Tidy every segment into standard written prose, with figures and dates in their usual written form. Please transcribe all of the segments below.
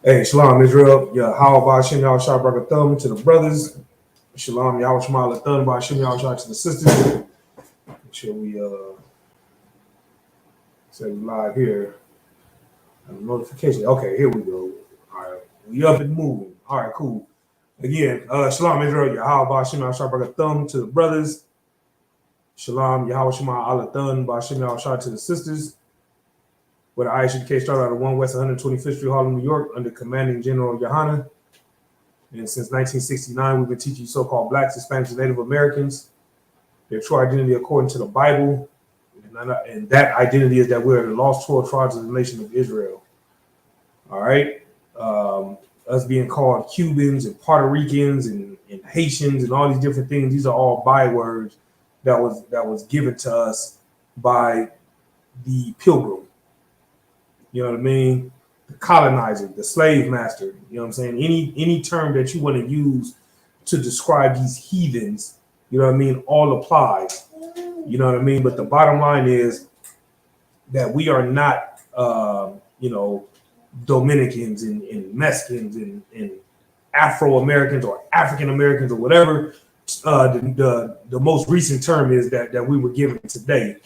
Hey, Shalom Israel. Yeah, how about Shem Yahweh Shai Barak Thumb to the brothers? Shalom Yahweh Shema Thumb by Shem Yahweh Shai to the sisters. Make sure we say we live here. Notification. Okay, here we go. All right, we up and moving. All right, cool. Again, Shalom Israel. Yeah, how about Shem Yahweh Shai Barak Thumb to the brothers? Shalom Yahweh Shema Thumb by Shem Yahweh Shai to the sisters. Where the ISUPK started out of 1 West 125th Street, Harlem, New York, under Commanding General Yohana. And since 1969, we've been teaching so-called blacks, Hispanics, and Native Americans their true identity according to the Bible. And that identity is that we're the lost 12 tribes of the nation of Israel. All right. Us being called Cubans and Puerto Ricans and Haitians and all these different things. These are all bywords that was given to us by the pilgrim. You know what I mean? The colonizer, the slave master. You know what I'm saying? Any term that you want to use to describe these heathens, you know what I mean, all applies. You know what I mean? But the bottom line is that we are not, Dominicans and Mexicans and Afro-Americans or African Americans or whatever the most recent term is that we were given today.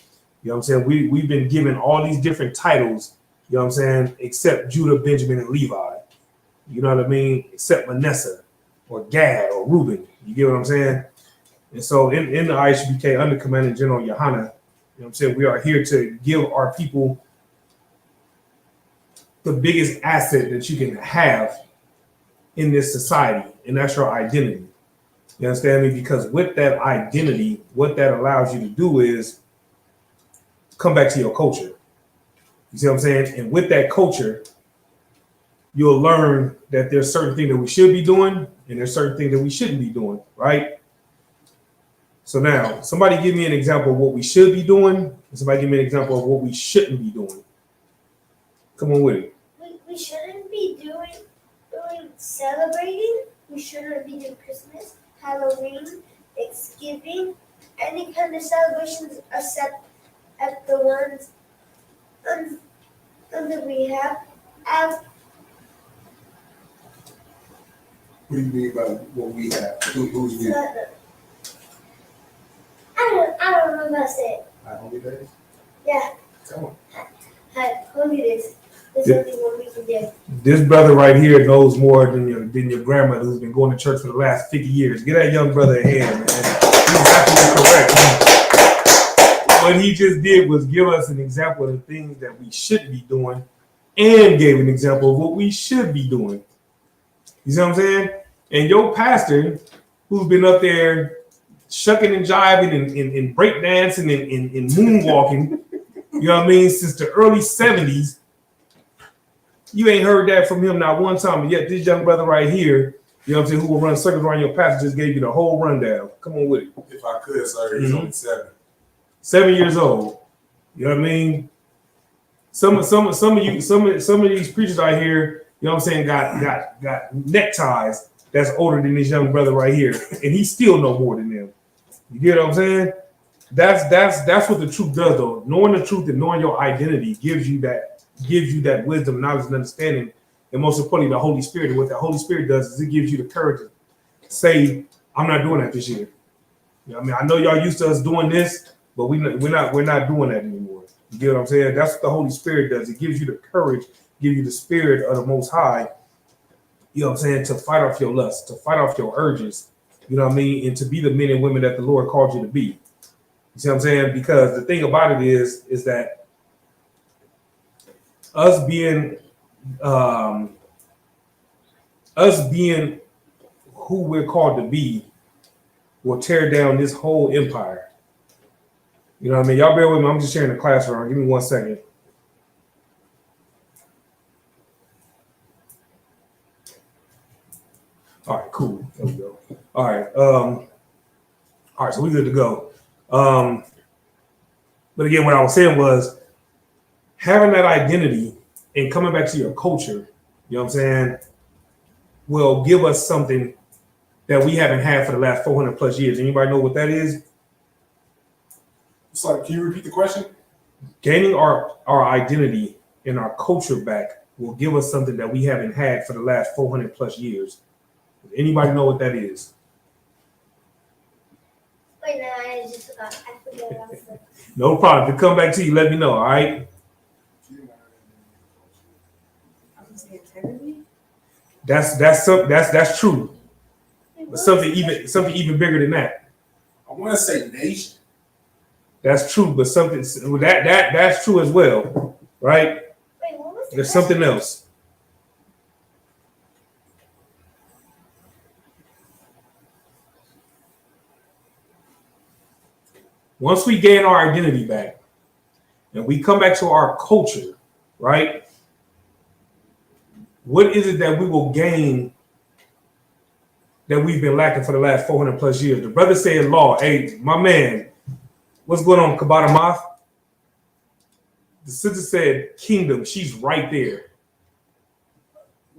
You know what I'm saying? We've been given all these different titles, you know what I'm saying, except Judah, Benjamin, and Levi. You know what I mean? Except Manasseh or Gad or Reuben. You get what I'm saying? And so in the ISUPK under Commanding General Yohana, you know what I'm saying, we are here to give our people the biggest asset that you can have in this society, and that's your identity. You understand me? Because with that identity, what that allows you to do is come back to your culture. You see what I'm saying? And with that culture, you'll learn that there's certain things that we should be doing and there's certain things that we shouldn't be doing, right? So now, somebody give me an example of what we should be doing, and somebody give me an example of what we shouldn't be doing. Come on with it. We shouldn't be doing celebrating. We shouldn't be doing Christmas, Halloween, Thanksgiving, any kind of celebrations except at the ones that we have. What do you mean by what we have? Who's we? I don't remember how to say it. Holy days? Yeah. Come on. Holy days. There's something what we can do. This brother right here knows more than your grandmother who's been going to church for the last 50 years. Get that young brother a hand, man. He's absolutely correct. What he just did was give us an example of the things that we shouldn't be doing and gave an example of what we should be doing. You see what I'm saying? And your pastor, who's been up there shucking and jiving and breakdancing and moonwalking, you know what I mean, since the early 70s, you ain't heard that from him not one time. And yet this young brother right here, you know what I'm saying, who will run circles around your pastor, just gave you the whole rundown. Come on with it. If I could, sir, he's only 7. 7 years old. You know what I mean? Some of these preachers out here, you know what I'm saying, got neckties that's older than this young brother right here, and he still know more than them. You get what I'm saying? That's what the truth does, though. Knowing the truth and knowing your identity gives you that wisdom, knowledge, and understanding, and most importantly, the Holy Spirit. And what the Holy Spirit does is it gives you the courage to say, "I'm not doing that this year." You know what I mean? I know y'all used to us doing this, but we're not doing that anymore. You get what I'm saying? That's what the Holy Spirit does. It gives you the courage, gives you the spirit of the Most High. You know what I'm saying? To fight off your lust, to fight off your urges. You know what I mean? And to be the men and women that the Lord called you to be. You see what I'm saying? Because the thing about it is that us being who we're called to be will tear down this whole empire. You know what I mean? Y'all bear with me. I'm just sharing the classroom. Give me 1 second. All right, cool. There we go. All right, so we're good to go. But again, what I was saying was having that identity and coming back to your culture, you know what I'm saying, will give us something that we haven't had for the last 400 plus years. Anybody know what that is? Sorry, can you repeat the question? Gaining our identity and our culture back will give us something that we haven't had for the last 400 plus years. Does anybody know what that is? Wait, no, I just forgot. I forgot what I was saying. No problem. If it come back to you, let me know. All right. I was saying integrity. That's true. But something even bigger than that. I want to say nation. That's true, but something that's true as well, right? Wait, what was the There's question? something else. Once we gain our identity back and we come back to our culture, right? What is it that we will gain that we've been lacking for the last 400 plus years? The brother said law. Hey, my man, what's going on, Kabata? The sister said kingdom. She's right there.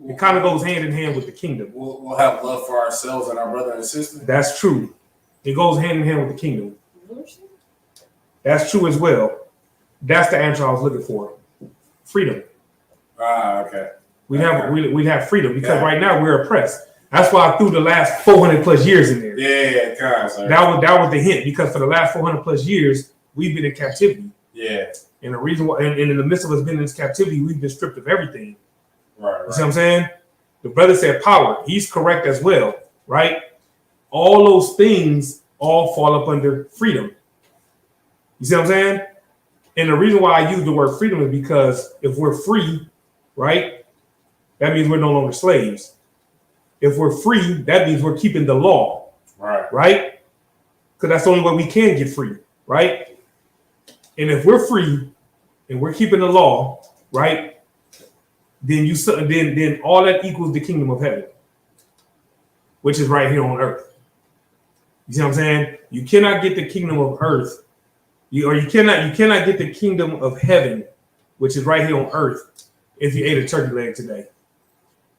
It kind of goes hand in hand with the kingdom. We'll have love for ourselves and our brother and sister. That's true. It goes hand in hand with the kingdom. That's true as well. That's the answer I was looking for. Freedom. Okay. We'd have freedom because right now we're oppressed. That's why I threw the last 400 plus years in there. Yeah, That was the hint because for the last 400 plus years we've been in captivity. Yeah. And the reason why, and in the midst of us being in this captivity, we've been stripped of everything. Right. You see what I'm saying? The brother said power. He's correct as well, right? All those things all fall up under freedom. You see what I'm saying? And the reason why I use the word freedom is because if we're free, right, that means we're no longer slaves. If we're free, that means we're keeping the law. Right? Because that's the only way we can get free, right? And if we're free and we're keeping the law, right, then all that equals the kingdom of heaven, which is right here on earth. You see what I'm saying? You cannot get the kingdom of earth, you cannot get the kingdom of heaven, which is right here on earth, if you ate a turkey leg today.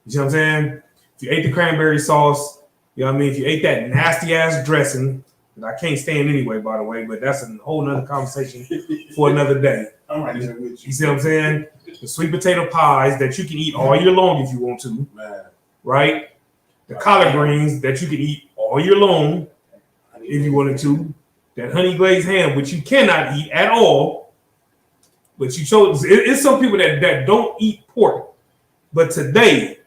You see what I'm saying? If you ate the cranberry sauce, you know what I mean? If you ate that nasty ass dressing, that I can't stand anyway, by the way, but that's a whole nother conversation for another day. I'm right there with you. You see what I'm saying? The sweet potato pies that you can eat all year long if you want to, Man. right? The collard greens that you can eat all year long if you wanted to. That honey glazed ham, which you cannot eat at all, but you chose. It's some people that don't eat pork, but today,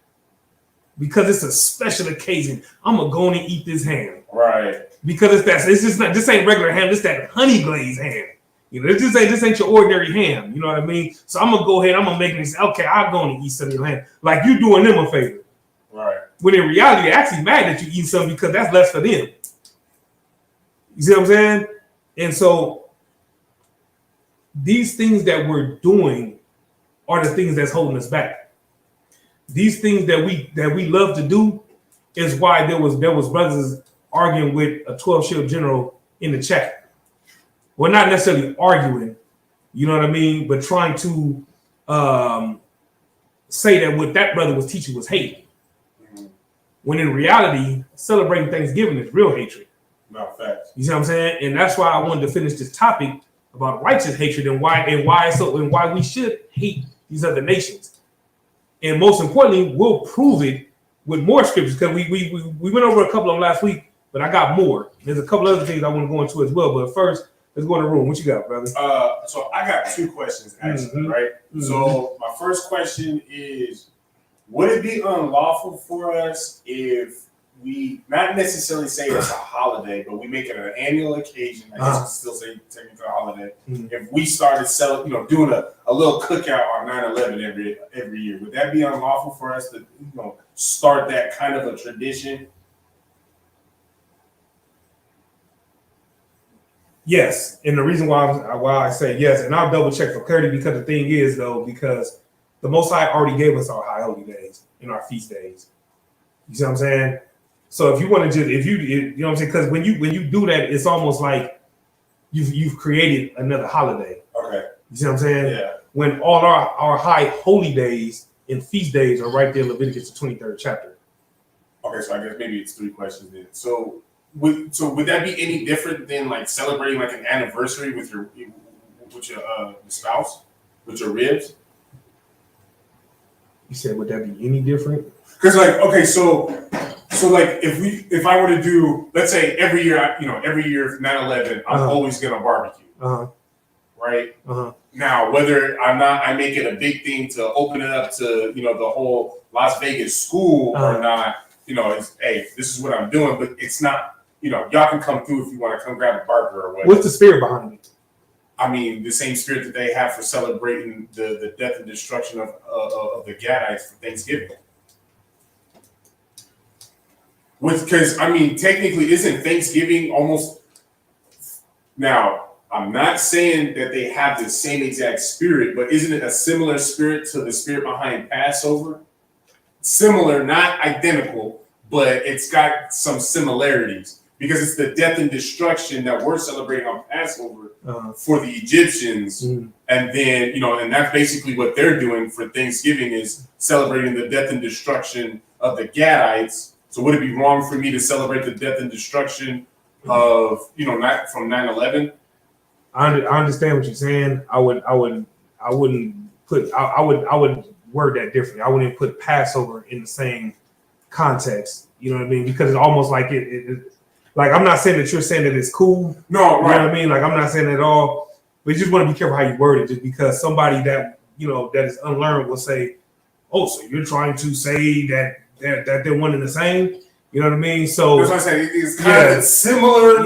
because it's a special occasion, I'm gonna go in and eat this ham. Right. Because it's just not, this ain't regular ham, this that honey glazed ham. You know, this ain't your ordinary ham. You know what I mean? So I'm gonna go ahead, I'm gonna make this, okay, I'll go and eat some of your ham. Like you doing them a favor. Right. When in reality, they're actually mad that you eat something because that's less for them. You see what I'm saying? And so these things that we're doing are the things that's holding us back. These things that we love to do is why there was brothers arguing with a 12-shield general in the chat. We're not necessarily arguing, you know what I mean, but trying to say that what that brother was teaching was hate. When in reality, celebrating Thanksgiving is real hatred. No, facts. You see what I'm saying? And that's why I wanted to finish this topic about righteous hatred and why we should hate these other nations. And most importantly, we'll prove it with more scriptures because we went over a couple of them last week, but I got more. There's a couple other things I want to go into as well. But first, let's go in the room. What you got, brother? So I got two questions actually, right? Mm-hmm. So my first question is, would it be unlawful for us if we not necessarily say it's a holiday, but we make it an annual occasion? I guess we still say technically a holiday. Mm-hmm. If we started doing a little cookout on 9/11 every year, would that be unlawful for us to start that kind of a tradition? Yes, and the reason why I say yes, and I'll double check for clarity because the thing is though, because the Most High already gave us our high holy days and our feast days. You see what I'm saying? So if you want to you know what I'm saying, because when you do that, it's almost like you've created another holiday. Okay. You see what I'm saying? Yeah. When all our high holy days and feast days are right there in Leviticus, the 23rd chapter. Okay, so I guess maybe it's three questions then. So would that be any different than like celebrating like an anniversary with your spouse, with your ribs? You said, would that be any different? Because like, okay, so like if I were to do, let's say every year for 9/11, I'm always gonna barbecue. Right? Now, whether I make it a big thing to open it up to, the whole Las Vegas school or not, it's, hey, this is what I'm doing, but it's not, y'all can come through if you want to come grab a burger or whatever. What's the spirit behind it? I mean, the same spirit that they have for celebrating the death and destruction of the Gadites for Thanksgiving. Because, I mean, technically, isn't Thanksgiving almost... Now, I'm not saying that they have the same exact spirit, but isn't it a similar spirit to the spirit behind Passover? Similar, not identical, but it's got some similarities. Because it's the death and destruction that we're celebrating on Passover for the Egyptians. And then, and that's basically what they're doing for Thanksgiving is celebrating the death and destruction of the Gadites. So would it be wrong for me to celebrate the death and destruction of, not from 9/11? I understand what you're saying. I would word that differently. I wouldn't put Passover in the same context. You know what I mean? Because it's almost like it like, I'm not saying that you're saying that it's cool. No, right. You know what I mean? Like, I'm not saying that at all. But you just want to be careful how you word it, just because somebody that, that is unlearned will say, oh, so you're trying to say that they're one and the same? You know what I mean? So that's what I'm saying. It's kind of similar,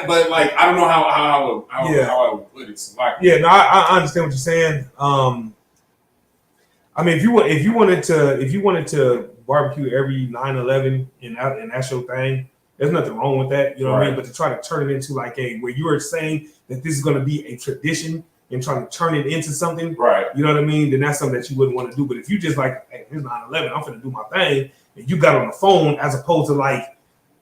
but like, I don't know how I would put it. So like, I understand what you're saying. I mean, if you wanted to barbecue every 9/11 and that's your thing, there's nothing wrong with that. You know what I mean? But to try to turn it into like where you are saying that this is going to be a tradition and trying to turn it into something, right? You know what I mean? Then that's something that you wouldn't want to do. But if you just like, hey, here's 9/11, I'm going to do my thing, and you got on the phone as opposed to like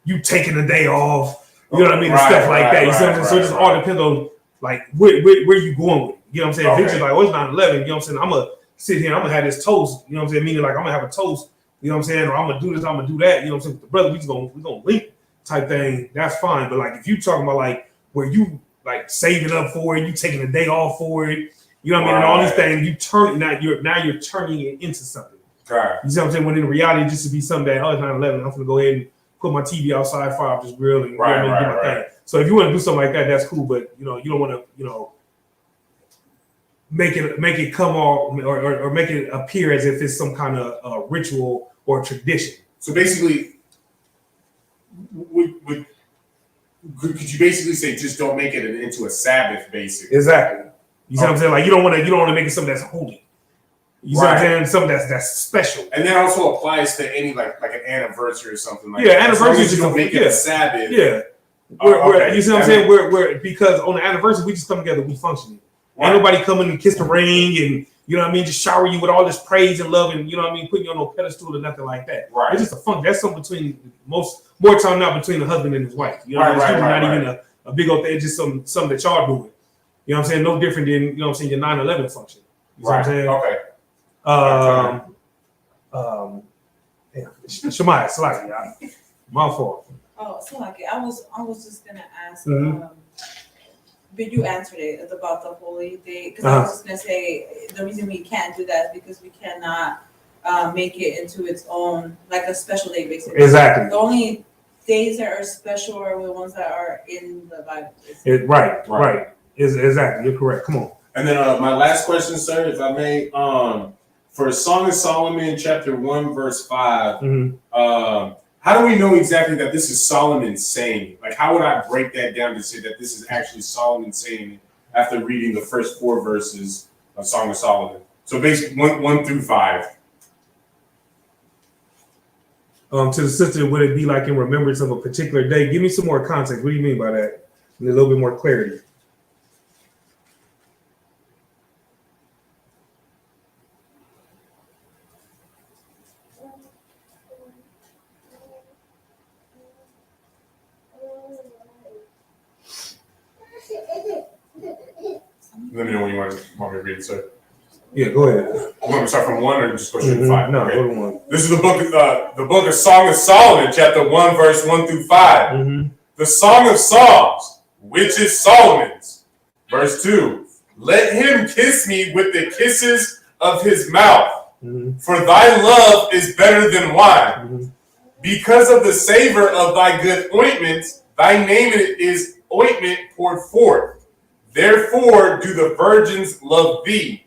you taking a day off, you know what I mean, and stuff like that. You see what I'm saying? So it just all depends on like where you going with it. You know what I'm saying? If it's just like, oh, it's 9/11, you know what I'm saying? I'm gonna sit here, I'm gonna have this toast, you know what I'm saying? Meaning like I'm gonna have a toast, you know what I'm saying? Or I'm gonna do this, I'm gonna do that, you know what I'm saying? With the brother, we're gonna link type thing, that's fine. But like if you talking about like where you like saving up for it, you taking a day off for it, you know what I mean, and all these things, you're turning it into something. Right. You see what I'm saying? When in reality, just to be something that, oh, it's 9/11, I'm gonna go ahead and put my TV outside, fire up this grill, and do my thing. So if you want to do something like that, that's cool. But you don't want to, make it come off or make it appear as if it's some kind of ritual or tradition. So basically, could you basically say just don't make it into a Sabbath, basically? Exactly. You see what I'm saying? Like you don't want to make it something that's holy. You see what I'm saying? Something that's special. And that also applies to any like an anniversary or something like that. Yeah, anniversary. You don't make it a Sabbath. Yeah. You see what I'm saying? We're because on the anniversary we just come together, we function. Ain't nobody coming and kiss the ring and you know what I mean, just shower you with all this praise and love and you know what I mean, putting you on no pedestal or nothing like that. Right. It's just a fun. That's something between more time now between the husband and his wife. You know, it's not even a big old thing. It's just something that y'all doing. You know what I'm saying? No different than you know what I'm saying your 9/11 function. You know what I'm saying? Okay. Shemaiah, Slaki, my fault. Oh, Slaki, I was just gonna ask. But you answered it. It's about the holy day. Because I was just gonna say the reason we can't do that is because we cannot make it into its own like a special day, basically. Exactly. The only days that are special are the ones that are in the Bible. Right. Exactly. You're correct. Come on. And then my last question, sir, if I may, for Song of Solomon, chapter 1, verse 5. How do we know exactly that this is Solomon saying? Like, how would I break that down to say that this is actually Solomon saying after reading the first 4 verses of Song of Solomon? So basically 1 through 5. To the sister, would it be like in remembrance of a particular day? Give me some more context. What do you mean by that? And a little bit more clarity. Let me know when you want me to read it, sir. Yeah, go ahead. You want me to start from 1 or just go straight to 5? No, go to 1. This is the book of Song of Solomon, chapter 1, verse 1 through 5. The Song of Songs, which is Solomon's. Verse 2. Let him kiss me with the kisses of his mouth, For thy love is better than wine. Mm-hmm. Because of the savor of thy good ointments, thy name is ointment poured forth. Therefore do the virgins love thee.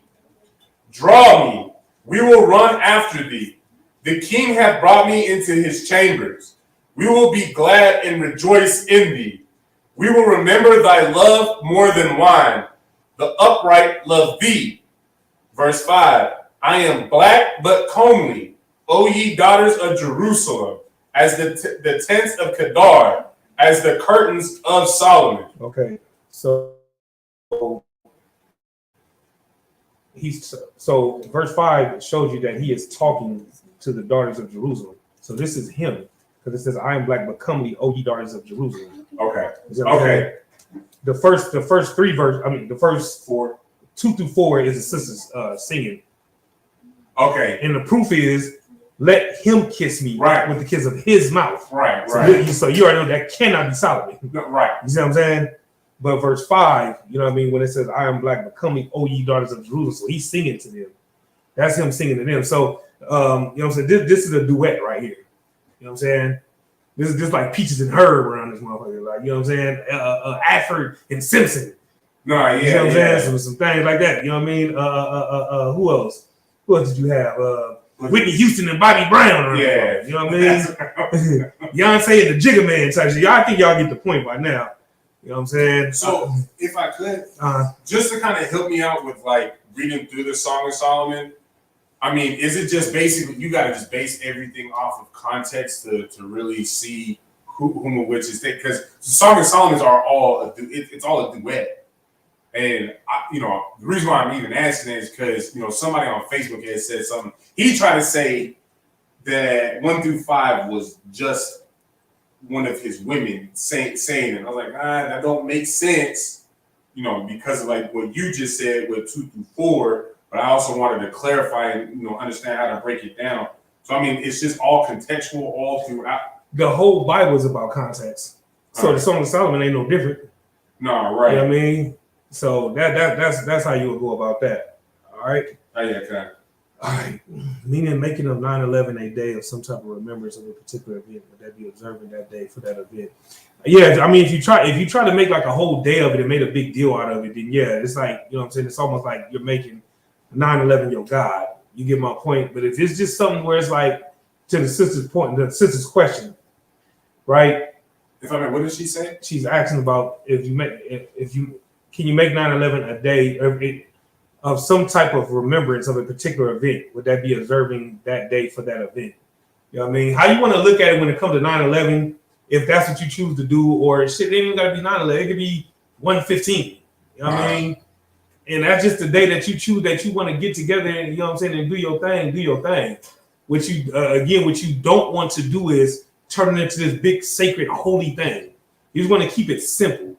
Draw me, we will run after thee. The king hath brought me into his chambers. We will be glad and rejoice in thee. We will remember thy love more than wine. The upright love thee. Verse 5, I am black but comely, O ye daughters of Jerusalem, as the tents of Kedar, as the curtains of Solomon. Okay, so verse 5 shows you that he is talking to the daughters of Jerusalem. So this is him, because it says, I am black but comely, O ye daughters of Jerusalem. Okay. Okay. The first three verses, the first 4, 2 through 4 is the sisters singing. Okay. And the proof is, let him kiss me with the kiss of his mouth. Right. So you already know that cannot be Solomon. Right. You see what I'm saying? But verse 5, you know what I mean, when it says, I am black but comely, O ye daughters of Jerusalem. So he's singing to them. That's him singing to them. So, you know what I'm saying? This is a duet right here. You know what I'm saying? This is just like Peaches and Herb around this motherfucker. Like, you know what I'm saying? Ashford and Simpson. No, yeah. You know what I'm saying? Some things like that. You know what I mean? Who else? Who else did you have? Whitney Houston and Bobby Brown. Yeah. You know what I mean? Beyonce and the Jigga Man type shit. I think y'all get the point by now. You know what I'm saying? So, if I could, just to kind of help me out with like reading through the Song of Solomon, I mean, is it just basically you got to just base everything off of context to really see whom and which is taken? Because the Song of Solomon are all it's all a duet, and the reason why I'm even asking is because somebody on Facebook has said something. He tried to say that 1 through 5 was just one of his women saying it. I was like, that don't make sense, because of like what you just said with 2 through 4. But I also wanted to clarify and understand how to break it down. So I mean, it's just all contextual all throughout. The whole Bible is about context. So the Song of Solomon ain't no different. No, right. You know what I mean? So that's how you would go about that. All right. Oh, yeah, okay. All right. Meaning making of 9/11 a day of some type of remembrance of a particular event, would that be observing that day for that event? Yeah, I mean, if you try to make like a whole day of it and made a big deal out of it, then yeah, it's like, you know what I'm saying? It's almost like you're making 9/11 your God. You get my point. But if it's just something where it's like, to the sister's point, the sister's question, right? If I mean, what did she say? She's asking about can you make 9/11 a day of some type of remembrance of a particular event? Would that be observing that day for that event? You know what I mean? How you want to look at it when it comes to 9/11, if that's what you choose to do, or shit, it ain't even got to be 9/11. It could be 1/15. You know what I mean? And that's just the day that you choose that you want to get together and, you know what I'm saying, and do your thing. What you don't want to do is turn it into this big, sacred, holy thing. You just want to keep it simple.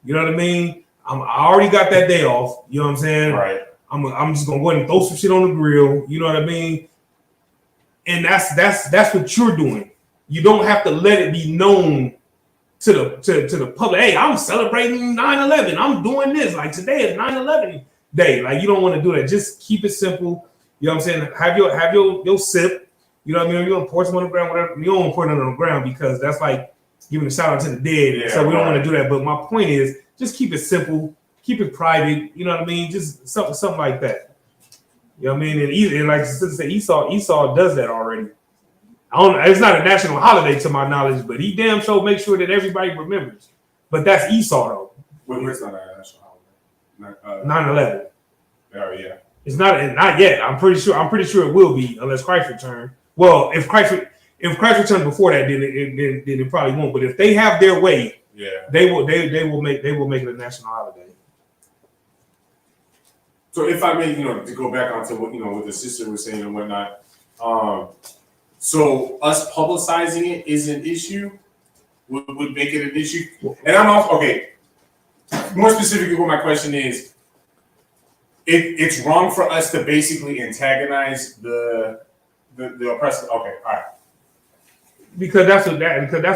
You know what I mean? I already got that day off. You know what I'm saying? Right. I'm just gonna go ahead and throw some shit on the grill. You know what I mean? And that's what you're doing. You don't have to let it be known to the public. Hey, I'm celebrating 9/11. I'm doing this. Like today is 9/11 day. Like you don't want to do that. Just keep it simple. You know what I'm saying? Have your sip. You know what I mean? You don't pour some on the ground, whatever. You don't want to pour it on the ground because that's like giving a shout out to the dead. Yeah, so we don't want to do that. But my point is, just keep it simple, keep it private. You know what I mean? Just something like that. You know what I mean? And like the sister said, Esau does that already. It's not a national holiday to my knowledge, but he damn sure makes sure that everybody remembers. But that's Esau though. Well, it's not a national holiday. 9/11. Oh yeah. It's not yet. I'm pretty sure it will be unless Christ returns. Well, if Christ returns before that, then it probably won't. But if they have their way, they will make it a national holiday. So if I may, to go back onto what the sister was saying and whatnot, so us publicizing it is an issue, would make it an issue. And I'm also okay. More specifically, what my question is, it's wrong for us to basically antagonize the oppressor. Okay, all right. Because that's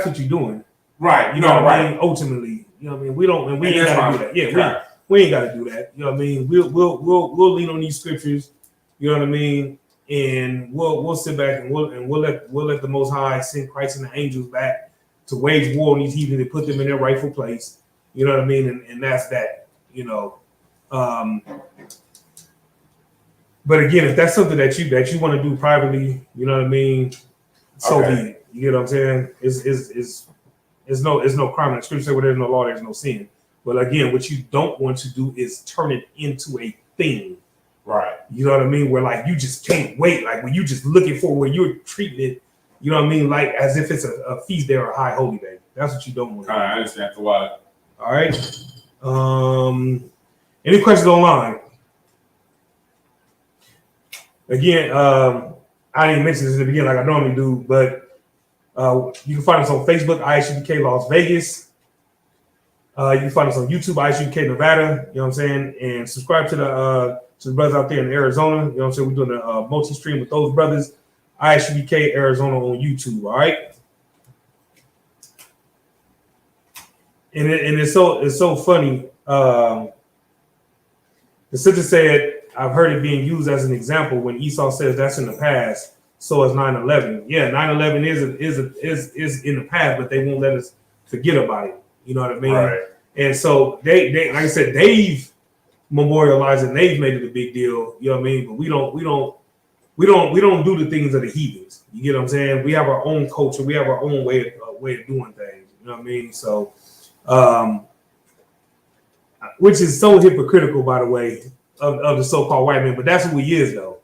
what you're doing. Right. You know what I mean? Ultimately, you know what I mean? We ain't gotta do that. Yeah, we ain't gotta do that. You know what I mean? We'll lean on these scriptures, you know what I mean? and we'll sit back and we'll let the Most High send Christ and the angels back to wage war on these heathens and put them in their rightful place. You know what I mean? And that's that. You know. But again, if that's something that you want to do privately, you know what I mean. So be it. You get what I'm saying? It's no crime in the scripture. Where there's no law, there's no sin. But again, what you don't want to do is turn it into a thing. Right. You know what I mean? Where like you just can't wait. Like when you just looking for where you're treating it, you know what I mean? Like as if it's a feast day or a high holy day. That's what you don't want to do. I understand the why. All right. Any questions online? Again, I didn't mention this in the beginning like I normally do, but you can find us on Facebook, ISUPK Las Vegas. You can find us on YouTube, ISUPK Nevada. You know what I'm saying? And subscribe to the brothers out there in Arizona. You know what I'm saying? We're doing a multi-stream with those brothers. ISUPK Arizona on YouTube. All right. And it's so funny. The sister said, I've heard it being used as an example when Esau says that's in the past. So is 9/11. Yeah, 9/11 is in the past, but they won't let us forget about it. You know what I mean? Right. And so they like I said, they've memorialized it. And they've made it a big deal. You know what I mean? But we don't do the things of the heathens. You get what I'm saying? We have our own culture. We have our own way of doing things. You know what I mean? So, which is so hypocritical, by the way, of the so-called white man. But that's who he is, though.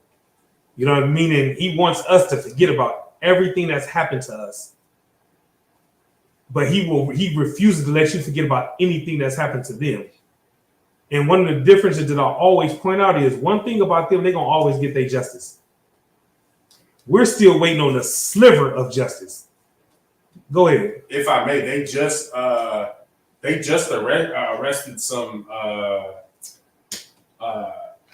You know what I mean? And he wants us to forget about everything that's happened to us. But he refuses to let you forget about anything that's happened to them. And one of the differences that I always point out is one thing about them, they're going to always get their justice. We're still waiting on a sliver of justice. Go ahead. If I may, they just arrested some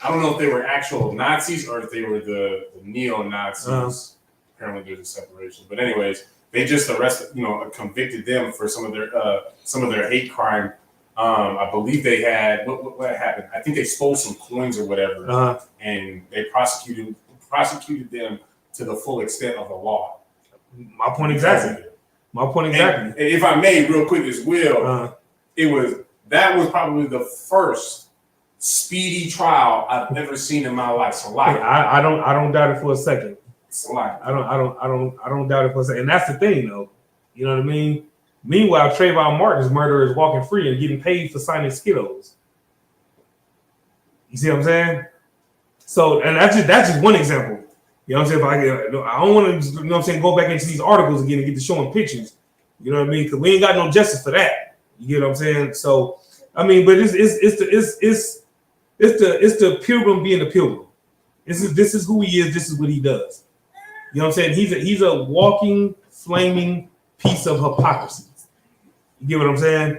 I don't know if they were actual Nazis or if they were the neo-Nazis. Apparently there's a separation. But anyways, they just arrested, convicted them for some of their hate crime. I believe they had what happened. I think they stole some coins or whatever, and they prosecuted them to the full extent of the law. My point exactly. And if I may, real quick as well, that was probably the first speedy trial I've ever seen in my life. So like, I don't doubt it for a second. So like, I don't doubt it for a second. And that's the thing, though. You know what I mean? Meanwhile, Trayvon Martin's murderer is walking free and getting paid for signing Skittles. You see what I'm saying? So, and that's just one example. You know what I'm saying? I don't want to, you know what I'm saying, go back into these articles again and get to showing pictures. You know what I mean? Because we ain't got no justice for that. You get what I'm saying? So, I mean, but it's the pilgrim being the pilgrim. This is who he is. This is what he does. You know what I'm saying? He's a walking, flaming piece of hypocrisy. You get what I'm saying?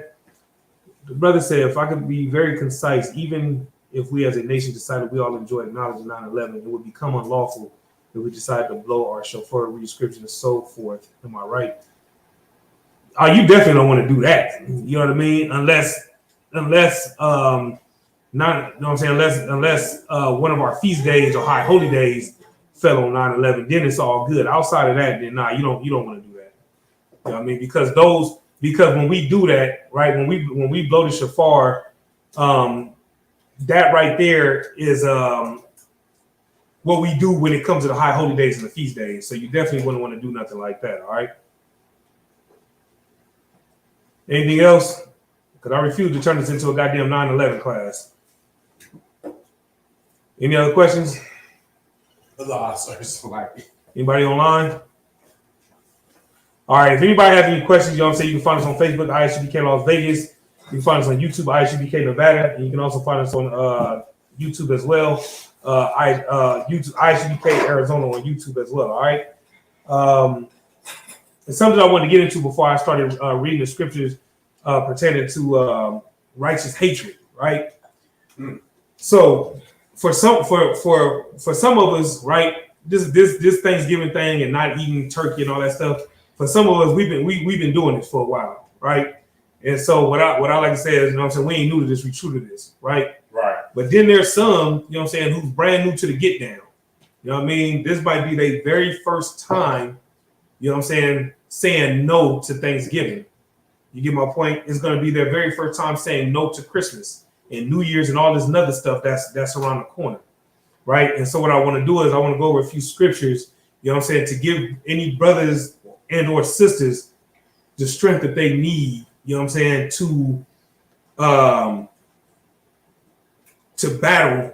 The brother said, if I could be very concise, even if we as a nation decided we all enjoy knowledge of 9/11, it would become unlawful if we decided to blow our shofar, read scripture, and so forth. Am I right? You definitely don't want to do that. You know what I mean? Unless one of our feast days or high holy days fell on 9/11, then it's all good. Outside of that, then you don't want to do that. You know what I mean? Because when we do that, right, when we blow the shofar, that right there is what we do when it comes to the high holy days and the feast days. So you definitely wouldn't want to do nothing like that. All right. Anything else? Because I refuse to turn this into a goddamn 9/11 class. Any other questions? Anybody online? All right. If anybody has any questions, you know what I'm saying, you can find us on Facebook, ISUPK Las Vegas. You can find us on YouTube, ISUPK Nevada, and you can also find us on YouTube as well. YouTube, ISUPK Arizona on YouTube as well. All right. It's something I wanted to get into before I started reading the scriptures pertaining to righteous hatred. Right. So for some of us, right, this Thanksgiving thing and not eating turkey and all that stuff. For some of us, we've been doing this for a while, right? And so what I like to say is, you know what I'm saying, we ain't new to this, we true to this, right? Right. But then there's some, you know what I'm saying, who's brand new to the get down. You know what I mean? This might be their very first time, you know what I'm saying no to Thanksgiving. You get my point? It's going to be their very first time saying no to Christmas and New Year's and all this other stuff that's around the corner, right? And so what I want to do is I want to go over a few scriptures, you know what I'm saying, to give any brothers and or sisters the strength that they need, you know what I'm saying, to battle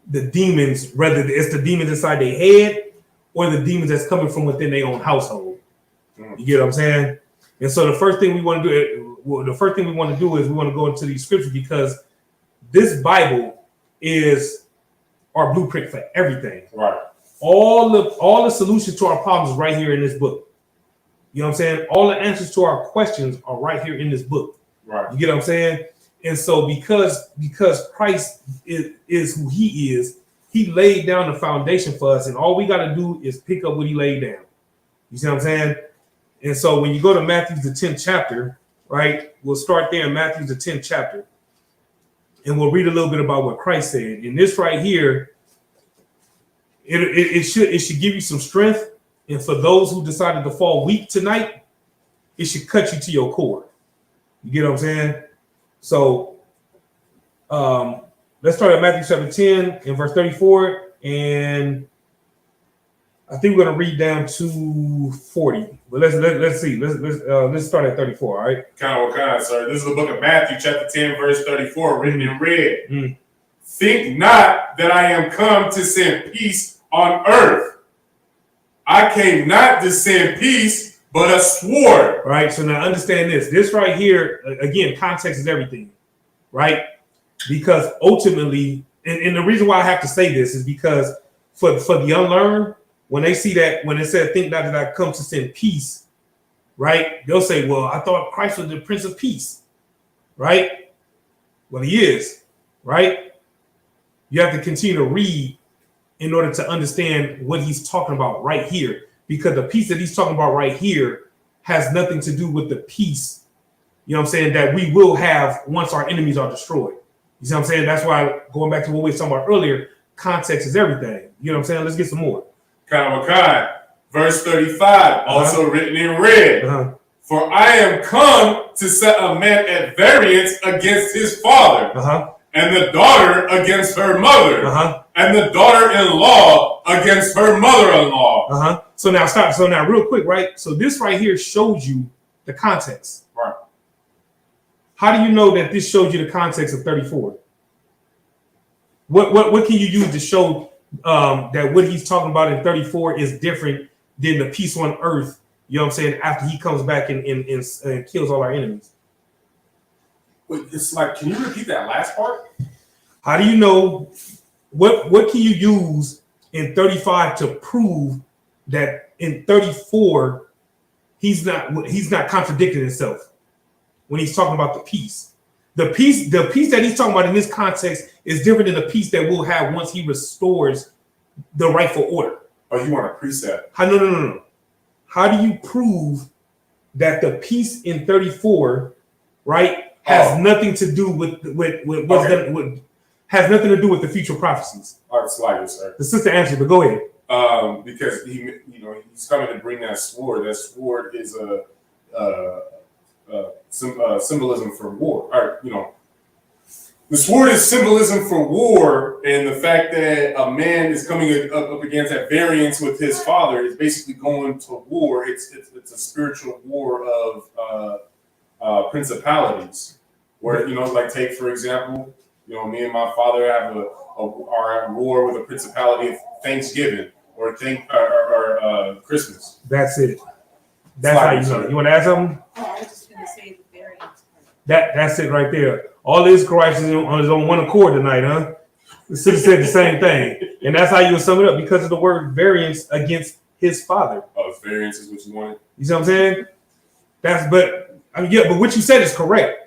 the demons, whether it's the demons inside their head or the demons that's coming from within their own household. You get what I'm saying? And so the first thing we want to do, is we want to go into these scriptures because this Bible is our blueprint for everything. Right. All the solutions to our problems right here in this book. You know what I'm saying? All the answers to our questions are right here in this book. Right. You get what I'm saying? And so because Christ is who he is, he laid down the foundation for us, and all we got to do is pick up what he laid down. You see what I'm saying? And so when you go to Matthew the 10th chapter, right? We'll start there in Matthew the 10th chapter. And we'll read a little bit about what Christ said. And this right here, it should give you some strength. And for those who decided to fall weak tonight, it should cut you to your core. You get what I'm saying? So let's start at Matthew chapter 10 and verse 34. And I think we're gonna read down to 40. But let's see. Let's start at 34, all right? Kind of, sir. This is the book of Matthew, chapter 10, verse 34, written in red. Mm. Think not that I am come to send peace on earth. I came not to send peace, but a sword. All right, so now understand this. This right here, again, context is everything, right? Because ultimately, and the reason why I have to say this is because for the unlearned, when they see that, when it said, think not that I come to send peace, right? They'll say, well, I thought Christ was the Prince of Peace, right? Well, he is, right? You have to continue to read in order to understand what he's talking about right here. Because the peace that he's talking about right here has nothing to do with the peace, you know what I'm saying, that we will have once our enemies are destroyed. You see what I'm saying? That's why, going back to what we were talking about earlier, context is everything. You know what I'm saying? Let's get some more. Verse 35, also written in red. For I am come to set a man at variance against his father, and the daughter against her mother, and the daughter-in-law against her mother-in-law. So now stop. So now real quick, right? So this right here shows you the context. Right. How do you know that this shows you the context of 34? What can you use to show that what he's talking about in 34 is different than the peace on earth, you know what I'm saying, after he comes back and kills all our enemies? Wait, it's like, can you repeat that last part? How do you know, what can you use in 35 to prove that in 34 he's not contradicting himself when he's talking about the peace? The peace that he's talking about in this context is different than the peace that we'll have once he restores the rightful order. Oh, you want a precept? No. How do you prove that the peace in 34, right, has nothing to do with what's has nothing to do with the future prophecies? All right, slide, sir. The sister answered, but go ahead. Because he's coming to bring that sword. That sword is symbolism for war. All right, the sword is symbolism for war, and the fact that a man is coming up against that variance with his father is basically going to war. It's a spiritual war of principalities. Where like take for example, me and my father have are at war with a principality of Thanksgiving or Christmas. That's it. That's how you know. You want to add something? Oh, I was just gonna say the variance. That's it right there. All this Christ is on one accord tonight, huh? The sister said the same thing. And that's how you would sum it up because of the word variance against his father. Oh, variance is what you wanted? You see what I'm saying? But what you said is correct.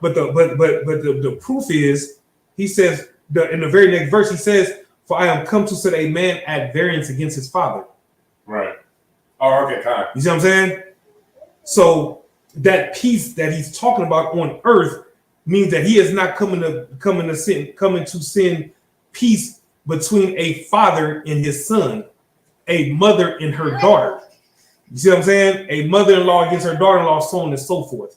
But the proof is, he says in the very next verse, he says, for I am come to set a man at variance against his father. Right. Oh, okay, kind of. You see what I'm saying? So that peace that he's talking about on earth means that he is not coming to send peace between a father and his son, a mother and her daughter. You see what I'm saying? A mother-in-law against her daughter-in-law, so on and so forth.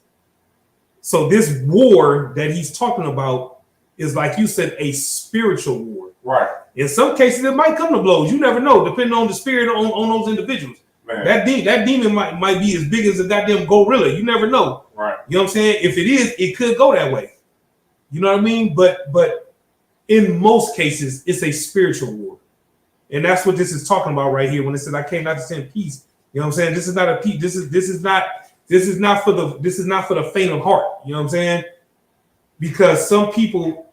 So this war that he's talking about is, like you said, a spiritual war. Right. In some cases, it might come to blows. You never know, depending on the spirit on those individuals. Man. That demon might be as big as a goddamn gorilla. You never know. Right. You know what I'm saying? If it is, it could go that way. You know what I mean? But in most cases, it's a spiritual war. And that's what this is talking about right here when it says, I came not to send peace. You know what I'm saying? This is not a peace. This is not for the faint of heart. You know what I'm saying? Because some people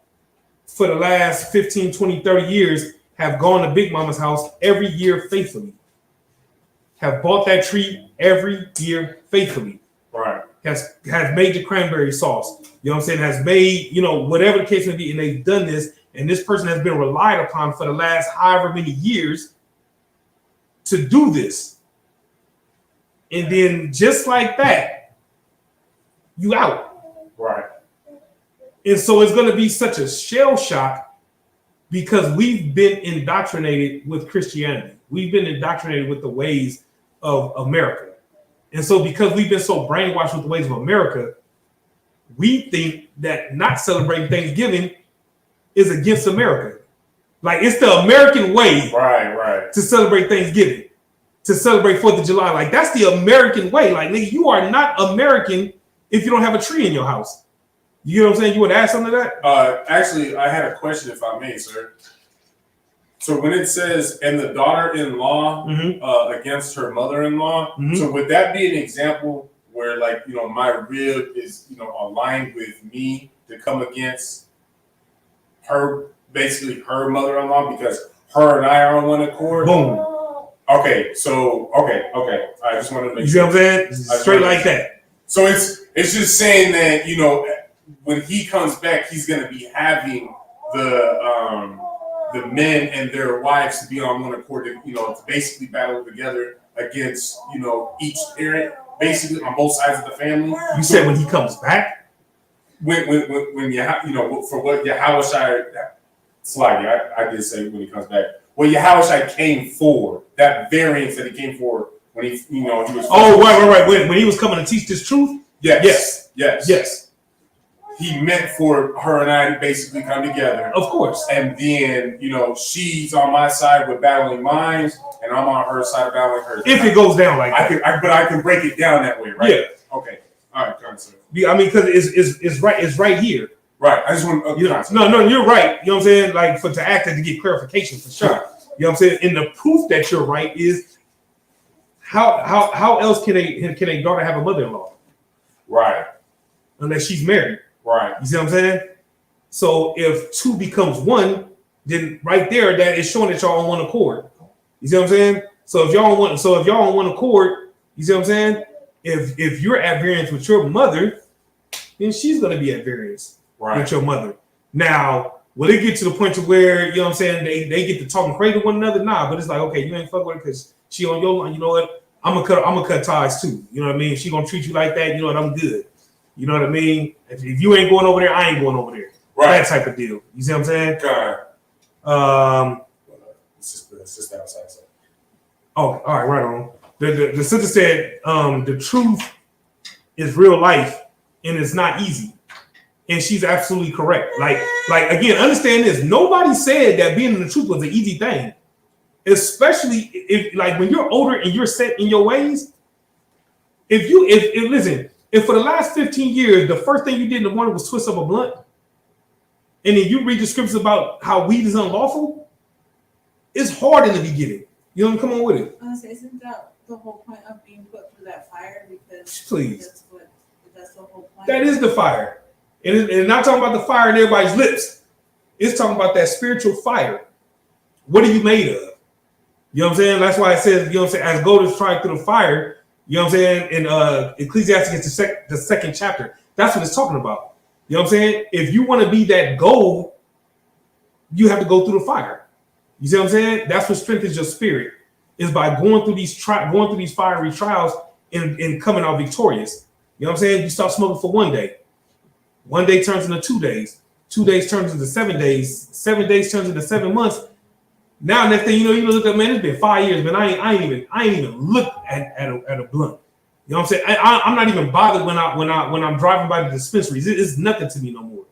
for the last 15, 20, 30 years have gone to Big Mama's house every year faithfully. Have bought that tree every year faithfully. Right. Has made the cranberry sauce. You know what I'm saying? Has made, whatever the case may be, and they've done this, and this person has been relied upon for the last however many years to do this. And then just like that, you out. Right. And so it's going to be such a shell shock because we've been indoctrinated with Christianity. We've been indoctrinated with the ways of America. And so because we've been so brainwashed with the ways of America, we think that not celebrating Thanksgiving is against America. Like it's the American way to celebrate Thanksgiving, to celebrate 4th of July. Like that's the American way. Like nigga, you are not American if you don't have a tree in your house. You know what I'm saying? You would add something to that? Actually, I had a question, if I may, sir. So when it says, and the daughter-in-law against her mother-in-law, so would that be an example where, like, my rib is, aligned with me to come against her, basically her mother-in-law, because her and I are on one accord? Boom. Okay. I just wanted to make sure. You see what I'm saying? Straight like that. So it's just saying that, when he comes back, he's going to be having the men and their wives to be on one accord, to basically battle together against, each parent, basically on both sides of the family. You said when he comes back? When for what Yahushua, Slaggy, I did say when he comes back. Well, Yahushua came for, that variance that he came for when he, he was. Oh, right. When he was coming to teach this truth? Yes. He meant for her and I to basically come together. Of course. And then, she's on my side with battling mine, and I'm on her side battling hers. If it goes down like that. I can break it down that way, right? Yeah. Okay. All right, sir. I mean, because it's right here. Right. I just want to. No, you're right. You know what I'm saying? Like to act and to get clarification for sure. You know what I'm saying? And the proof that you're right is how else can a daughter have a mother-in-law? Right. Unless she's married. Right. You see what I'm saying? So if two becomes one, then right there, that is showing that y'all on one accord. You see what I'm saying? So if y'all on one accord, you see what I'm saying? If you're at variance with your mother, then she's gonna be at variance with your mother. Now, will it get to the point to where, you know what I'm saying, they get to talking crazy to one another? Nah, but it's like, okay, you ain't fuck with her because she on your line. You know what? I'm gonna cut ties too. You know what I mean? If she gonna treat you like that, you know what? I'm good. You know what I mean? If you ain't going over there, I ain't going over there. Right. That type of deal. You see what I'm saying? It's just outside. So. Oh, all right, right on. The sister said the truth is real life and it's not easy. And she's absolutely correct. Like again, understand this. Nobody said that being in the truth was an easy thing. Especially if when you're older and you're set in your ways. If for the last 15 years, the first thing you did in the morning was twist up a blunt, and then you read the scriptures about how weed is unlawful, it's hard in the beginning. You know, come on with it. Isn't that the whole point of being put through that fire? Because please, that's the whole point. That is the fire. And not talking about the fire in everybody's lips. It's talking about that spiritual fire. What are you made of? You know what I'm saying? That's why it says, you know what I'm saying, as gold is tried through the fire. You know what I'm saying? In Ecclesiastes, the second chapter. That's what it's talking about. You know what I'm saying? If you want to be that gold, you have to go through the fire. You see what I'm saying? That's what strengthens your spirit, is by going through these fiery trials and coming out victorious. You know what I'm saying? You start smoking for 1 day. 1 day turns into 2 days. 2 days turns into 7 days. 7 days turns into 7 months. Now next thing you look up, man, it's been 5 years, man. I ain't even looked at a blunt. You know what I'm saying? I'm not even bothered when I'm driving by the dispensaries. It's nothing to me no more.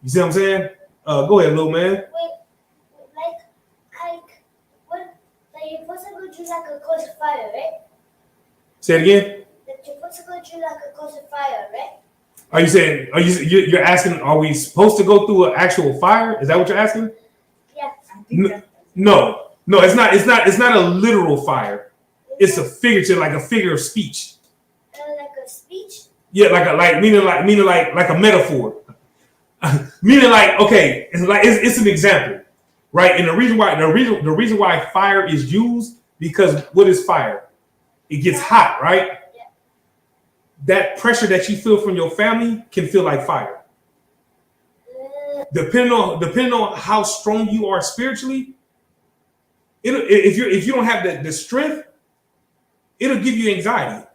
You see what I'm saying? Go ahead, little man. Wait, what? Like you're supposed to go through like a course of fire, right? Say it again. Like you're supposed to go through like a course of fire, right? Are you saying? You're asking? Are we supposed to go through an actual fire? Is that what you're asking? Yeah. I think that- No, it's not. It's not a literal fire. It's a figurative, like a figure of speech. Like a speech. Yeah, meaning like a metaphor. Meaning like, okay, it's an example, right? And the reason why fire is used, because what is fire? It gets hot, right? Yeah. That pressure that you feel from your family can feel like fire. Depending on how strong you are spiritually, if you don't have the strength, it'll give you anxiety.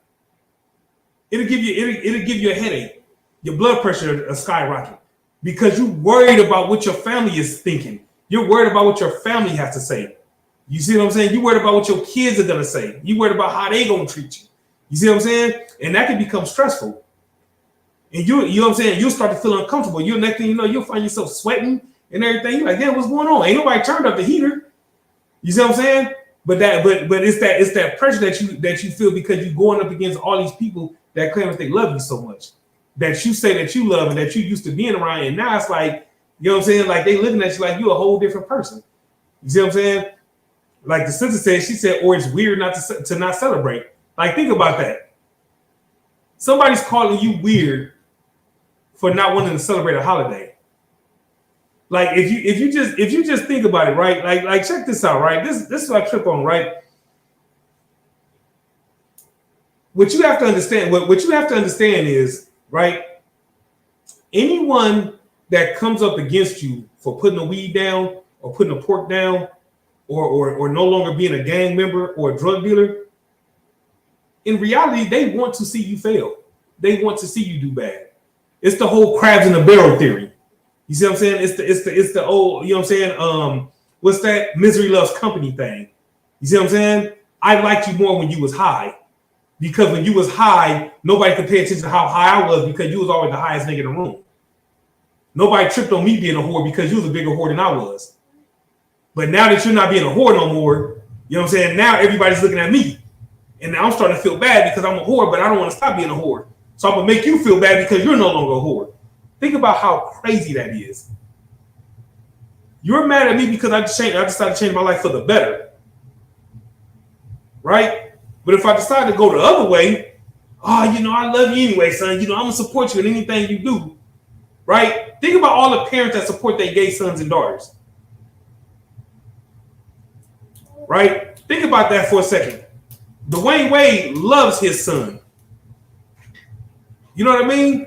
It'll give you a headache. Your blood pressure will skyrocket because you're worried about what your family is thinking. You're worried about what your family has to say. You see what I'm saying? You're worried about what your kids are gonna say. You're worried about how they gonna treat you. You see what I'm saying? And that can become stressful. And you know what I'm saying? You'll start to feel uncomfortable. Next thing you know, you'll find yourself sweating and everything. You're like, damn, what's going on? Ain't nobody turned up the heater. You see what I'm saying? But it's that pressure that you feel because you're going up against all these people that claim that they love you so much, that you say that you love and that you used to being around, and now it's like, you know what I'm saying? Like they looking at you like you're a whole different person. You see what I'm saying? Like the sister said, she said, or it's weird not to not celebrate. Like think about that. Somebody's calling you weird for not wanting to celebrate a holiday. Like if you just think about it, right? Like check this out, right? This is what I trip on, right? What you have to understand, what you have to understand is, right? Anyone that comes up against you for putting the weed down or putting the pork down or no longer being a gang member or a drug dealer, in reality, they want to see you fail. They want to see you do bad. It's the whole crabs in the barrel theory. You see what I'm saying? It's the old, you know what I'm saying? What's that? Misery loves company thing. You see what I'm saying? I liked you more when you was high. Because when you was high, nobody could pay attention to how high I was because you was always the highest nigga in the room. Nobody tripped on me being a whore because you was a bigger whore than I was. But now that you're not being a whore no more, you know what I'm saying? Now everybody's looking at me. And now I'm starting to feel bad because I'm a whore, but I don't want to stop being a whore. So I'm going to make you feel bad because you're no longer a whore. Think about how crazy that is. You're mad at me because I decided to change my life for the better. Right? But if I decide to go the other way, I love you anyway, son. I'm going to support you in anything you do. Right? Think about all the parents that support their gay sons and daughters. Right? Think about that for a second. Dwayne Wade loves his son. You know what I mean?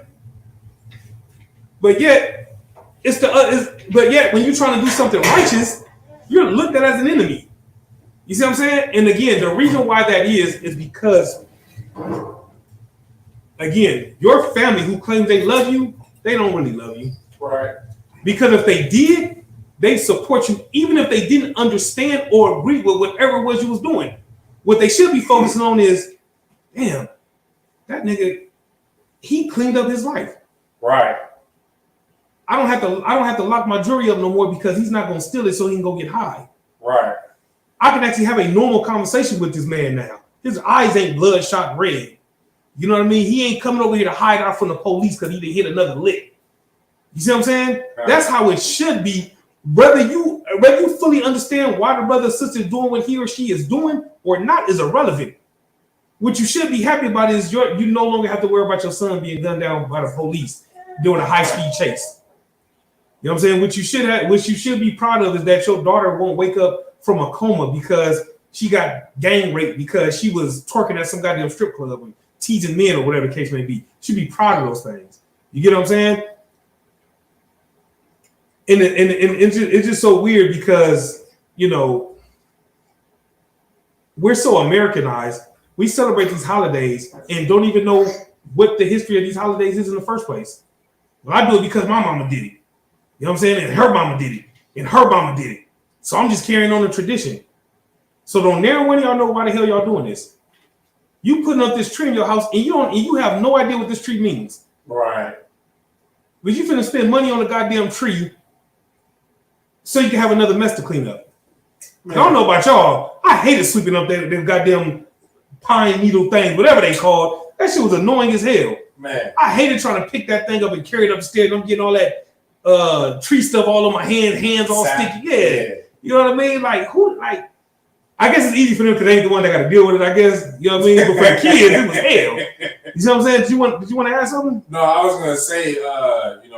But yet, when you're trying to do something righteous, you're looked at as an enemy. You see what I'm saying? And again, the reason why that is because, again, your family who claims they love you, they don't really love you. Right. Because if they did, they support you, even if they didn't understand or agree with whatever it was you was doing. What they should be focusing on is, damn, that nigga, he cleaned up his life. Right. I don't have to lock my jewelry up no more because he's not gonna steal it so he can go get high. Right. I can actually have a normal conversation with this man now. His eyes ain't bloodshot red. You know what I mean? He ain't coming over here to hide out from the police because he done hit another lick. You see what I'm saying? Right. That's how it should be. Whether you fully understand why the brother or sister is doing what he or she is doing or not is irrelevant. What you should be happy about is you no longer have to worry about your son being gunned down by the police doing a high-speed chase. You know what I'm saying? What you should be proud of is that your daughter won't wake up from a coma because she got gang raped because she was twerking at some goddamn strip club and teasing men or whatever the case may be. You should be proud of those things. You get what I'm saying? And it's just so weird because, we're so Americanized. We celebrate these holidays and don't even know what the history of these holidays is in the first place. Well, I do it because my mama did it. You know what I'm saying? And her mama did it. And her mama did it. So I'm just carrying on the tradition. So don't never one of y'all know why the hell y'all doing this. You putting up this tree in your house and you have no idea what this tree means. Right. But you finna spend money on a goddamn tree so you can have another mess to clean up. I don't know about y'all. I hated sweeping up them goddamn pine needle thing, whatever they called. That shit was annoying as hell. Man. I hated trying to pick that thing up and carry it upstairs. I'm getting all that tree stuff all on my hands all sticky. Yeah. You know what I mean? Like, I guess it's easy for them because they ain't the one that got to deal with it, I guess. You know what I mean? But for the kids, it was hell. You see what I'm saying? Did you want to add something? No, I was going to say,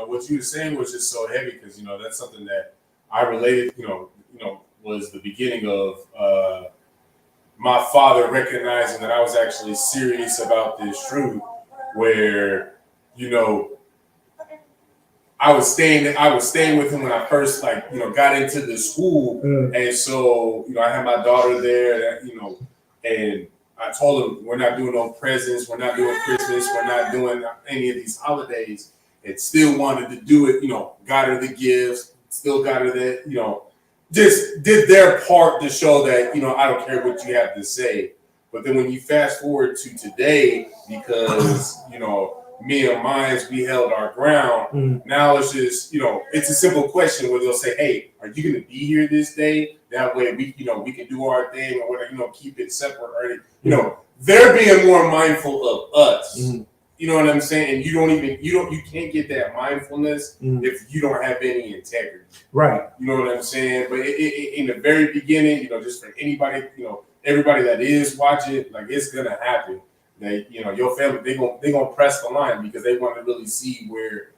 what you were saying was just so heavy because, that's something that I related, was the beginning of my father recognizing that I was actually serious about this truth where, I was staying with him when I first got into the school. And so, I had my daughter there, and I told him we're not doing no presents, we're not doing Christmas, we're not doing any of these holidays, and still wanted to do it, got her the gifts, still got her that, just did their part to show that, I don't care what you have to say. But then when you fast forward to today, because, me and mines, we held our ground. Now it's just, it's a simple question where they'll say, hey, are you going to be here this day? That way we can do our thing or whatever, keep it separate. Or, they're being more mindful of us. You know what I'm saying? And you can't get that mindfulness if you don't have any integrity. Right. You know what I'm saying? But in the very beginning, just for anybody, everybody that is watching, it's going to happen. That your family they gonna press the line because they want to really see where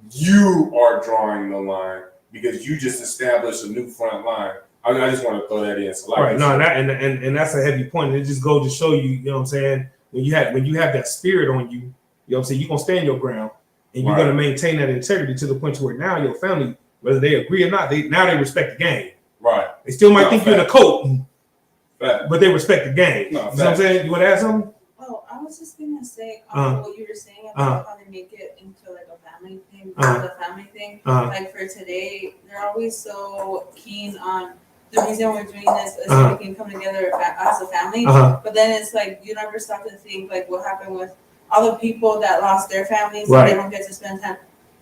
you are drawing the line because you just established a new front line. I just want to throw that in. So right. No, and that's a heavy point. It just goes to show you, you know what I'm saying, when you have that spirit on you, you know what I'm saying, you're gonna stand your ground and you're gonna maintain that integrity to the point to where now your family, whether they agree or not, they respect the game. Right. They still might think you're in a coat, but they respect the game. You know what I'm saying? You want to add something? Oh, I was just gonna say what you were saying about how they make it into like a family thing, Like for today, they're always so keen on the reason we're doing this is so we can come together as a family. But then it's like you never stop to think like what happened with all the people that lost their families and they don't get to spend time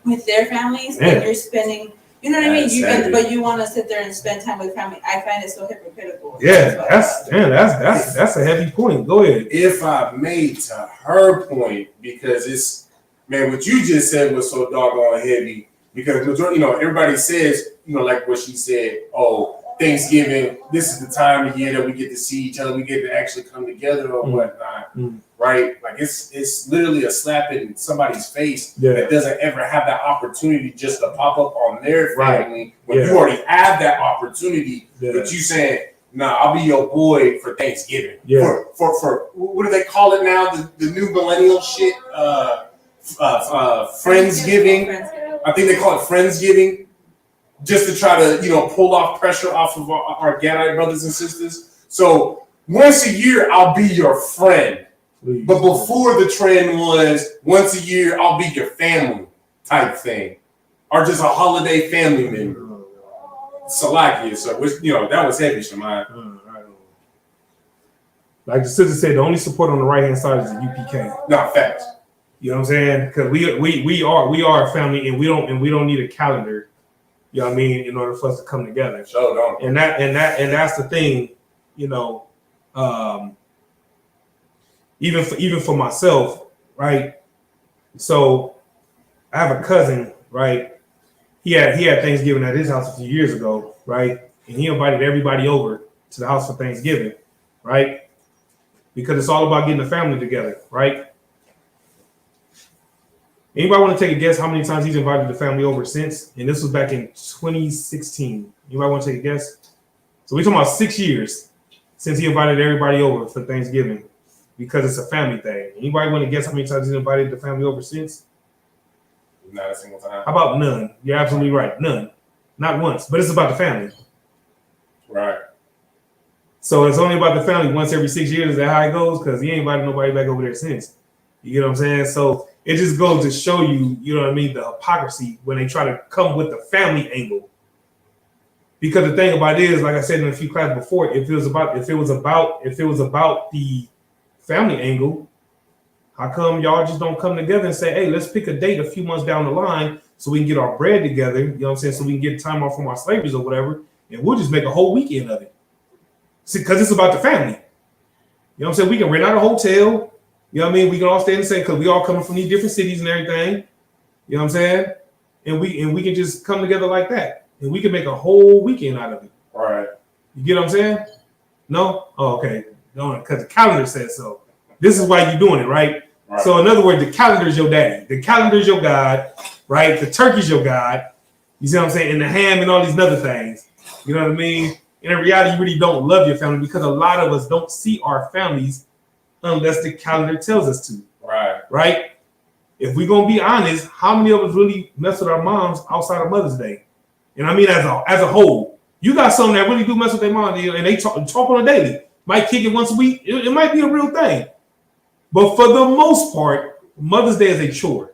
with their families, and you're spending. You know what I mean? But you want to sit there and spend time with family. I find it so hypocritical. Yeah, that's a heavy point. Go ahead. If I made to her point, because it's what you just said was so doggone heavy. Because majority, everybody says, like what she said. Oh, Thanksgiving. This is the time of year that we get to see each other. We get to actually come together or whatnot. Right? Like it's literally a slap in somebody's face that doesn't ever have that opportunity just to pop up on their family when you already have that opportunity. But you saying, nah, I'll be your boy for Thanksgiving. For what do they call it now? The new millennial shit. Friendsgiving. I think they call it Friendsgiving. Just to try to, pull off pressure off of our Gadite brothers and sisters. So once a year, I'll be your friend. But before the trend was once a year, I'll be your family type thing. Or just a holiday family member. Salakia. So, that was heavy, Shemai. Like the sister said, the only support on the right-hand side is the UPK. No, facts. You know what I'm saying? Because we are a family and we don't need a calendar. You know what I mean? In order for us to come together. Sure don't. And that's the thing, even for myself, right? So I have a cousin, right? He had Thanksgiving at his house a few years ago, right? And he invited everybody over to the house for Thanksgiving, right? Because it's all about getting the family together, right? Anybody want to take a guess how many times he's invited the family over since? And this was back in 2016. Anybody want to take a guess? So we're talking about 6 years since he invited everybody over for Thanksgiving because it's a family thing. Anybody want to guess how many times he's invited the family over since? Not a single time. How about none? You're absolutely right. None. Not once. But it's about the family. Right. So it's only about the family once every 6 years. Is that how it goes? Because he ain't invited nobody back over there since. You get what I'm saying? So it just goes to show you, you know what I mean, the hypocrisy when they try to come with the family angle. Because the thing about it is, like I said in a few classes before, if it was about the family angle, how come y'all just don't come together and say, hey, let's pick a date a few months down the line so we can get our bread together, you know what I'm saying, so we can get time off from our slaveries or whatever, and we'll just make a whole weekend of it. See, because it's about the family. You know what I'm saying? We can rent out a hotel, you know what I mean? We can all stay in the same, because we all coming from these different cities and everything, you know what I'm saying? And we can just come together like that, and we can make a whole weekend out of it. Right. You get what I'm saying? No? Oh, okay. No, because the calendar says so. This is why you're doing it, right? So in other words, the calendar is your daddy. The calendar is your God, right? The turkey's your God. You see what I'm saying? And the ham and all these other things. You know what I mean? And in reality, you really don't love your family, because a lot of us don't see our families unless the calendar tells us to. Right. Right? If we're going to be honest, how many of us really mess with our moms outside of Mother's Day? And I mean as a whole. You got some that really do mess with their mom, and they talk on a daily. Might kick it once a week. It might be a real thing. But for the most part, Mother's Day is a chore.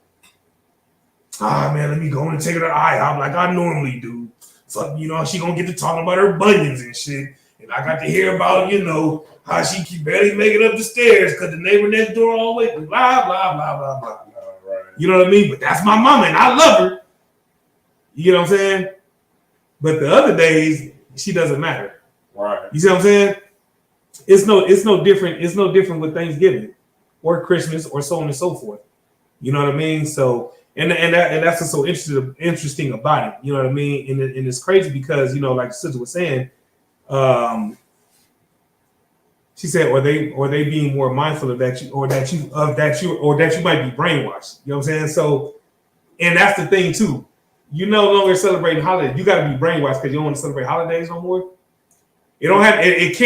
Man, let me go and take her to IHOP like I normally do. So, you know, she gonna get to talking about her bunions and shit. And I got to hear about, you know, how she keep barely making up the stairs because the neighbor next door always blah, blah, blah, blah, blah. Right. You know what I mean? But that's my mama and I love her. You know what I'm saying? But the other days, she doesn't matter. Right. You see what I'm saying? It's no different. It's no different with Thanksgiving or Christmas or so on and so forth. You know what I mean? So and that's what's so interesting about it. You know what I mean? And it's crazy because, you know, like the sister was saying, she said, or they being more mindful of that you might be brainwashed. You know what I'm saying? So, and that's the thing too. You no longer celebrating holidays. You got to be brainwashed because you don't want to celebrate holidays no more. It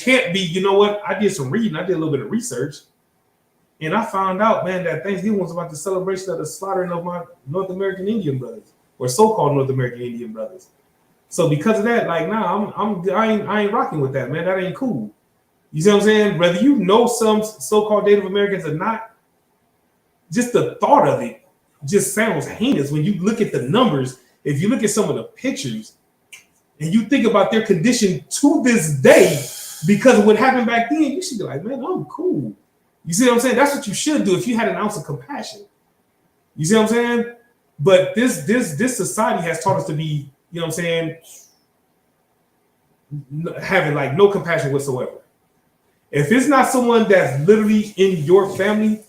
can't be. You know what? I did some reading. I did a little bit of research. And I found out, man, that Thanksgiving was about the celebration of the slaughtering of my North American Indian brothers, or so-called North American Indian brothers. So because of that, like, nah, I ain't rocking with that, man. That ain't cool. You see what I'm saying? Whether you know some so-called Native Americans or not, just the thought of it just sounds heinous when you look at the numbers. If you look at some of the pictures and you think about their condition to this day because of what happened back then, you should be like, man, I'm cool. You see what I'm saying? That's what you should do if you had an ounce of compassion. You see what I'm saying? But this society has taught us to be, you know what I'm saying, having like no compassion whatsoever. If it's not someone that's literally in your family,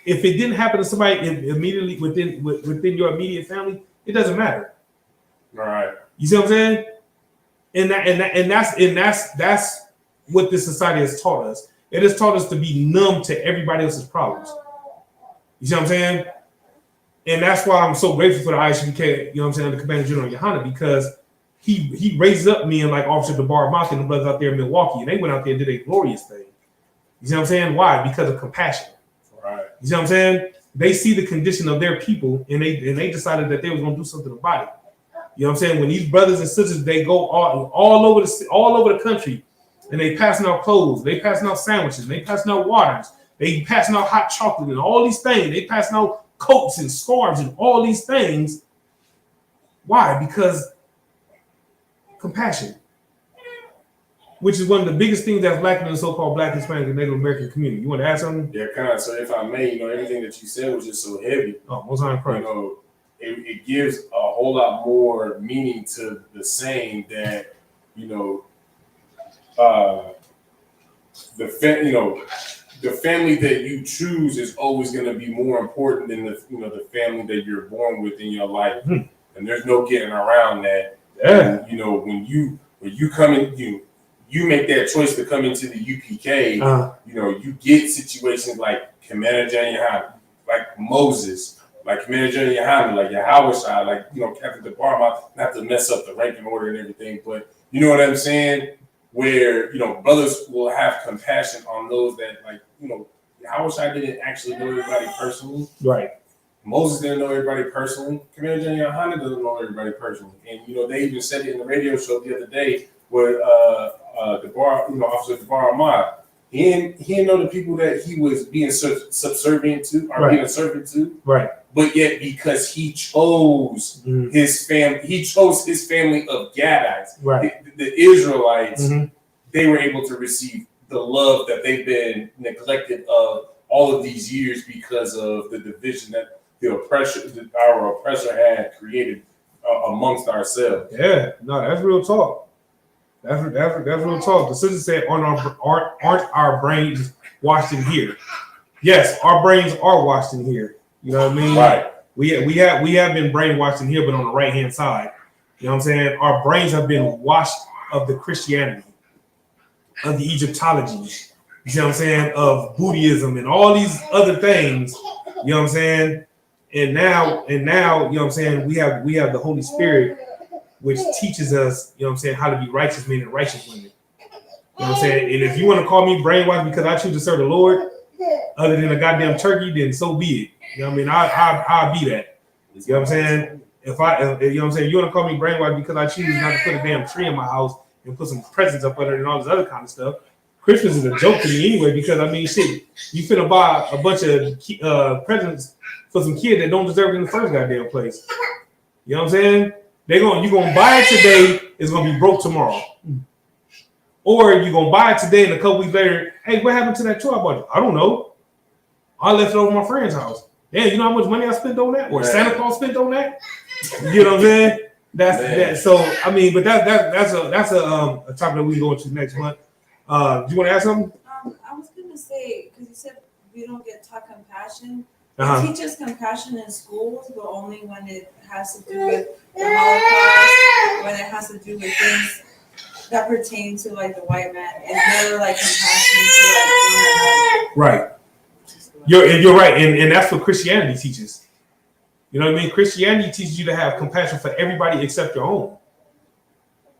if it didn't happen to somebody immediately within your immediate family, it doesn't matter. All right. You see what I'm saying? And that's what this society has taught us. It has taught us to be numb to everybody else's problems. You see what I'm saying? And that's why I'm so grateful for the ISUPK, you know what I'm saying, the Commander General Yohana, because he raises up men like Officer DeBar Mock and the brothers out there in Milwaukee, and they went out there and did a glorious thing. You see what I'm saying? Why? Because of compassion. Right. You see what I'm saying? They see the condition of their people, and they decided that they was gonna do something about it. You know what I'm saying? When these brothers and sisters, they go all over the country, and they passing out clothes, they passing out sandwiches, they passing out waters, they passing out hot chocolate and all these things, they passing out coats and scarves and all these things. Why? Because compassion, which is one of the biggest things that's lacking in the so-called Black, Hispanic, and Native American community. You want to add something? Yeah, kind of. So if I may, you know, everything that you said was just so heavy. Oh, most time, You know, it gives a whole lot more meaning to the saying that, you know, the family that you choose is always going to be more important than the family that you're born with in your life, and there's no getting around that. Yeah. And, you know, when you come in, you make that choice to come into the UPK. You know, you get situations like Commander General, like Moses, like Commander General Yohana, like Yahawashai, like, you know, Captain DeBar, not to mess up the ranking order and everything, but you know what I'm saying? Where, you know, brothers will have compassion on those that, like, you know, Yahawashai didn't actually know everybody personally. Right. Moses didn't know everybody personally. Commander General Yohana doesn't know everybody personally. And, you know, they even said it in the radio show the other day where Officer DeBar Ahmad, he didn't know the people that he was being subservient to or being a servant to. Right. but yet because he chose his family of Gadites, right. the Israelites, they were able to receive the love that they've been neglected of all of these years because of the division that our oppressor had created amongst ourselves. Yeah, no, that's real talk. That's real talk. The sister said, aren't our brains washed in here? Yes, our brains are washed in here. You know what I mean? Right. We have been brainwashed in here, but on the right hand side. You know what I'm saying? Our brains have been washed of the Christianity, of the Egyptology. You see what I'm saying? Of Buddhism and all these other things. You know what I'm saying? And now, you know what I'm saying, we have the Holy Spirit, which teaches us, you know what I'm saying, how to be righteous men and righteous women. You know what I'm saying? And if you want to call me brainwashed because I choose to serve the Lord, other than a goddamn turkey, then so be it. You know what I mean? I'll be that. You know what I'm saying? If you know what I'm saying, you want to call me brainwashed because I choose not to put a damn tree in my house and put some presents up under it and all this other kind of stuff. Christmas is a joke to me anyway, because I mean, shit, you finna buy a bunch of presents for some kid that don't deserve it in the first goddamn place. You know what I'm saying? You gonna buy it today, it's gonna be broke tomorrow. Or you gonna buy it today and a couple weeks later, hey, what happened to that toy I bought? I don't know. I left it over at my friend's house. Damn, you know how much money I spent on that? Or Santa Claus spent on that? You know what I'm saying? That's that. So I mean, but that's a topic that we can go into next month. Do you want to ask something? I was gonna say, because you said we don't get taught compassion. Uh-huh. They teach us compassion in schools, but only when it has to do with the Holocaust, when it has to do with things that pertain to like the white man. It's never like compassion to like right. You're right, and that's what Christianity teaches. You know what I mean? Christianity teaches you to have compassion for everybody except your own.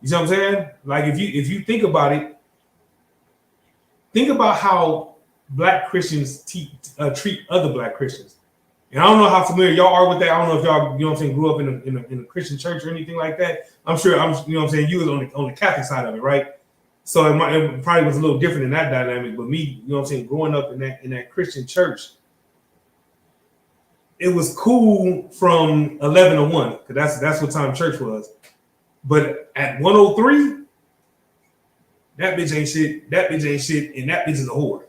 You see what I'm saying? Like if you think about it. Think about how Black Christians treat other Black Christians. And I don't know how familiar y'all are with that. I don't know if y'all, you know what I'm saying, grew up in a Christian church or anything like that. I'm sure, you know what I'm saying, you was on the Catholic side of it, right? So it probably was a little different in that dynamic. But me, you know what I'm saying, growing up in that Christian church, it was cool from 11 to 1, because that's what time church was. But at 103, that bitch ain't shit, and that bitch is a whore.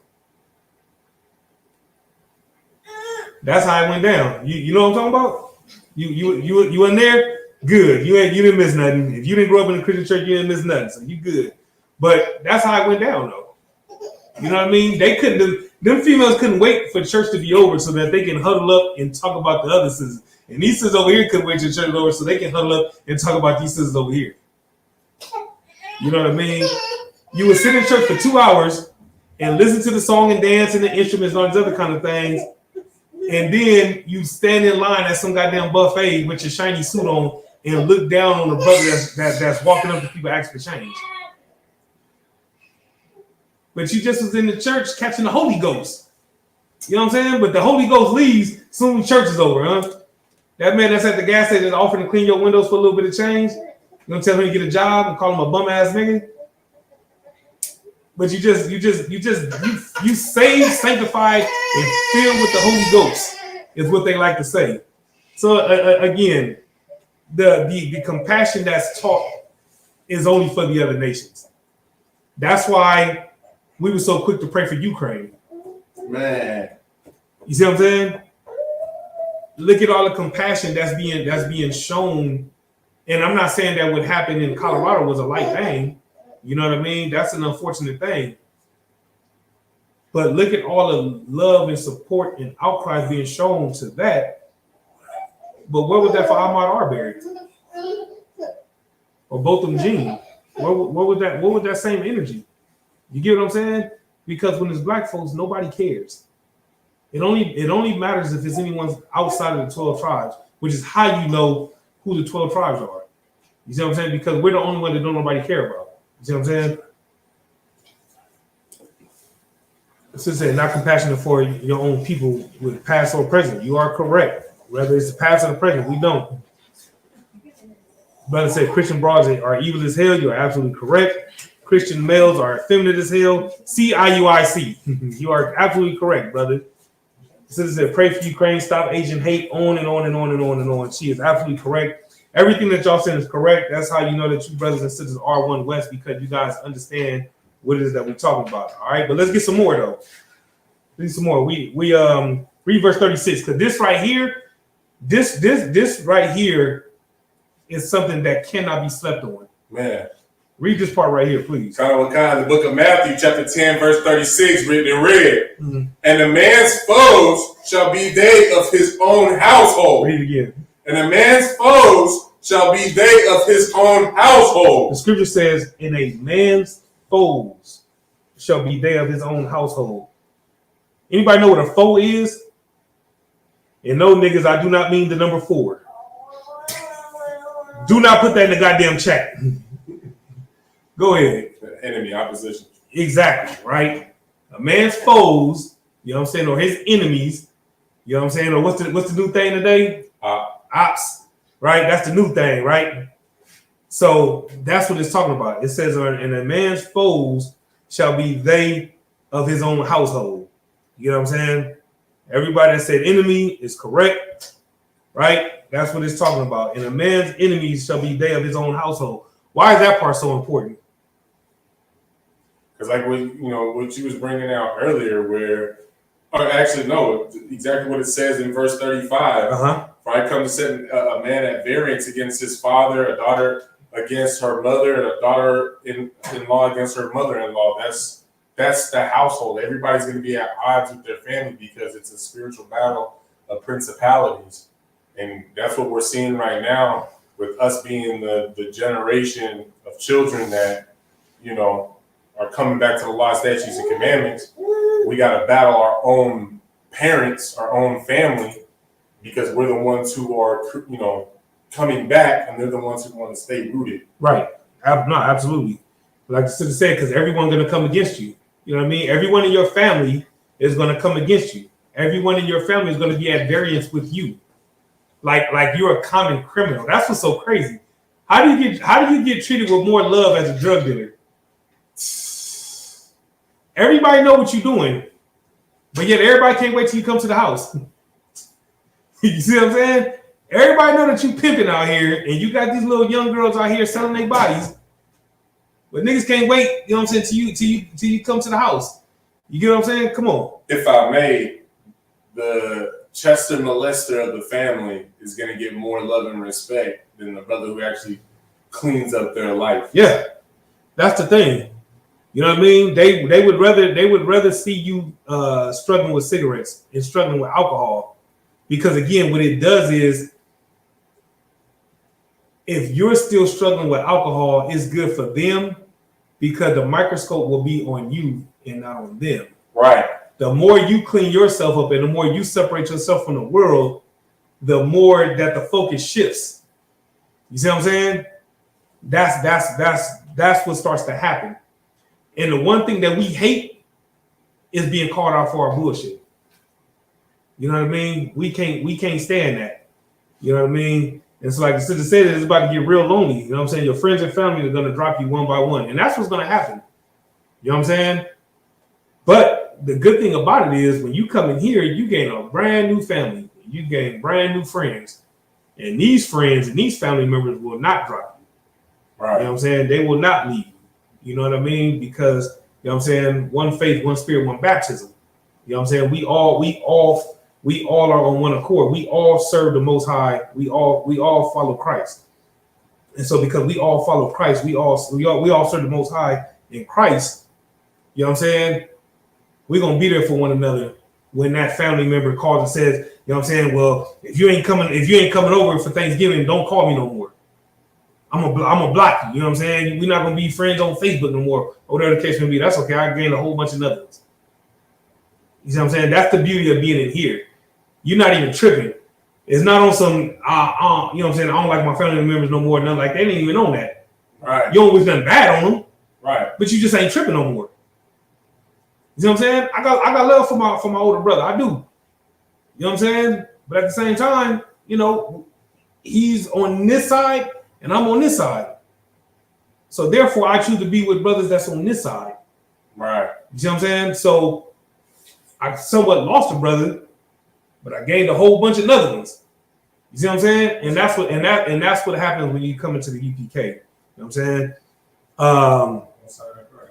That's how it went down. You know what I'm talking about? You in there? Good. You didn't miss nothing. If you didn't grow up in a Christian church, you didn't miss nothing. So you good. But that's how it went down though. You know what I mean? Them females couldn't wait for church to be over so that they can huddle up and talk about the other sisters. And these sisters over here couldn't wait till church was over so they can huddle up and talk about these sisters over here. You know what I mean? You would sit in church for 2 hours and listen to the song and dance and the instruments and all these other kind of things. And then you stand in line at some goddamn buffet with your shiny suit on and look down on the brother that's walking up to people asking for change. But you just was in the church catching the Holy Ghost. You know what I'm saying? But the Holy Ghost leaves soon as church is over, huh? That man that's at the gas station is offering to clean your windows for a little bit of change. You gonna tell him to get a job and call him a bum ass nigga? But you saved, sanctified, and filled with the Holy Ghost is what they like to say. So again, the compassion that's taught is only for the other nations. That's why we were so quick to pray for Ukraine. Man, you see what I'm saying? Look at all the compassion that's being shown. And I'm not saying that what happened in Colorado was a light thing. You know what I mean? That's an unfortunate thing. But look at all the love and support and outcries being shown to that. But where was that for Ahmaud Arbery? Or Botham Jean? What was that same energy? You get what I'm saying? Because when it's black folks, nobody cares. It only matters if it's anyone outside of the 12 tribes, which is how you know who the 12 tribes are. You see what I'm saying? Because we're the only one that don't nobody care about. You see what I'm saying? Sister said, not compassionate for your own people with past or present. You are correct. Whether it's the past or the present, we don't. Brother said Christian broads are evil as hell. You are absolutely correct. Christian males are effeminate as hell. CIUIC. You are absolutely correct, brother. Sister said, pray for Ukraine, stop Asian hate, on and on and on and on and on. She is absolutely correct. Everything that y'all saying is correct. That's how you know that you brothers and sisters are one West, because you guys understand what it is that we're talking about. All right, but let's get some more though. Read some more. We read verse 36, because this right here, this right here is something that cannot be slept on. Man. Read this part right here, please. The book of Matthew, chapter 10, verse 36, written in red. Mm-hmm. And a man's foes shall be they of his own household. Read it again. And a man's foes shall be they of his own household. The scripture says, and a man's foes shall be they of his own household. Anybody know what a foe is? And no, niggas, I do not mean the number 4. Do not put that in the goddamn chat. Go ahead. Enemy, opposition. Exactly, right? A man's foes, you know what I'm saying, or his enemies, you know what I'm saying, or what's the new thing today? Ops, right? That's the new thing, right? So that's what it's talking about. It says, and a man's foes shall be they of his own household. You know what I'm saying? Everybody that said enemy is correct, right? That's what it's talking about. And a man's enemies shall be they of his own household. Why is that part so important? Because like what you was bringing out earlier, or actually no, exactly what it says in verse 35. For I come to set a man at variance against his father, a daughter against her mother, and a daughter-in-law against her mother-in-law. That's the household. Everybody's going to be at odds with their family because it's a spiritual battle of principalities. And that's what we're seeing right now with us being the generation of children that, are coming back to the law, statutes, and commandments. We got to battle our own parents, our own family, because we're the ones who are, coming back, and they're the ones who want to stay rooted. Right. No, absolutely. Like the sister said, because everyone's going to come against you. You know what I mean? Everyone in your family is going to come against you. Everyone in your family is going to be at variance with you. Like you're a common criminal. That's what's so crazy. How do you get treated with more love as a drug dealer? Everybody know what you're doing, but yet everybody can't wait till you come to the house. You see what I'm saying? Everybody know that you pimping out here, and you got these little young girls out here selling their bodies, but niggas can't wait. You know what I'm saying? Till you come to the house. You get what I'm saying? Come on. If I may, the Chester molester of the family is going to get more love and respect than the brother who actually cleans up their life. Yeah, that's the thing. You know what I mean? They would rather see you struggling with cigarettes and struggling with alcohol, because again, what it does is, if you're still struggling with alcohol, it's good for them because the microscope will be on you and not on them. Right. The more you clean yourself up and the more you separate yourself from the world, the more that the focus shifts. You see what I'm saying? That's what starts to happen. And the one thing that we hate is being called out for our bullshit. You know what I mean? We can't stand that. You know what I mean? And so, like the sister said, it's about to get real lonely. You know what I'm saying? Your friends and family are going to drop you one by one. And that's what's going to happen. You know what I'm saying? But the good thing about it is, when you come in here, you gain a brand new family. You gain brand new friends. And these friends and these family members will not drop you. Right. You know what I'm saying? They will not leave you. You know what I mean? Because, you know what I'm saying, one faith, one spirit, one baptism. You know what I'm saying? We all are on one accord. We all serve the Most High. We all follow Christ. And so because we all follow Christ, we all serve the Most High in Christ. You know what I'm saying? We're going to be there for one another when that family member calls and says, you know what I'm saying, well, if you ain't coming over for Thanksgiving, don't call me no more. I'm gonna block you. You know what I'm saying? We're not gonna be friends on Facebook no more, or whatever the case may be. That's okay. I gained a whole bunch of others. You see what I'm saying? That's the beauty of being in here. You're not even tripping. It's not on some, you know what I'm saying? I don't like my family members no more. Nothing like that. They ain't even on that. Right. You don't wish nothing bad on them. Right. But you just ain't tripping no more. You see what I'm saying? I got love for my older brother. I do. You know what I'm saying? But at the same time, he's on this side and I'm on this side. So therefore, I choose to be with brothers that's on this side. Right. You see what I'm saying? So I somewhat lost a brother but I gained a whole bunch of other ones. You see what I'm saying? And that's what happens when you come into the UPK. You know what I'm saying?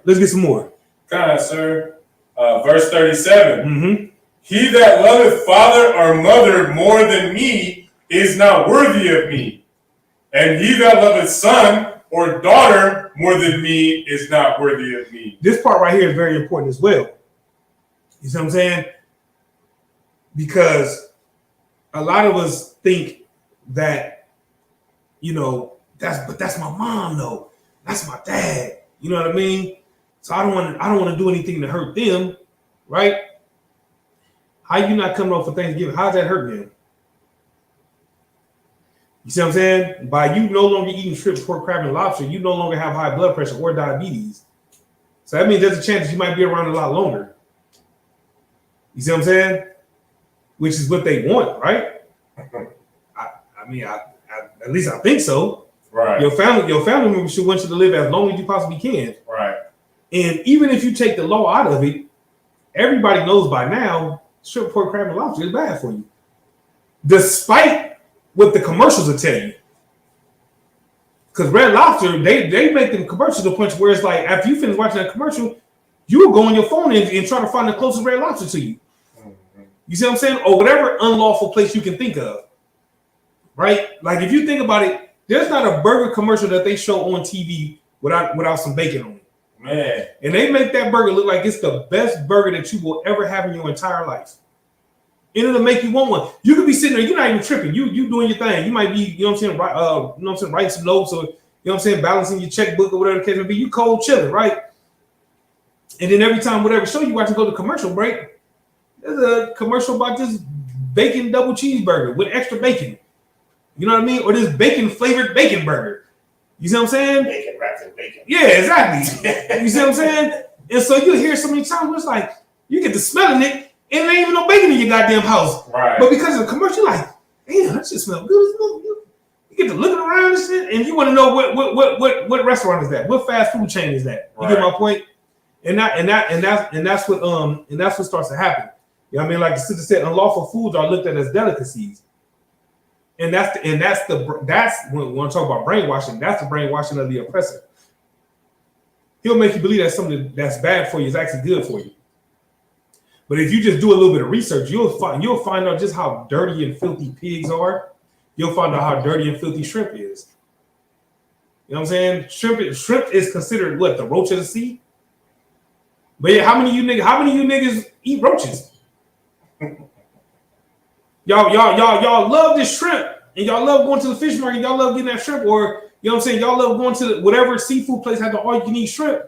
Let's get some more. God, sir. Verse 37. Mm-hmm. He that loveth father or mother more than me is not worthy of me. And he that loveth son or daughter more than me is not worthy of me. This part right here is very important as well. You see what I'm saying? Because a lot of us think that, you know, that's my mom though. That's my dad. You know what I mean? So I don't want to do anything to hurt them, right? How you not coming over for Thanksgiving? How's that hurt them? You see what I'm saying? By you no longer eating shrimp, pork, crab, and lobster, you no longer have high blood pressure or diabetes. So that means there's a chance that you might be around a lot longer. You see what I'm saying? Which is what they want, right? I mean, at least I think so. Right. Your family members should want you to live as long as you possibly can. Right. And even if you take the law out of it, everybody knows by now shrimp, pork, crab, and lobster is bad for you. Despite what the commercials will tell you. Because Red Lobster, they make them commercials to the point where it's like, after you finish watching that commercial, you will go on your phone and try to find the closest Red Lobster to you. Mm-hmm. You see what I'm saying? Or whatever unlawful place you can think of. Right? Like if you think about it, there's not a burger commercial that they show on TV without some bacon on it. Man. And they make that burger look like it's the best burger that you will ever have in your entire life. And it'll make you want one. You could be sitting there, you're not even tripping. You doing your thing. You might be, you know what I'm saying, writing some notes or, you know what I'm saying, balancing your checkbook or whatever the case may be. You cold chilling, right? And then every time, whatever show you watch to go to commercial break, there's a commercial about this bacon double cheeseburger with extra bacon. You know what I mean? Or this bacon flavored bacon burger. You see what I'm saying? Bacon wrapped in bacon. Yeah, exactly. You see what I'm saying? And so you hear so many times where it's like, you get to smelling it, and there ain't even no bacon in your goddamn house. Right. But because of the commercial, you're like, damn, that shit smells good. You get to looking around and shit, and you want to know what restaurant is that? What fast food chain is that? You get my point? And that's what starts to happen. You know what I mean? Like the sister said, unlawful foods are looked at as delicacies. And that's when I talk about brainwashing, that's the brainwashing of the oppressor. He'll make you believe that something that's bad for you is actually good for you. But if you just do a little bit of research, you'll find out just how dirty and filthy pigs are. You'll find out how dirty and filthy shrimp is. You know what I'm saying? Shrimp is considered what, the roach of the sea? But yeah, how many of you niggas eat roaches? Y'all love this shrimp, and y'all love going to the fish market. Y'all love getting that shrimp, or you know what I'm saying. Y'all love going to whatever seafood place has the all-you-can-eat shrimp.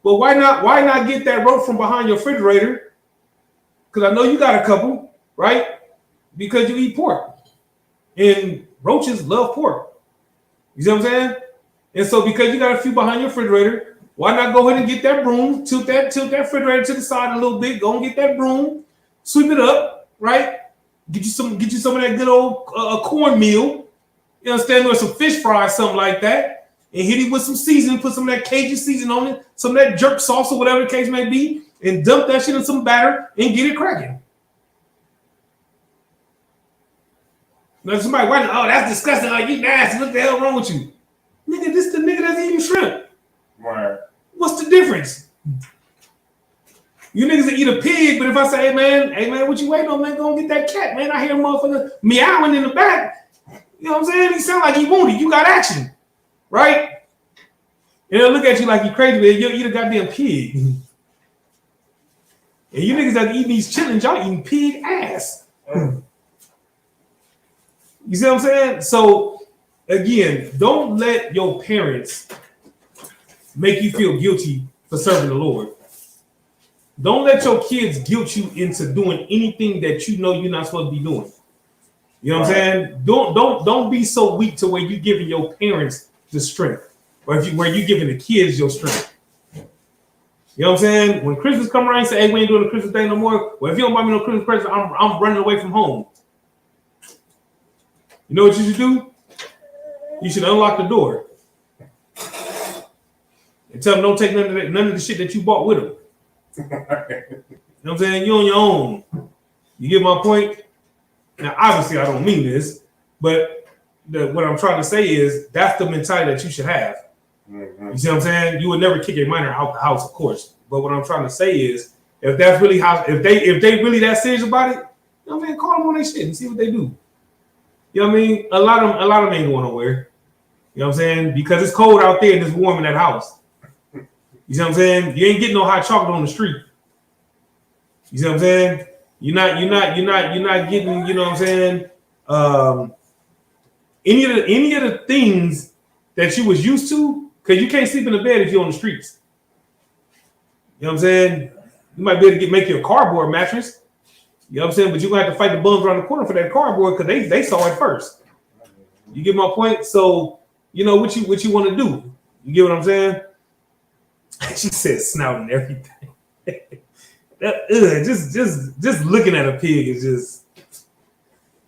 But why not get that roach from behind your refrigerator? Because I know you got a couple, right? Because you eat pork, and roaches love pork. You see what I'm saying? And so because you got a few behind your refrigerator, why not go ahead and get that broom, tilt that refrigerator to the side a little bit, go and get that broom, sweep it up, right? Get you some of that good old cornmeal, you understand, or some fish fries, something like that, and hit it with some seasoning, put some of that Cajun seasoning on it, some of that jerk sauce or whatever the case may be, and dump that shit in some batter and get it cracking. Now somebody wondering, oh, that's disgusting. Oh, you nasty. What the hell wrong with you? Nigga, this the nigga that's eating shrimp. Right. What's the difference? You niggas that eat a pig, but if I say, hey man, what you waiting on, man? Go and get that cat, man. I hear a motherfucker meowing in the back. You know what I'm saying? He sound like he wounded. You got action. Right? And they'll look at you like you crazy, man. You eat a goddamn pig. And you niggas that eat these chitlins, y'all eating pig ass. You see what I'm saying? So, again, don't let your parents make you feel guilty for serving the Lord. Don't let your kids guilt you into doing anything that you know you're not supposed to be doing. You know what I'm saying? Don't be so weak to where you're giving your parents the strength, or where you're giving the kids your strength. You know what I'm saying? When Christmas come around and say, hey, we ain't doing the Christmas thing no more. Well, if you don't buy me no Christmas present, I'm running away from home. You know what you should do? You should unlock the door and tell them don't take none of the shit that you bought with them. You know what I'm saying? You on your own. You get my point? Now, obviously, I don't mean this, but what I'm trying to say is that's the mentality that you should have. Mm-hmm. You see what I'm saying? You would never kick a minor out the house, of course. But what I'm trying to say is, if that's really how, if they really that serious about it, you know what I mean, call them on their shit and see what they do. You know what I mean? A lot of them ain't going nowhere. You know what I'm saying? Because it's cold out there and it's warm in that house. You see what I'm saying? You ain't getting no hot chocolate on the street. You see what I'm saying? You're not getting, you know what I'm saying? Any of the things that you was used to, because you can't sleep in the bed if you're on the streets. You know what I'm saying? You might be able to make you a cardboard mattress. You know what I'm saying? But you're gonna have to fight the bums around the corner for that cardboard because they saw it first. You get my point? So you know what you want to do. You get what I'm saying? She said snout and everything. Just looking at a pig is just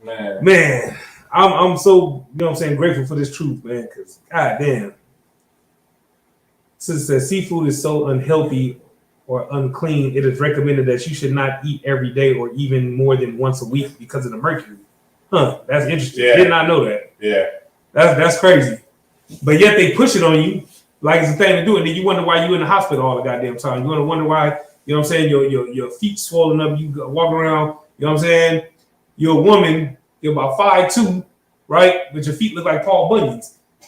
man. I'm so, you know what I'm saying, grateful for this truth, man, because goddamn. Since the seafood is so unhealthy or unclean, it is recommended that you should not eat every day or even more than once a week because of the mercury. Huh, that's interesting. Yeah. Did not know that. Yeah. That's crazy. But yet they push it on you like it's a thing to do, and then you wonder why you in the hospital all the goddamn time. You wonder why, you know what I'm saying, your feet swollen up, you walk around, you know what I'm saying? You're a woman, you're about 5'2", right? But your feet look like Paul Bunyan's. You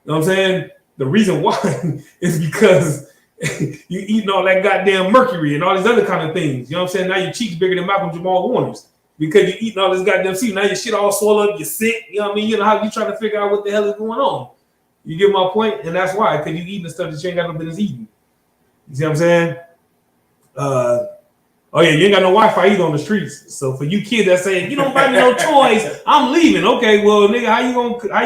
know what I'm saying? The reason why is because you eating all that goddamn mercury and all these other kind of things. You know what I'm saying? Now your cheeks bigger than Malcolm Jamal Warner's because you're eating all this goddamn seafood. Now your shit all swollen up, you're sick. You know what I mean? You know how you trying to figure out what the hell is going on. You get my point? And that's why, because you eating the stuff that you ain't got no business eating. You see what I'm saying? Oh yeah, you ain't got no Wi-Fi either on the streets. So for you kids that say, you don't buy me no toys, I'm leaving. Okay, well, nigga, how you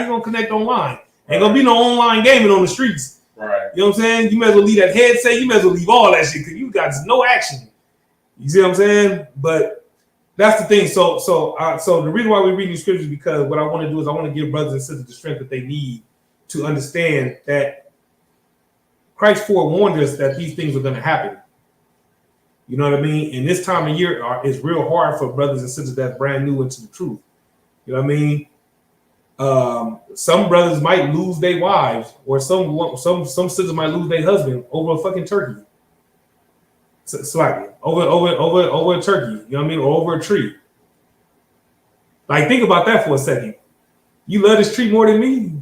gonna connect online? Ain't gonna be no online gaming on the streets. Right. You know what I'm saying? You may as well leave that headset. You may as well leave all that shit because you got no action. You see what I'm saying? But that's the thing. So the reason why we're reading scriptures is because what I want to do is I want to give brothers and sisters the strength that they need to understand that Christ forewarned us that these things are going to happen. You know what I mean? And this time of year is real hard for brothers and sisters that's brand new into the truth. You know what I mean? Some brothers might lose their wives, or some sisters might lose their husband over a fucking turkey. Slightly over a turkey. You know what I mean? Or over a tree. Like think about that for a second. You love this tree more than me.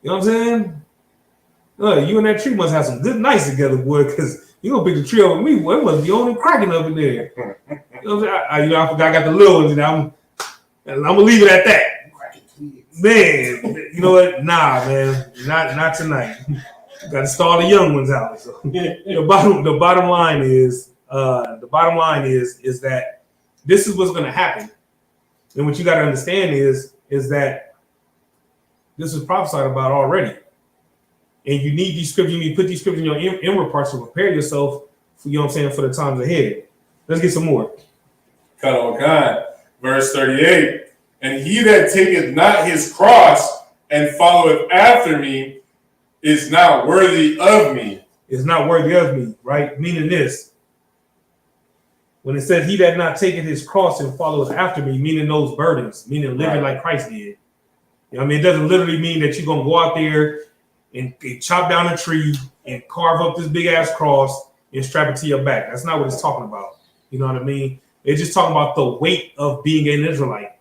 You know what I'm saying? You and that tree must have some good nights together, boy, because you gonna pick the tree over me, boy. It must be on and cracking up in there. You know what I'm saying? I forgot I got the little ones, and I'm gonna leave it at that. Man, you know what? Nah, man, not tonight. Got to start the young ones out. So the bottom line is that this is what's gonna happen. And what you gotta understand is that this is prophesied about already. And you need these scriptures, you need to put these scriptures in your inward parts to prepare yourself for, you know what I'm saying, for the times ahead. Let's get some more. Cut on God. Verse 38. And he that taketh not his cross and followeth after me is not worthy of me. Is not worthy of me, right? Meaning this. When it says he that not taketh his cross and followeth after me, meaning those burdens, meaning living like Christ did. You know what I mean? It doesn't literally mean that you're going to go out there and chop down a tree and carve up this big ass cross and strap it to your back. That's not what it's talking about. You know what I mean? It's just talking about the weight of being an Israelite.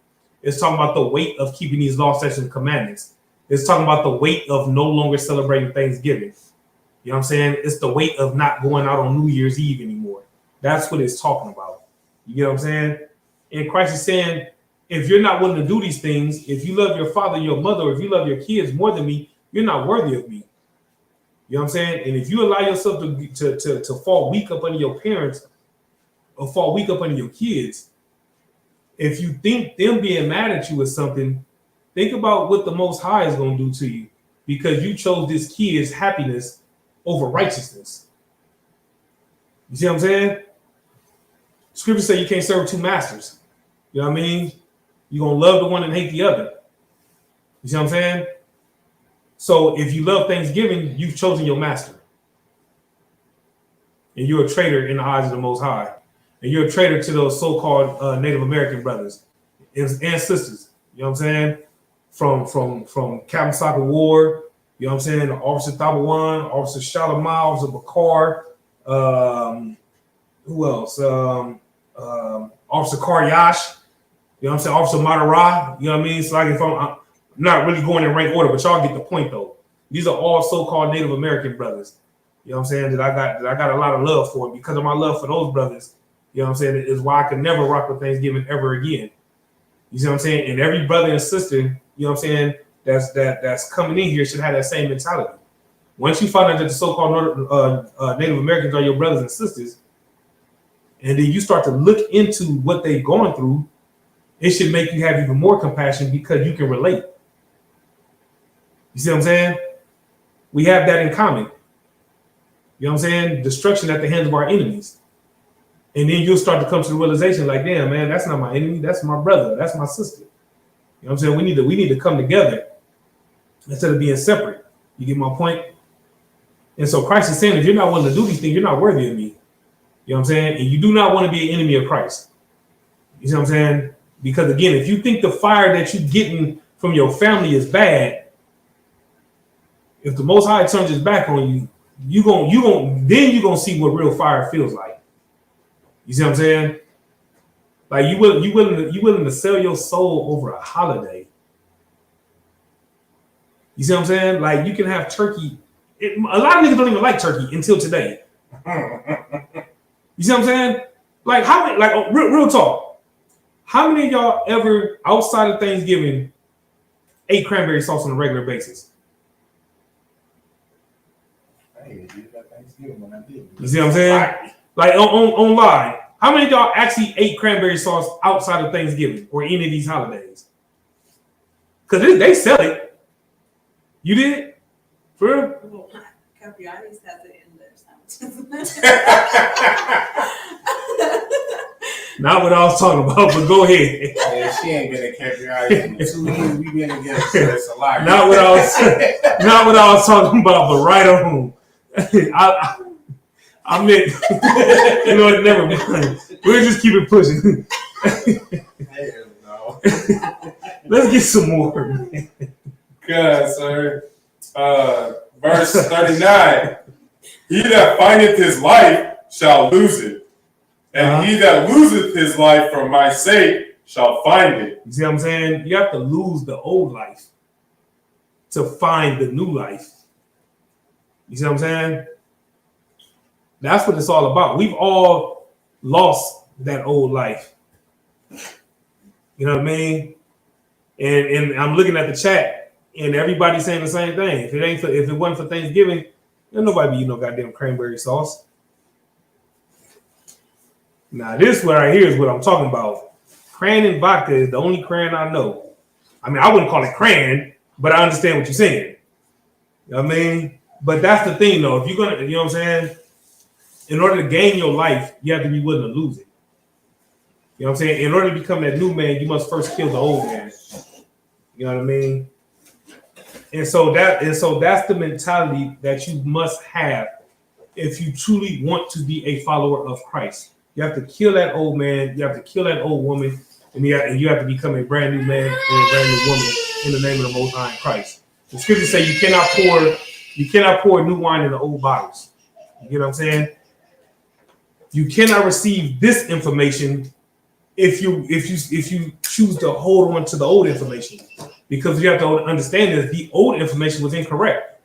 It's talking about the weight of keeping these law, statutes, and commandments. It's talking about the weight of no longer celebrating Thanksgiving. You know what I'm saying? It's the weight of not going out on New Year's Eve anymore. That's what it's talking about. You know what I'm saying? And Christ is saying, if you're not willing to do these things, if you love your father, your mother, or if you love your kids more than me, you're not worthy of me. You know what I'm saying? And if you allow yourself to fall weak up under your parents or fall weak up under your kids, if you think them being mad at you or something, think about what the Most High is going to do to you because you chose this kid's happiness over righteousness. You see what I'm saying? Scripture say you can't serve two masters. You know what I mean? You're going to love the one and hate the other. You see what I'm saying? So if you love Thanksgiving, you've chosen your master. And you're a traitor in the eyes of the Most High. and you're a traitor to those so-called Native American brothers and sisters. You know what I'm saying? From Captain Soccer Ward, you know what I'm saying? Officer Thabawan, Officer Shalimar, Officer Bakar, who else? Officer Karyash, you know what I'm saying? Officer Madara, you know what I mean? So like if I'm not really going in rank order, but y'all get the point though. These are all so-called Native American brothers. You know what I'm saying? That I got a lot of love for. Because of my love for those brothers, you know what I'm saying, is why I could never rock with Thanksgiving ever again. You see what I'm saying? And every brother and sister, you know what I'm saying, that's coming in here should have that same mentality. Once you find out that the so-called Native Americans are your brothers and sisters, and then you start to look into what they've gone through, it should make you have even more compassion because you can relate. You see what I'm saying? We have that in common. You know what I'm saying? Destruction at the hands of our enemies. And then you'll start to come to the realization like, damn, man, that's not my enemy. That's my brother. That's my sister. You know what I'm saying? We need to come together instead of being separate. You get my point? And so Christ is saying, if you're not willing to do these things, you're not worthy of me. You know what I'm saying? And you do not want to be an enemy of Christ. You see what I'm saying? Because again, if you think the fire that you're getting from your family is bad, if the Most High turns his back on you, you're gonna see what real fire feels like. You see what I'm saying? Like you willing to sell your soul over a holiday. You see what I'm saying? Like you can have turkey. A lot of niggas don't even like turkey until today. You see what I'm saying? Like how many? Like real talk. How many of y'all ever outside of Thanksgiving ate cranberry sauce on a regular basis? I didn't do that Thanksgiving when I did. You see what I'm saying? Like online. How many of y'all actually ate cranberry sauce outside of Thanksgiving or any of these holidays? Because they sell it. You did? For real? Well, Capriati's has it in their sandwiches. Not what I was talking about, but go ahead. Yeah, she ain't been in Capriati in the 2 years we been together, so it's a lot. Not what I was talking about, but right on. I meant, you know what, never mind. We'll just keep it pushing. Hell no. Let's get some more. Good, sir. Verse 39. He that findeth his life shall lose it. And he that loseth his life for my sake shall find it. You see what I'm saying? You have to lose the old life to find the new life. You see what I'm saying? That's what it's all about. We've all lost that old life. You know what I mean? And I'm looking at the chat, and everybody's saying the same thing. If it wasn't for Thanksgiving, then nobody be eating no goddamn cranberry sauce. Now this right here is what I'm talking about. Cran and vodka is the only cran I know. I mean, I wouldn't call it cran, but I understand what you're saying. You know what I mean? But that's the thing, though. If you're gonna, you know what I'm saying? In order to gain your life, you have to be willing to lose it. You know what I'm saying? In order to become that new man, you must first kill the old man. You know what I mean? And so that's the mentality that you must have if you truly want to be a follower of Christ. You have to kill that old man, you have to kill that old woman, and you have to become a brand new man and a brand new woman in the name of the Most High in Christ. The scriptures say you cannot pour new wine in the old bottles. You get what I'm saying? You cannot receive this information if you choose to hold on to the old information, because you have to understand that the old information was incorrect.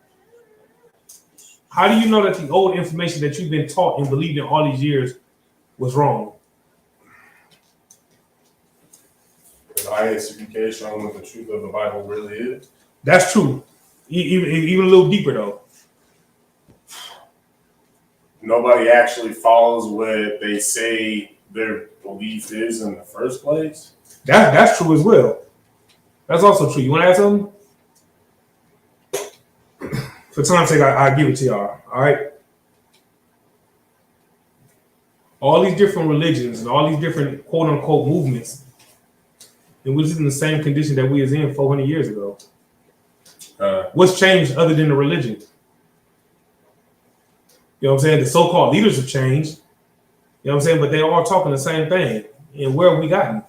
How do you know that the old information that you've been taught and believed in all these years was wrong? ISUPK showing what the truth of the Bible really is. That's true. Even a little deeper though. Nobody actually follows what they say their belief is in the first place. That's true as well. That's also true. You want to add something? For time's sake, I'll give it to y'all. All right. All these different religions and all these different quote unquote movements, and we're just in the same condition that we was in 400 years ago. What's changed other than the religion? You know what I'm saying? The so-called leaders have changed. You know what I'm saying? But they're all talking the same thing. And where have we gotten?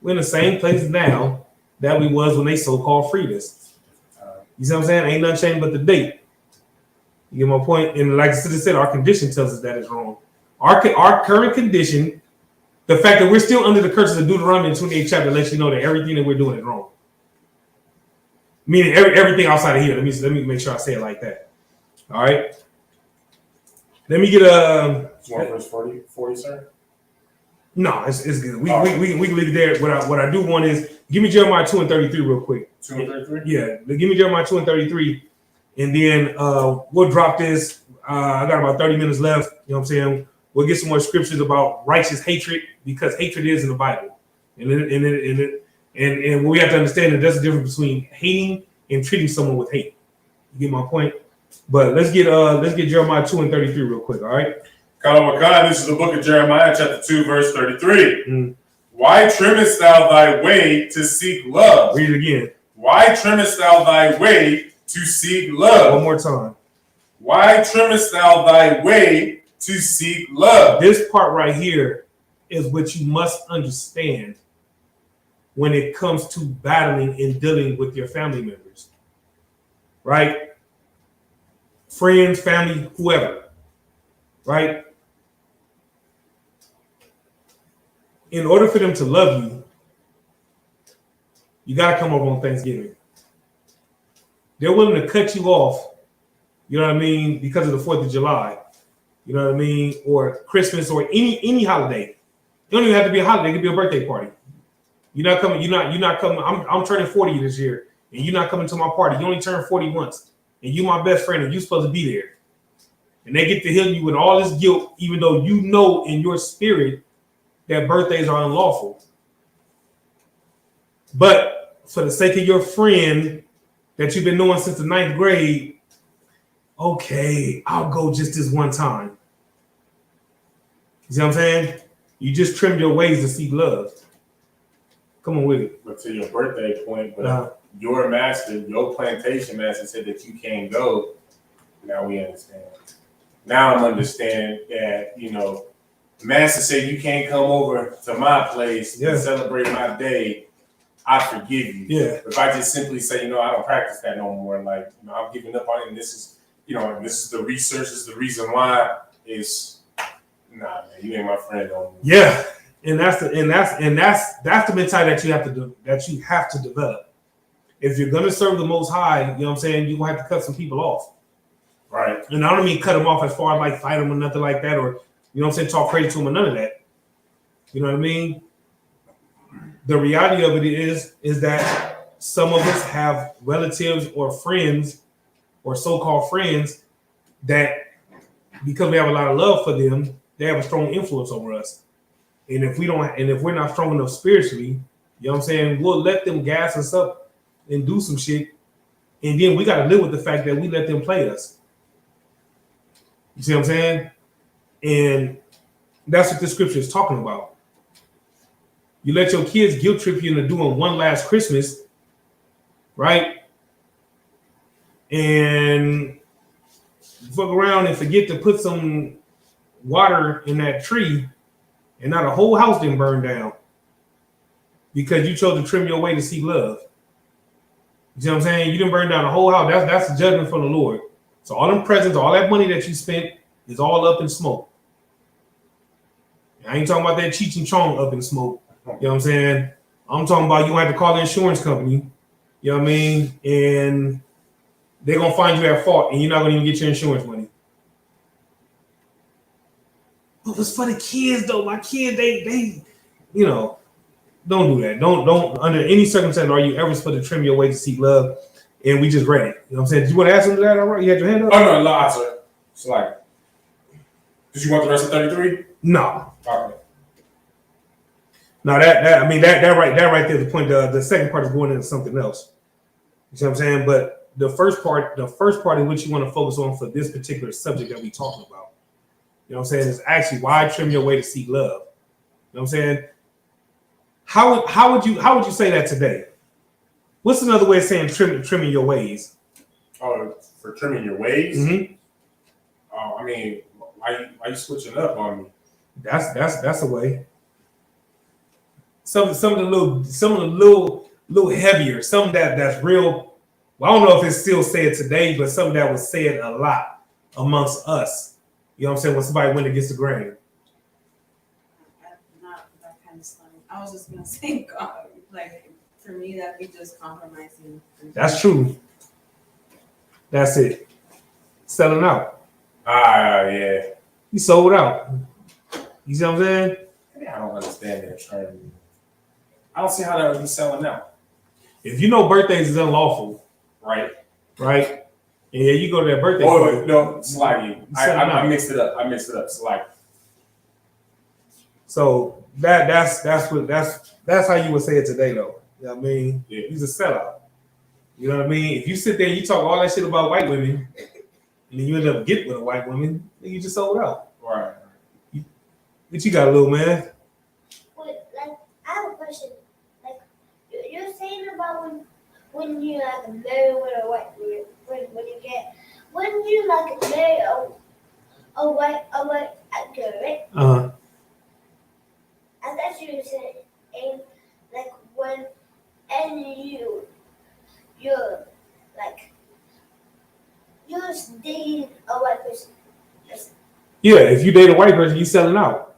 We're in the same place now that we was when they so-called freed us. You see what I'm saying? Ain't nothing changed but the date. You get my point? And like I said, our condition tells us that it's wrong. Our current condition, the fact that we're still under the curses of Deuteronomy 28th chapter lets you know that everything that we're doing is wrong. Meaning everything outside of here. Let me make sure I say it like that. All right. Let me get a. Verse 40, sir. No, it's good. We can leave it there. What I do want is give me Jeremiah 2:33 real quick. 2:33. Yeah, give me Jeremiah 2:33, and then we'll drop this. I got about 30 minutes left. You know what I'm saying? We'll get some more scriptures about righteous hatred because hatred is in the Bible, and what we have to understand is there's a difference between hating and treating someone with hate. You get my point? But let's get Jeremiah 2:33 real quick. All right. This is the book of Jeremiah, chapter 2, verse 33. Why trimmest thou thy way to seek love? Read it again. Why trimmest thou thy way to seek love? One more time. Why trimmest thou thy way to seek love? This part right here is what you must understand when it comes to battling and dealing with your family members. Right? Friends, family, whoever. Right? In order for them to love you, you got to come over on Thanksgiving. They're willing to cut you off, you know what I mean, because of the 4th of July, you know what I mean, or Christmas or any holiday. It don't even have to be a holiday. It could be a birthday party. You're not coming. You're not coming. I'm turning 40 this year, and you're not coming to my party. You only turn 40 once, and you my best friend, and you're supposed to be there. And they get to hit you with all this guilt, even though you know in your spirit that birthdays are unlawful. But for the sake of your friend that you've been knowing since the 9th grade, okay, I'll go just this one time. You see what I'm saying? You just trimmed your ways to seek love. Come on with it. But to your birthday point, your master, your plantation master said that you can't go. Now we understand. Now I'm understanding that, the master said you can't come over to my place and celebrate my day. I forgive you. Yeah. If I just simply say, I don't practice that no more, like, I'm giving up on it, and this is, and this is the research, this is the reason why it's nah, man, you ain't my friend no more. Yeah. And that's the mentality that you have to develop. If you're gonna serve the Most High, you know what I'm saying, you're gonna have to cut some people off. Right. And I don't mean cut them off as far as like fight them or nothing like that, or talk crazy to them or none of that. You know what I mean? The reality of it is that some of us have relatives or friends or so-called friends that, because we have a lot of love for them, they have a strong influence over us. And if we're not strong enough spiritually, you know what I'm saying, we'll let them gas us up and do some shit. And then we got to live with the fact that we let them play us. You see what I'm saying? And that's what the scripture is talking about. You let your kids guilt trip you into doing one last Christmas, right? And fuck around and forget to put some water in that tree, and now the whole house didn't burn down because you chose to trim your way to seek love. You see what I'm saying? You didn't burn down the whole house. That's the judgment from the Lord. So all them presents, all that money that you spent is all up in smoke. I ain't talking about that Cheech and Chong up in smoke. You know what I'm saying? I'm talking about you have to call the insurance company. You know what I mean? And they're going to find you at fault, and you're not going to even get your insurance money. But it's for the kids, though. My kids, they don't do that. Don't under any circumstance are you ever supposed to trim your way to seek love. And we just read it. You know what I'm saying? Did you want to ask him that? All right? You had your hand up? Oh, no, answer. It's like, did you want the rest of 33? No. Okay. No, that right there, the point. The second part is going into something else. You see what I'm saying? But the first part in which you want to focus on for this particular subject that we're talking about, you know what I'm saying, is actually why trim your way to seek love. You know what I'm saying? How would you say that today? What's another way of saying trimming your ways? Oh, for trimming your ways? Mm-hmm. Oh, I mean, why you switching up on me? That's the way. Some of the little heavier, some that's real. Well, I don't know if it's still said today, but something that was said a lot amongst us. You know what I'm saying? When somebody went against the grain. Not that kind of stuff. I was just gonna say, God, like for me, that'd be just compromising. That's true. That's it. Selling out. Yeah. He sold out. You see what I'm saying? I don't understand that term. I don't see how that would be selling out. If you know birthdays is unlawful, Right. right? And yeah, you go to that birthday. Oh no, sliding. Selling out. I mixed it up. Slide. So that's how you would say it today, though. You know what I mean? Yeah. He's a sellout. You know what I mean? If you sit there and you talk all that shit about white women, and then you end up getting with a white woman, then you just sold out. Right. What you got, little man? Wait, like, I have a question. Like, you're saying about when you like marry with a white when you like marry a white girl, right? Uh-huh. I thought you were saying like when you're like you're dating a white person. Yeah, if you date a white person, you selling out.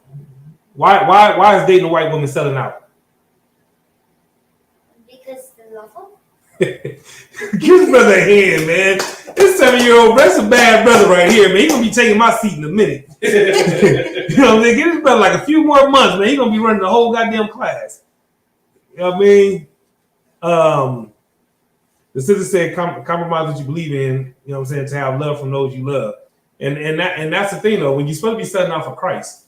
Why is dating a white woman selling out? Because they're lawful. Give his brother a hand, man. This 7-year-old, that's a bad brother right here, man. He gonna be taking my seat in a minute. You know what I mean? Give his brother like a few more months, man. He gonna be running the whole goddamn class. You know what I mean? The sister said, compromise what you believe in. You know what I'm saying? To have love from those you love, and that's the thing though. When you're supposed to be setting out for Christ,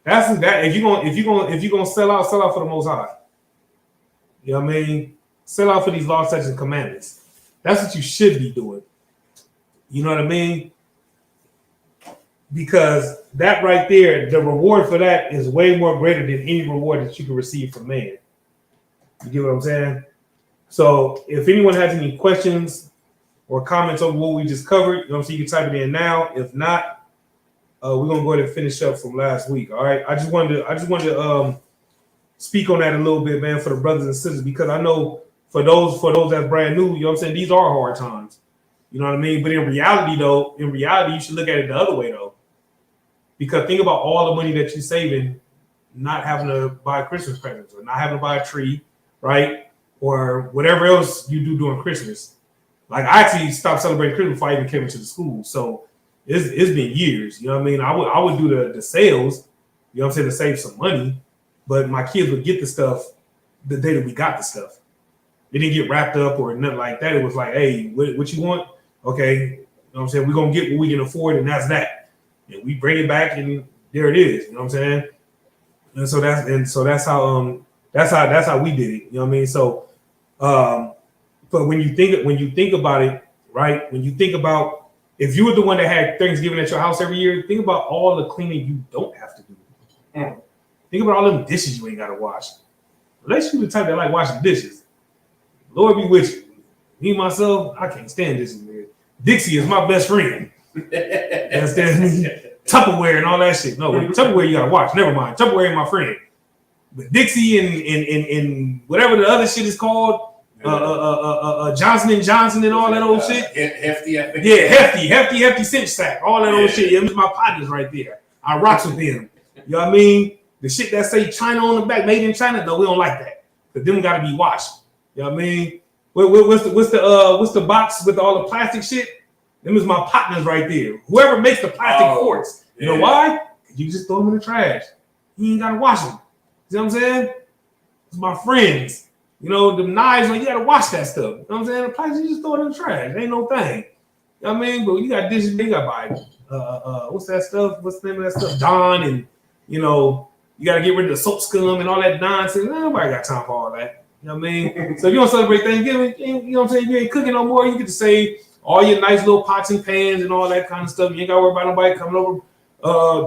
that's that. If you're gonna sell out for the Most High. You know what I mean? Sell out for these law, statutes, and commandments. That's what you should be doing. You know what I mean? Because that right there, the reward for that is way more greater than any reward that you can receive from man. You get what I'm saying? So if anyone has any questions or comments on what we just covered, you know what I'm saying, you can type it in now. If not, we're gonna go ahead and finish up from last week. All right. I just wanted to speak on that a little bit, man, for the brothers and sisters, because I know for those that's brand new, you know what I'm saying, these are hard times. You know what I mean? But in reality, you should look at it the other way though. Because think about all the money that you're saving, not having to buy Christmas presents or not having to buy a tree, right? Or whatever else you do during Christmas. Like I actually stopped celebrating Christmas before I even came into the school. So it's been years. You know what I mean? I would do the sales, you know what I'm saying, to save some money. But my kids would get the stuff the day that we got the stuff. It didn't get wrapped up or nothing like that. It was like, hey, what you want? Okay. You know what I'm saying? We're going to get what we can afford, and that's that. And we bring it back, and there it is. You know what I'm saying? And so that's how we did it. You know what I mean? So, but when you think about it, right? When you think about if you were the one that had Thanksgiving at your house every year, think about all the cleaning you don't have to do. Mm. Think about all them dishes you ain't got to wash. Unless you the type that like washing dishes. Lord be with you. Me, myself, I can't stand dishes, man. Dixie is my best friend. Understand me? Tupperware and all that shit. No, Tupperware you got to wash. Never mind. Tupperware ain't my friend. But Dixie and whatever the other shit is called, Johnson & Johnson and all that old shit. Hefty, I think. Yeah, hefty cinch sack. All that old shit. Yeah, them my partners right there. I rocks with them. You know what I mean? The shit that say China on the back, made in China, no, we don't like that. Because them got to be washed. You know what I mean? What's the box with all the plastic shit? Them is my partners right there. Whoever makes the plastic forks. You know why? You just throw them in the trash. You ain't got to wash them. You know what I'm saying? It's my friends. You know, the knives, like, you got to wash that stuff. You know what I'm saying? The plastic, you just throw it in the trash. It ain't no thing. You know what I mean? But you got dishes, you got to buy, what's that stuff? What's the name of that stuff? Dawn, and, you know, you got to get rid of the soap scum and all that nonsense. Nobody got time for all that. You know what I mean? So if you don't celebrate Thanksgiving, you know what I'm saying? You ain't cooking no more. You get to save all your nice little pots and pans and all that kind of stuff. You ain't got to worry about nobody coming over,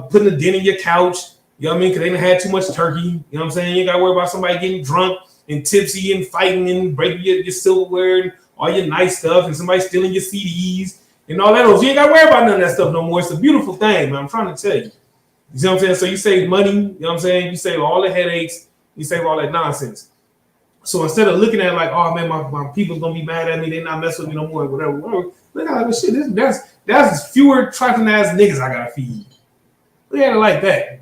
putting a dent in your couch. You know what I mean? Because they done had too much turkey. You know what I'm saying? You ain't got to worry about somebody getting drunk and tipsy and fighting and breaking your silverware and all your nice stuff and somebody stealing your CDs and all that. You ain't got to worry about none of that stuff no more. It's a beautiful thing, man. I'm trying to tell you. You see what I'm saying? So you save money, you know what I'm saying? You save all the headaches, you save all that nonsense. So instead of looking at it like, oh man, my people's gonna be mad at me, they're not messing with me no more, whatever. Look at this shit. That's fewer trifling ass niggas I gotta feed. Look at it like that. You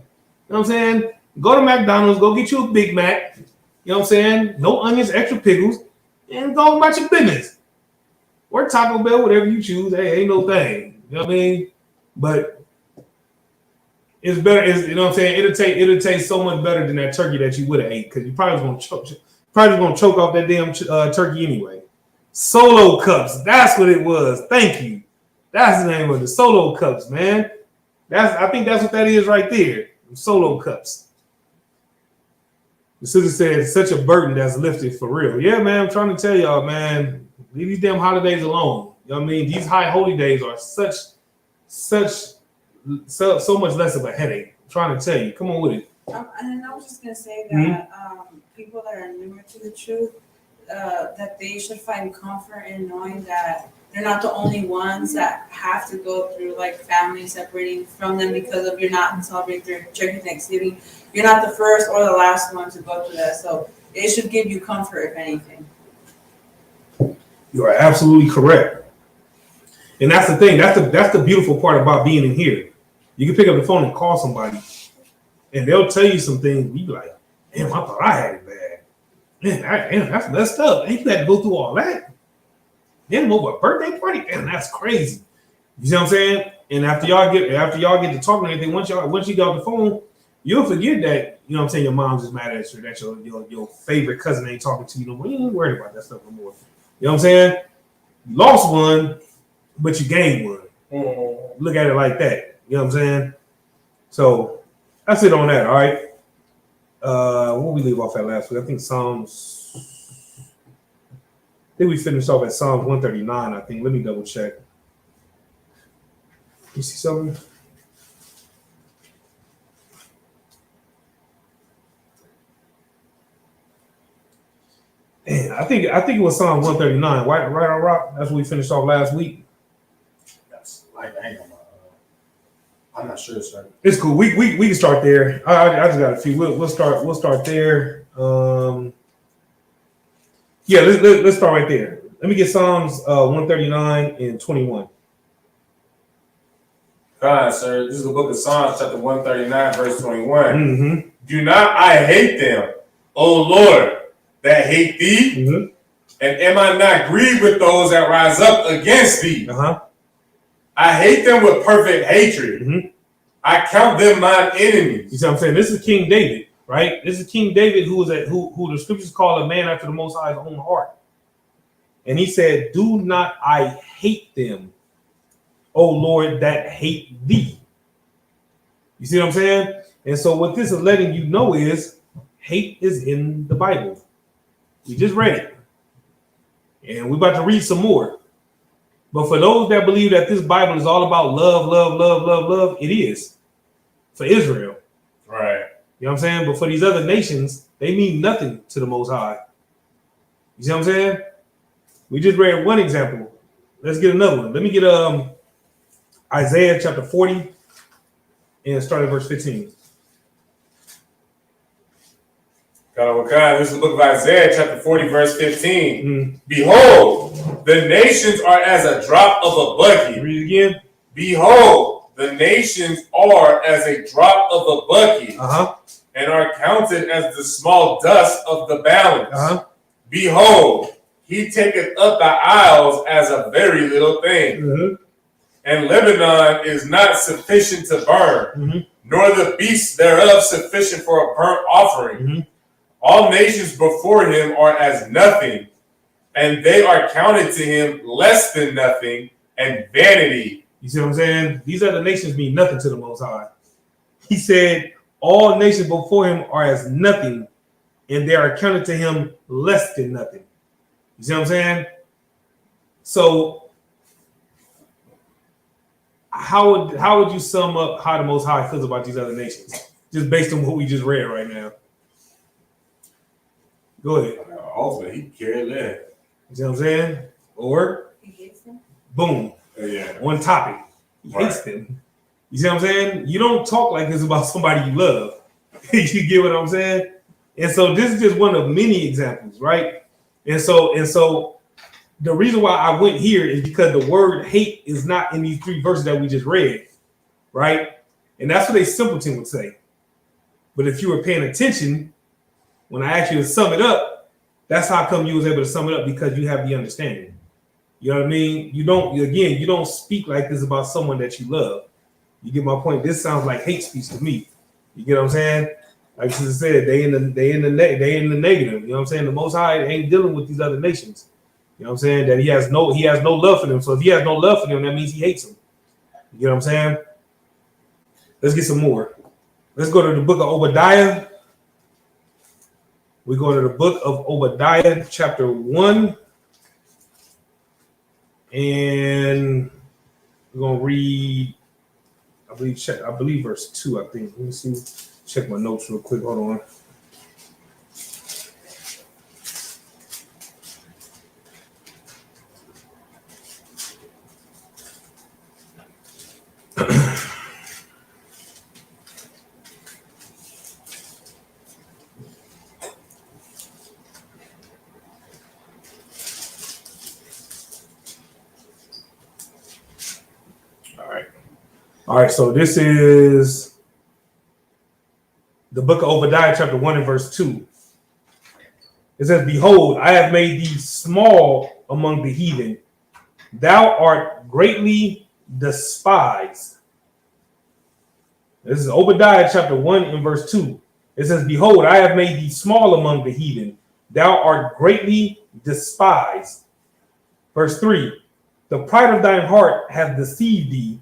know what I'm saying? Go to McDonald's, go get you a Big Mac. You know what I'm saying? No onions, extra pickles, and go about your business. Or Taco Bell, whatever you choose. Hey, ain't no thing. You know what I mean? But it's better. You know what I'm saying? It'll taste so much better than that turkey that you would have ate because you probably was gonna choke off that damn turkey anyway. Solo cups. That's what it was. Thank you. That's the name of the Solo cups, man. I think that's what that is right there. Solo cups. The sister said it's such a burden that's lifted for real. Yeah, man. I'm trying to tell y'all, man. Leave these damn holidays alone. You know what I mean? These high holy days are so much less of a headache. I'm trying to tell you. Come on with it. And I was just gonna say that people that are newer to the truth, that they should find comfort in knowing that they're not the only ones that have to go through like family separating from them because of you're not celebrating their turkey Thanksgiving. You're not the first or the last one to go through that. So it should give you comfort, if anything. You are absolutely correct. And that's the thing. That's the beautiful part about being in here. You can pick up the phone and call somebody, and they'll tell you some things. You be like, damn, I thought I had it bad. Man, that's messed up. Ain't you had to go through all that? Then over a birthday party? Damn, that's crazy. You see what I'm saying? And after y'all get to talking and everything, once you get off the phone, you'll forget that, you know what I'm saying, your mom's just mad at you, that your favorite cousin ain't talking to you no more. You ain't worried about that stuff no more. You know what I'm saying? You lost one, but you gained one. Look at it like that. You know what I'm saying? So that's it on that, all right? What we leave off at last week? I think we finished off at Psalms 139, I think. Let me double check. You see something? Man, I think it was Psalm 139. Right on rock. That's what we finished off last week. That's like I'm not sure, sir. It's cool. We can start there. I just got a few. We'll start there. Yeah, let's start right there. Let me get Psalms 139 and 21. God, sir. This is the book of Psalms, chapter 139, verse 21. Mm-hmm. Do not I hate them, O Lord, that hate thee? Mm-hmm. And am I not grieved with those that rise up against thee? Uh-huh. I hate them with perfect hatred. Mm-hmm. I count them mine enemies. You see what I'm saying? This is King David, right? This is King David who the scriptures call a man after the Most High's own heart. And he said, do not I hate them, O Lord, that hate thee. You see what I'm saying? And so what this is letting you know is hate is in the Bible. We just read it. And we're about to read some more. But for those that believe that this Bible is all about love, it is. For Israel. Right. You know what I'm saying? But for these other nations, they mean nothing to the Most High. You see what I'm saying? We just read one example. Let's get another one. Let me get Isaiah chapter 40 and start at verse 15. God, this is the book of Isaiah, chapter 40, verse 15. Behold, the nations are as a drop of a bucket. Read it again. Behold, the nations are as a drop of a bucket, and are counted as the small dust of the balance. Behold, he taketh up the isles as a very little thing. And Lebanon is not sufficient to burn, nor the beasts thereof sufficient for a burnt offering. All nations before him are as nothing, and they are counted to him less than nothing and vanity. You see what I'm saying? These other nations mean nothing to the Most High. He said, all nations before him are as nothing, and they are counted to him less than nothing. You see what I'm saying? So, how would you sum up how the Most High feels about these other nations? Just based on what we just read right now. Go ahead. Also, he cared less. You see what I'm saying? Or, He hates them. boom. Yeah. One topic. He hates them. You see what I'm saying? You don't talk like this about somebody you love. You get what I'm saying? And so this is just one of many examples, right? And so the reason why I went here is because the word hate is not in these 3 verses that we just read, right? And that's what a simpleton would say. But if you were paying attention, when I asked you to sum it up, that's how come you was able to sum it up, because you have the understanding. You know what I mean? You don't speak like this about someone that you love. You get my point? This sounds like hate speech to me. You get what I'm saying? Like I said, they in the negative. You know what I'm saying? The Most High ain't dealing with these other nations. You know what I'm saying? That he has no love for them. So if he has no love for them, that means he hates them. You get what I'm saying? Let's get some more. Let's go to the book of Obadiah. We go to the book of Obadiah, chapter 1. And we're gonna read, I believe verse 2, I think. Let me see. Check my notes real quick. Hold on. All right, so this is the book of Obadiah, chapter 1 and verse 2. It says, "Behold, I have made thee small among the heathen. Thou art greatly despised." This is Obadiah, chapter 1 and verse 2. It says, "Behold, I have made thee small among the heathen. Thou art greatly despised." Verse 3, "The pride of thine heart hath deceived thee,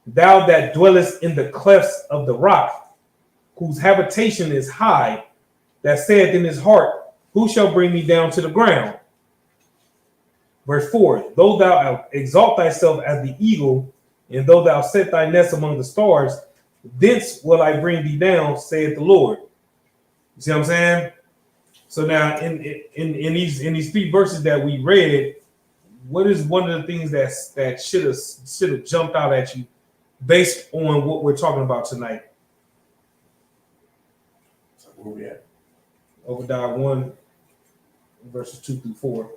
thou that dwellest in the clefts of the rock, whose habitation is high, that saith in his heart, who shall bring me down to the ground?" Verse 4, "Though thou exalt thyself as the eagle, and though thou set thy nest among the stars, thence will I bring thee down, saith the Lord." You see what I'm saying? So now in these 3 verses that we read, what is one of the things that should have jumped out at you based on what we're talking about tonight? So where we at? Obadiah 1, verses 2 through 4.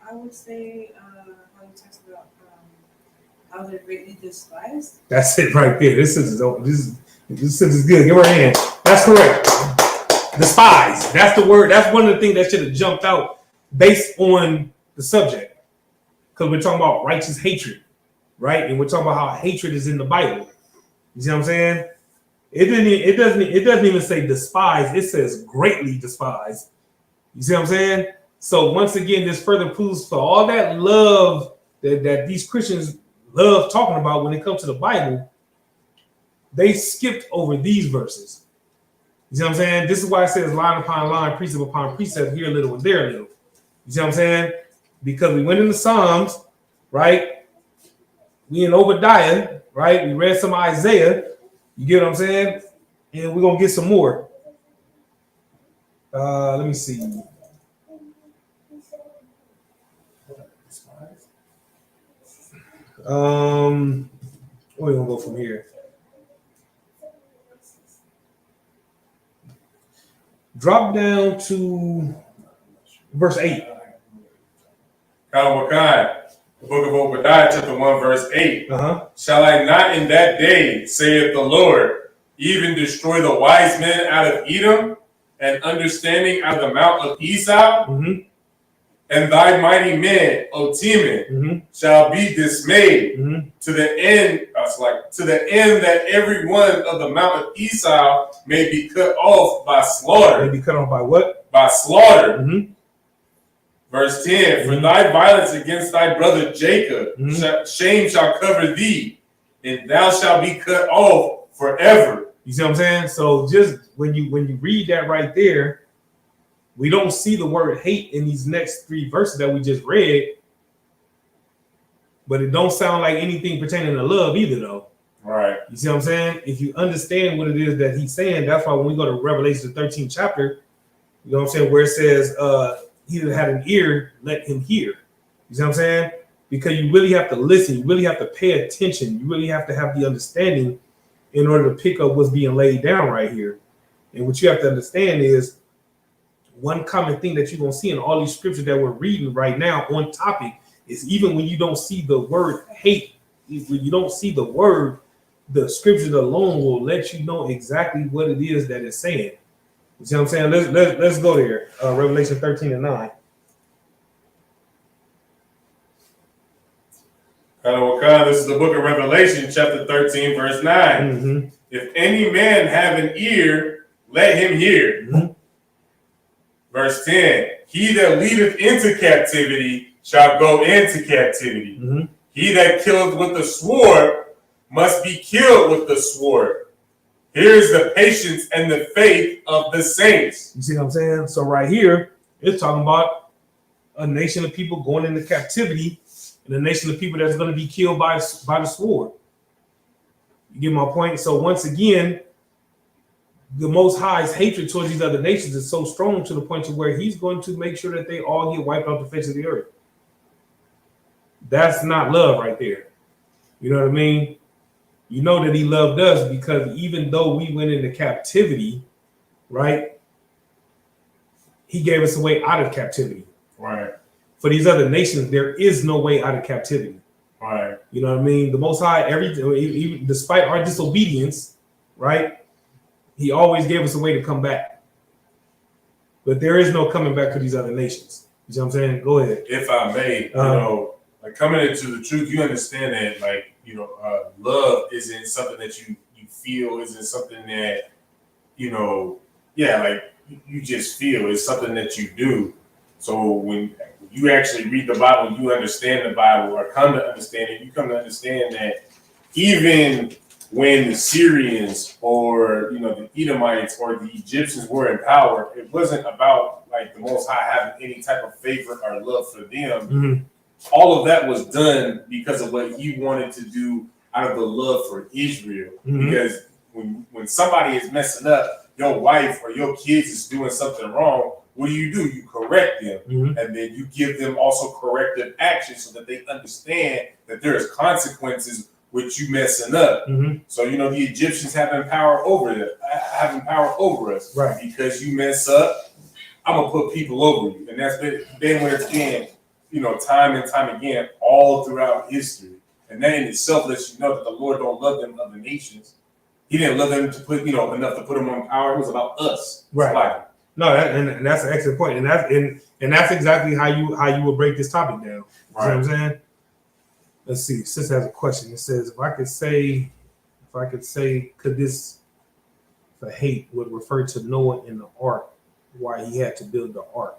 I would say how you talked about how they're greatly despised. That's it right there. This is good. Give her a hand. That's correct. Despise. That's the word. That's one of the things that should have jumped out based on the subject, because we're talking about righteous hatred, right? And we're talking about how hatred is in the Bible. You see what I'm saying? It doesn't even say despise. It says greatly despise. You see what I'm saying? So once again, this further proves for all that love that these Christians love talking about when it comes to the Bible, they skipped over these verses. You see what I'm saying? This is why it says line upon line, precept upon precept, here a little and there a little. You see what I'm saying? Because we went into Psalms, right? We in Obadiah, right? We read some Isaiah. You get what I'm saying? And we're going to get some more. Let me see. Where are we gonna go from here? Drop down to verse 8. Kalawakai, the book of Obadiah, chapter 1, verse 8. "Shall I not in that day, saith the Lord, even destroy the wise men out of Edom, and understanding out of the mount of Esau? And thy mighty men, O Teman, shall be dismayed to the end that every one of the mount of Esau may be cut off by slaughter." May be cut off by what? By slaughter. Verse 10, "For thy violence against thy brother Jacob, shame shall cover thee, and thou shalt be cut off forever." You see what I'm saying? So just when you read that right there, we don't see the word hate in these next 3 verses that we just read, but it don't sound like anything pertaining to love either, though. Right. You see what I'm saying? If you understand what it is that he's saying, that's why when we go to Revelation 13th chapter, you know what I'm saying, where it says, he that had an ear, let him hear. You see what I'm saying? Because you really have to listen, you really have to pay attention, you really have to have the understanding in order to pick up what's being laid down right here. And what you have to understand is one common thing that you're going to see in all these scriptures that we're reading right now on topic is even when you don't see the word hate, when you don't see the word, the scriptures alone will let you know exactly what it is that it's saying. You see what I'm saying? Let's go there. Revelation 13:9. This is the book of Revelation, chapter 13, verse 9. If any man have an ear, let him hear. Verse 10, he that leadeth into captivity shall go into captivity. He that killeth with the sword must be killed with the sword. Here's the patience and the faith of the saints. You see what I'm saying? So right here, it's talking about a nation of people going into captivity and a nation of people that's going to be killed by the sword. You get my point? So once again, the Most High's hatred towards these other nations is so strong to the point to where he's going to make sure that they all get wiped off the face of the earth. That's not love right there. You know what I mean? You know that he loved us because even though we went into captivity, right, he gave us a way out of captivity. Right. For these other nations, there is no way out of captivity. Right. You know what I mean? The Most High, even despite our disobedience, right, he always gave us a way to come back. But there is no coming back to these other nations. You see what I'm saying? Go ahead. If I may, you know, like coming into the truth, you understand that, like, you know, love isn't something that you feel, isn't something that, you know, like you just feel. It's something that you do. So when you actually read the Bible, you understand the Bible, or come to understand it, you come to understand that even when the Syrians or, you know, the Edomites or the Egyptians were in power, it wasn't about like the Most High having any type of favor or love for them. All of that was done because of what he wanted to do out of the love for Israel. Because when somebody is messing up, your wife or your kids is doing something wrong, what do? You correct them, and then you give them also corrective action so that they understand that there is consequences with you messing up. So, you know, the Egyptians having power over them, having power over us, right? Because you mess up, I'm gonna put people over you, and that's been where it's been, you know, time and time again, all throughout history. And that in itself lets you know that the Lord don't love them other nations. He didn't love them to put, you know, enough to put them on power. It was about us, right? No, and that's an excellent point, and that's exactly how you will break this topic down. You know what I'm saying? Let's see. Sister has a question. It says, if I could say, could this for hate would refer to Noah in the ark, why he had to build the ark?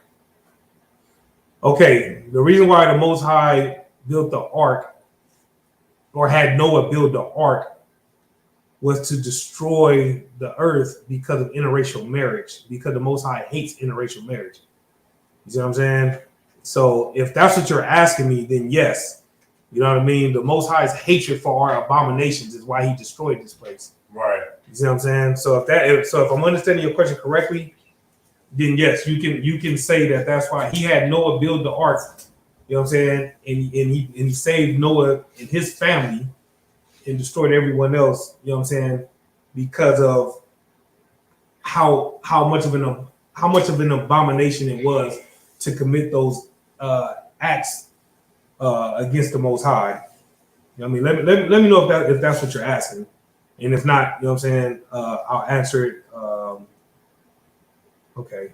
Okay, the reason why the Most High built the ark, or had Noah build the ark, was to destroy the earth because of interracial marriage, because the Most High hates interracial marriage. You see what I'm saying? So if that's what you're asking me, then yes. You know what I mean? The Most High's hatred for our abominations is why he destroyed this place. Right. You see what I'm saying? So if I'm understanding your question correctly, then yes, you can say that that's why he had Noah build the ark. You know what I'm saying? And he saved Noah and his family and destroyed everyone else. You know what I'm saying? Because of how much of an abomination it was to commit those acts against the Most High. You know what I mean? Let me know if that's what you're asking, and if not, you know what I'm saying, I'll answer it. Okay.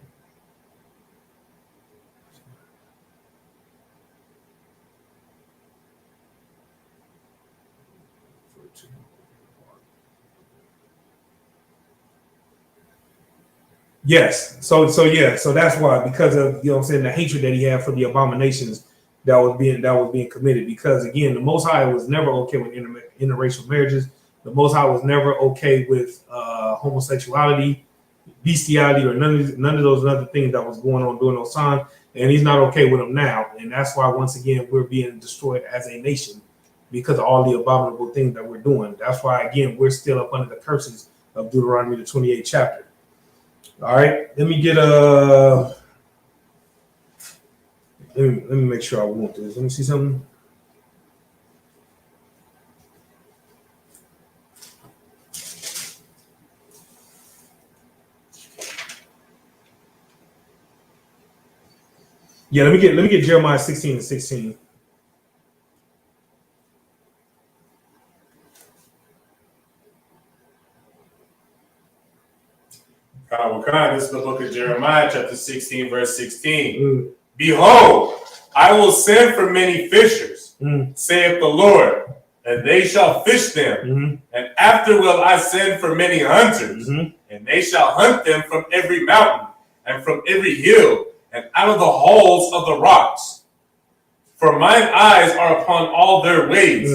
Yes. So that's why, because of, you know what I'm saying, the hatred that he had for the abominations that was being committed. Because again, the Most High was never okay with interracial marriages. The Most High was never okay with homosexuality, bestiality, or none of those other things that was going on during those times. And he's not okay with them now. And that's why, once again, we're being destroyed as a nation. because of all the abominable things that we're doing. That's why, again, we're still up under the curses of Deuteronomy, the 28th chapter. All right, let me get let me make sure I want this. Let me see something. Yeah, let me get Jeremiah 16 and 16. This is the book of Jeremiah, chapter 16, verse 16. Behold, I will send for many fishers, saith the Lord, and they shall fish them. And after will I send for many hunters, and they shall hunt them from every mountain, and from every hill, and out of the holes of the rocks. For mine eyes are upon all their ways.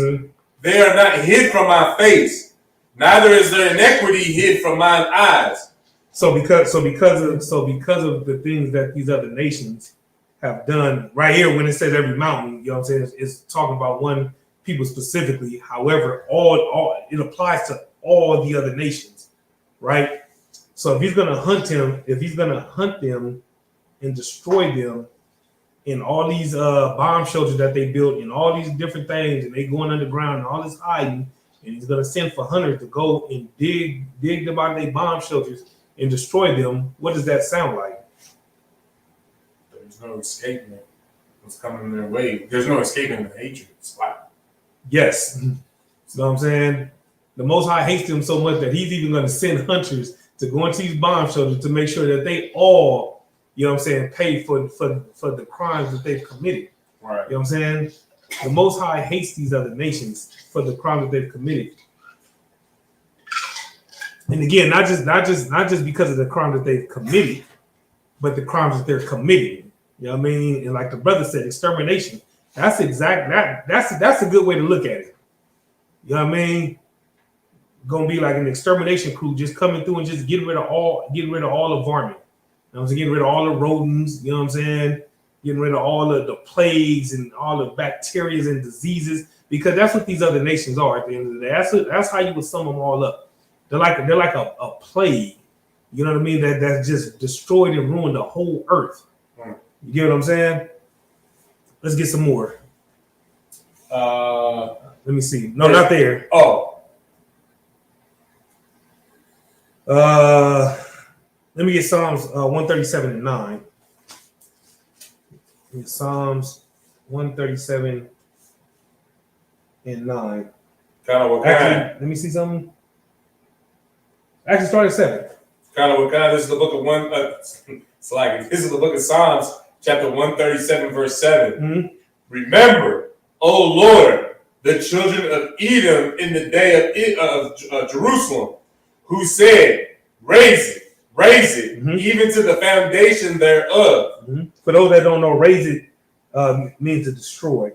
They are not hid from my face, neither is their iniquity hid from mine eyes. So because of the things that these other nations have done, right here when it says every mountain, you know what I'm saying, it's talking about one people specifically. However, all it applies to all the other nations, right? So if he's gonna hunt them and destroy them in all these bomb shelters that they built and all these different things, and they going underground and all this hiding, and he's gonna send for hunters to go and dig them out of their bomb shelters and destroy them, what does that sound like? There's no escaping what's coming their way. There's no escaping the hatred. Wow. Yes. You know what I'm saying? The Most High hates them so much that he's even going to send hunters to go into these bomb shelters to make sure that they all, you know what I'm saying, pay for the crimes that they've committed. Right. You know what I'm saying? The Most High hates these other nations for the crimes that they've committed. And again, not just because of the crime that they've committed, but the crimes that they're committing. You know what I mean? And like the brother said, extermination. That's a good way to look at it. You know what I mean? Gonna be like an extermination crew just coming through and just getting rid of all the varmint. You know what I'm saying? Getting rid of all the rodents, you know what I'm saying? Getting rid of all of the plagues and all the bacteria and diseases, because that's what these other nations are at the end of the day. That's how you would sum them all up. They're like a plague, you know what I mean? That's just destroyed and ruined the whole earth. You get what I'm saying? Let's get some more. Let me see. No, not there. Oh. Let me get Psalms 137 and 9. Psalms 137 and 9. Actually, let me see something. Actually, start at 7. This is the book of this is the book of Psalms, chapter 137, verse 7. Remember, O Lord, the children of Edom in the day of Jerusalem, who said, raise it, even to the foundation thereof. For those that don't know, raise it means to destroy.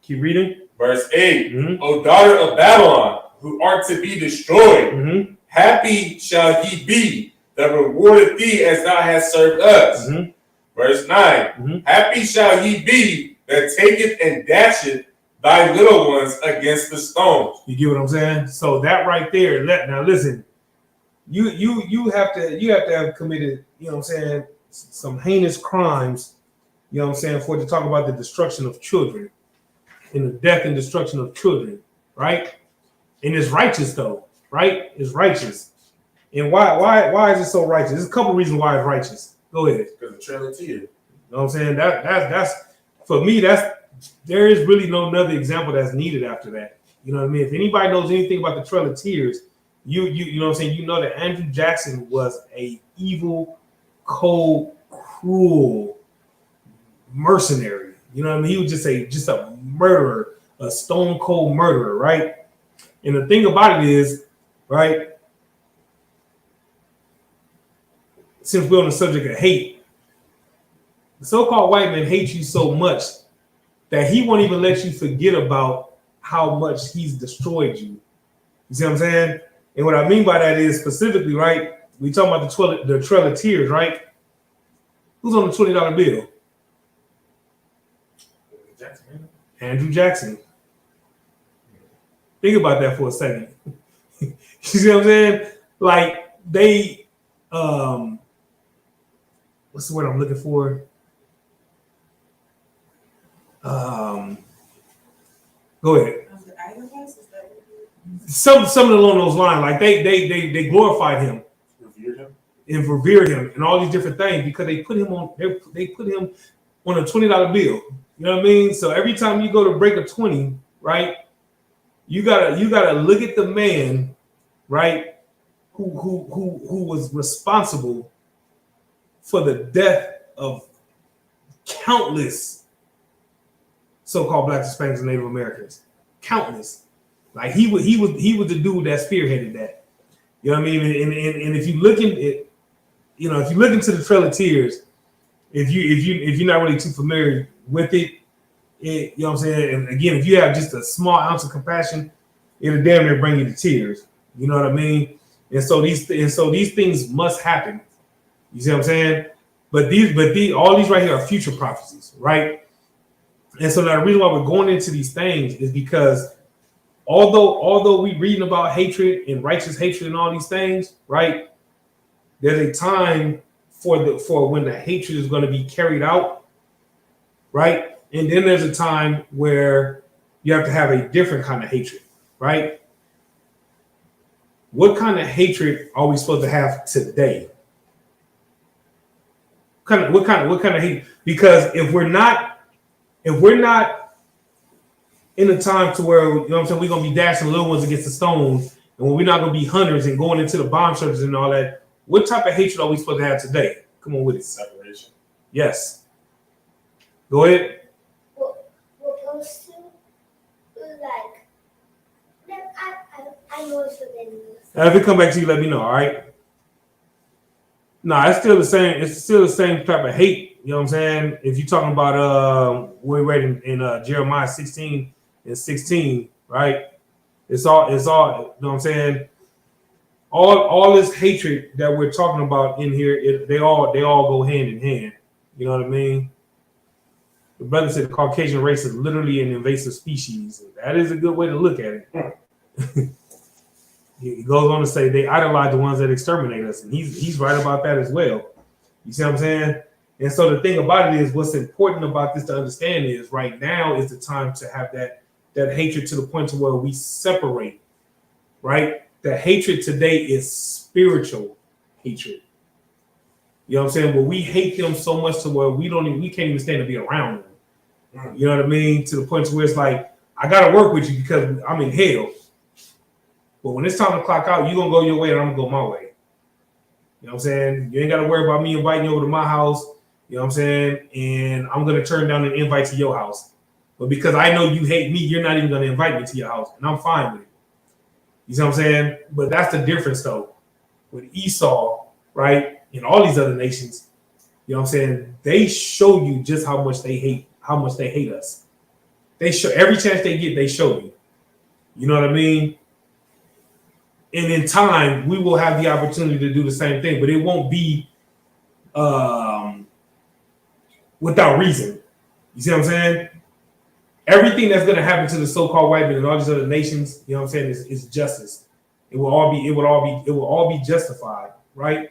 Keep reading. Verse 8, O daughter of Babylon, who art to be destroyed, happy shall he be that rewardeth thee as thou hast served us. Verse 9, happy shall he be that taketh and dasheth thy little ones against the stones. You get what I'm saying? So that right there, now listen, you have to have committed, you know what I'm saying, some heinous crimes, you know what I'm saying, for it to talk about the destruction of children and the death and destruction of children, right? And it's righteous though, right? It's righteous. And why is it so righteous? There's a couple reasons why it's righteous. Go ahead. Because of Trail of Tears. You know what I'm saying? That's for me, there is really no other example that's needed after that. You know what I mean? If anybody knows anything about the Trail of Tears, you know what I'm saying, you know that Andrew Jackson was a evil, cold, cruel mercenary. You know what I mean? He was just a murderer, a stone cold murderer, right? And the thing about it is, right, since we're on the subject of hate, the so-called white man hates you so much that he won't even let you forget about how much he's destroyed you. You see what I'm saying? And what I mean by that is specifically, right, we talking about the Trail of Tears, right? Who's on the $20 bill? Andrew Jackson. Think about that for a second. You see what I'm saying? Like they, what's the word I'm looking for? Go ahead. The idolize, is that what Something along those lines. Like they glorified him, Revered him. and revered him, and all these different things because they put him on. They put him on a $20 bill. You know what I mean? So every time you go to break a 20, right? You gotta look at the man, right? Who was responsible for the death of countless so-called Blacks, Hispanics, and Native Americans. Countless. Like he was the dude that spearheaded that. You know what I mean? And if you look in it, you know, if you look into the Trail of Tears, if you're not really too familiar with it, you know what I'm saying? And again, if you have just a small ounce of compassion, it'll damn near bring you to tears. You know what I mean? And so these things must happen. You see what I'm saying? But all these right here are future prophecies, right? And so now the reason why we're going into these things is because although we reading about hatred and righteous hatred and all these things, right? There's a time for when the hatred is going to be carried out, right? And then there's a time where you have to have a different kind of hatred, right? What kind of hatred are we supposed to have today? What kind of hate? Because if we're not in a time to where, you know what I'm saying, we're gonna be dashing little ones against the stones, and when we're not gonna be hunters and going into the bomb shelters and all that, what type of hatred are we supposed to have today? Come on with it. Separation. Yes. Go ahead. We're supposed to like. I know it's what If it come back to you, let me know. All right. No, it's still the same. It's still the same type of hate. You know what I'm saying? If you're talking about we read in Jeremiah 16:16, right? It's all. You know what I'm saying? All this hatred that we're talking about in here, they all go hand in hand. You know what I mean? The brother said the Caucasian race is literally an invasive species. That is a good way to look at it. He goes on to say they idolize the ones that exterminate us, and he's right about that as well. You see what I'm saying? And so the thing about it is, what's important about this to understand is right now is the time to have that hatred to the point to where we separate, right? The hatred today is spiritual hatred. You know what I'm saying? Where we hate them so much to where we can't even stand to be around them. You know what I mean? To the point to where it's like, I gotta work with you because I'm in hell. But when it's time to clock out, you're gonna go your way and I'm gonna go my way. You know what I'm saying? You ain't gotta worry about me inviting you over to my house, you know what I'm saying? And I'm gonna turn down an invite to your house. But because I know you hate me, you're not even gonna invite me to your house, and I'm fine with it. You see what I'm saying? But that's the difference though. With Esau, right? And all these other nations, you know what I'm saying? They show you just how much they hate us. They show every chance they get, they show you. You know what I mean? And in time, we will have the opportunity to do the same thing, but it won't be without reason. You see what I'm saying? Everything that's going to happen to the so-called white men and all these other nations, you know what I'm saying, is justice. It will all be justified, right?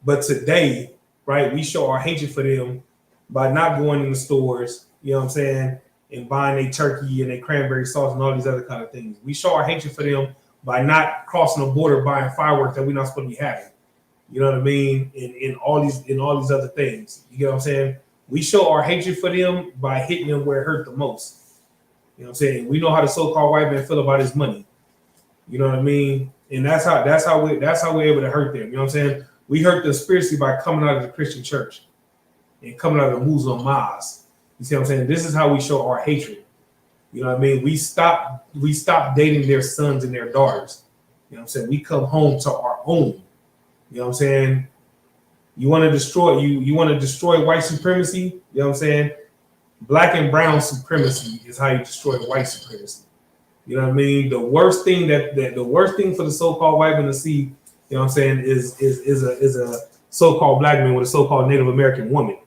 But today, right, we show our hatred for them by not going in the stores, you know what I'm saying, and buying a turkey and a cranberry sauce and all these other kind of things. We show our hatred for them by not crossing the border, buying fireworks that we're not supposed to be having. You know what I mean? In all these other things. You get what I'm saying? We show our hatred for them by hitting them where it hurt the most. You know what I'm saying? We know how the so-called white man feel about his money. You know what I mean? And that's how we're able to hurt them. You know what I'm saying? We hurt them spiritually by coming out of the Christian church and coming out of the Muslim mosque. You see what I'm saying? This is how we show our hatred. You know what I mean? We stop dating their sons and their daughters. You know what I'm saying? We come home to our own. You know what I'm saying? You want to destroy white supremacy, you know what I'm saying? Black and brown supremacy is how you destroy white supremacy. You know what I mean? The worst thing for the so-called white man to see, you know what I'm saying, is a so-called black man with a so-called Native American woman.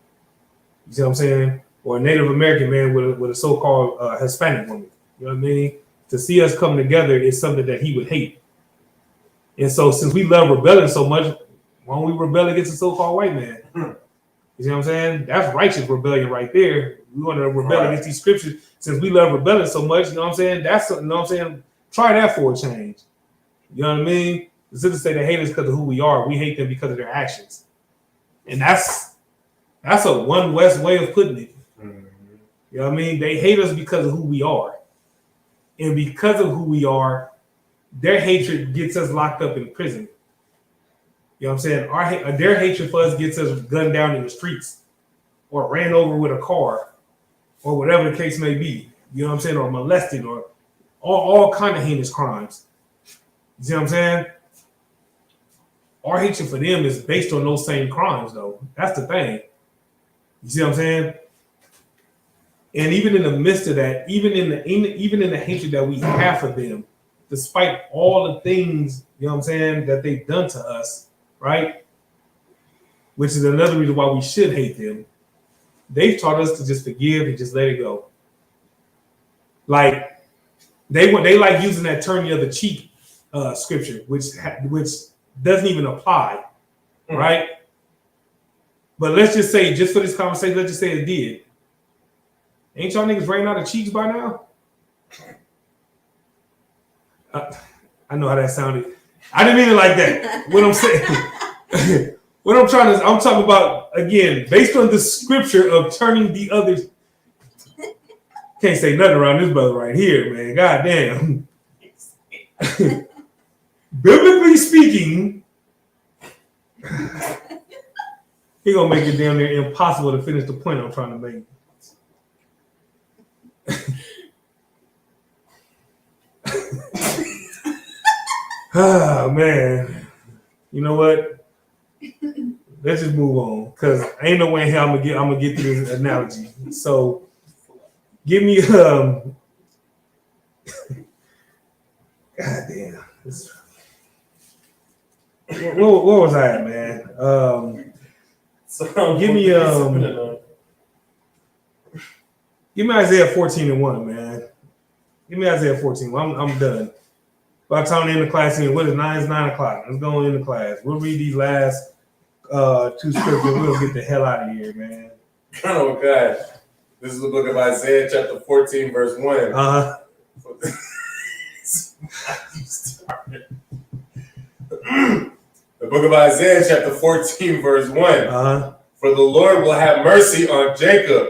You see what I'm saying? Or a Native American man with a so-called Hispanic woman. You know what I mean? to see us come together is something that he would hate. And so since we love rebelling so much, why don't we rebel against the so-called white man? You see what I'm saying? That's righteous rebellion right there. We want to rebel against these scriptures. Since we love rebelling so much, you know what I'm saying? That's something, you know what I'm saying? Try that for a change. You know what I mean? Instead of say they hate us because of who we are, we hate them because of their actions. And that's a one West way of putting it. You know what I mean? They hate us because of who we are. And because of who we are, their hatred gets us locked up in prison. You know what I'm saying? Their hatred for us gets us gunned down in the streets or ran over with a car or whatever the case may be. You know what I'm saying? Or molested or all kind of heinous crimes. You see what I'm saying? Our hatred for them is based on those same crimes, though. That's the thing. You see what I'm saying? And even in the midst of that, even in the hatred that we have for them, despite all the things, you know what I'm saying, that they've done to us, right? Which is another reason why we should hate them. They've taught us to just forgive and just let it go. Like they like using that turn the other cheek scripture, which doesn't even apply, right? But let's just say, just for this conversation, let's just say it did. Ain't y'all niggas running out of cheeks by now? I know how that sounded. I didn't mean it like that. What I'm saying, I'm talking about, again, based on the scripture of turning the other. Can't say nothing around this brother right here, man. God damn. Biblically speaking, he gonna make it damn near impossible to finish the point I'm trying to make. Oh man, you know what? Let's just move on because ain't no way in hell I'm gonna get through this analogy. So, give me God damn. What was I at, man? Give me Isaiah 14:1, man. Give me Isaiah 14. I'm done. By the time we end the class, what is 9? It's 9 o'clock. Let's go in the class. We'll read these last two scriptures. We'll get the hell out of here, man. Oh, God. This is the book of Isaiah, chapter 14, verse 1. The book of Isaiah, chapter 14, verse 1. For the Lord will have mercy on Jacob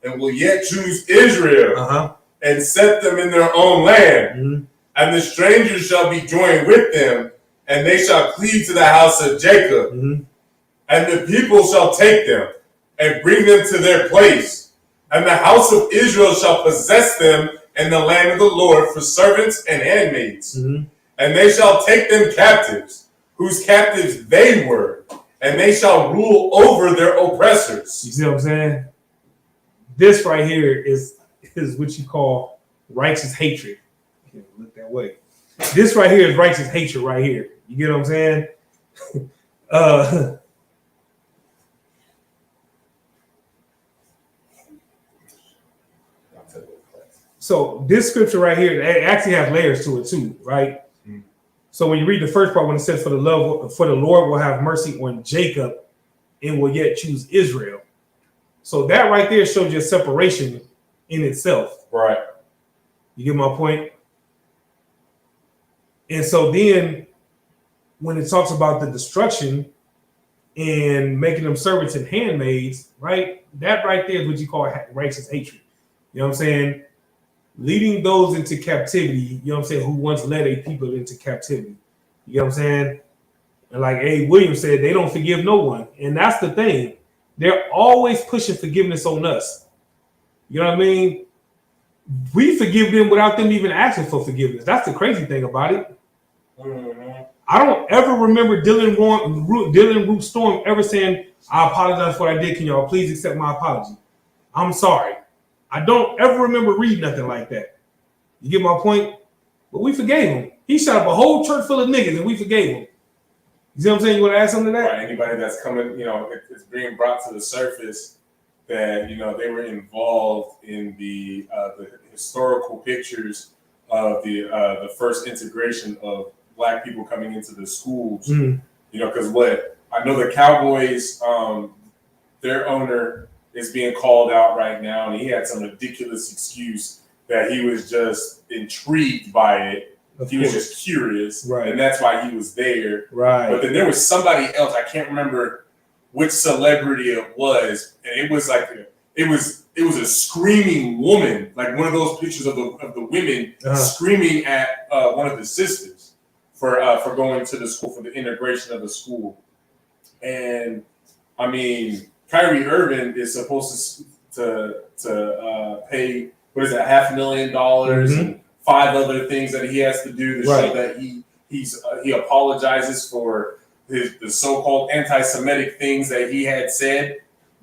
and will yet choose Israel and set them in their own land. And the strangers shall be joined with them, and they shall cleave to the house of Jacob. And the people shall take them and bring them to their place. And the house of Israel shall possess them in the land of the Lord for servants and handmaids. And they shall take them captives, whose captives they were, and they shall rule over their oppressors. You see what I'm saying? This right here is what you call righteous hatred. Look that way. This right here is righteous hatred right here. You get what I'm saying? So this scripture right here, it actually has layers to it too, right? So when you read the first part, when it says, for the Lord will have mercy on Jacob and will yet choose Israel. So that right there shows you a separation in itself. Right. You get my point? And so then when it talks about the destruction and making them servants and handmaids, right? That right there is what you call righteous hatred. You know what I'm saying? Leading those into captivity, you know what I'm saying, who once led a people into captivity. You know what I'm saying? And like A. Williams said, they don't forgive no one. And that's the thing. They're always pushing forgiveness on us. You know what I mean? We forgive them without them even asking for forgiveness. That's the crazy thing about it. I don't ever remember Dylan Root Storm ever saying, I apologize for what I did. Can y'all please accept my apology? I'm sorry. I don't ever remember reading nothing like that. You get my point? But we forgave him. He shot up a whole church full of niggas and we forgave him. You see what I'm saying? You want to add something to that? Right. Anybody that's coming, it's being brought to the surface that, they were involved in the historical pictures of the first integration of Black people coming into the schools. Mm. You know, because what I know, the Cowboys, their owner is being called out right now, and he had some ridiculous excuse that he was just intrigued by it. He was just curious, right? And that's why he was there, right? But then there was somebody else, I can't remember which celebrity it was, and it was like it was a screaming woman, like one of those pictures of the women screaming at one of the sisters for going to the school, for the integration of the school. And I mean, Kyrie Irving is supposed to pay, what is it, $500,000 and 5 other things that he has to do to show that he apologizes for the so-called anti-Semitic things that he had said.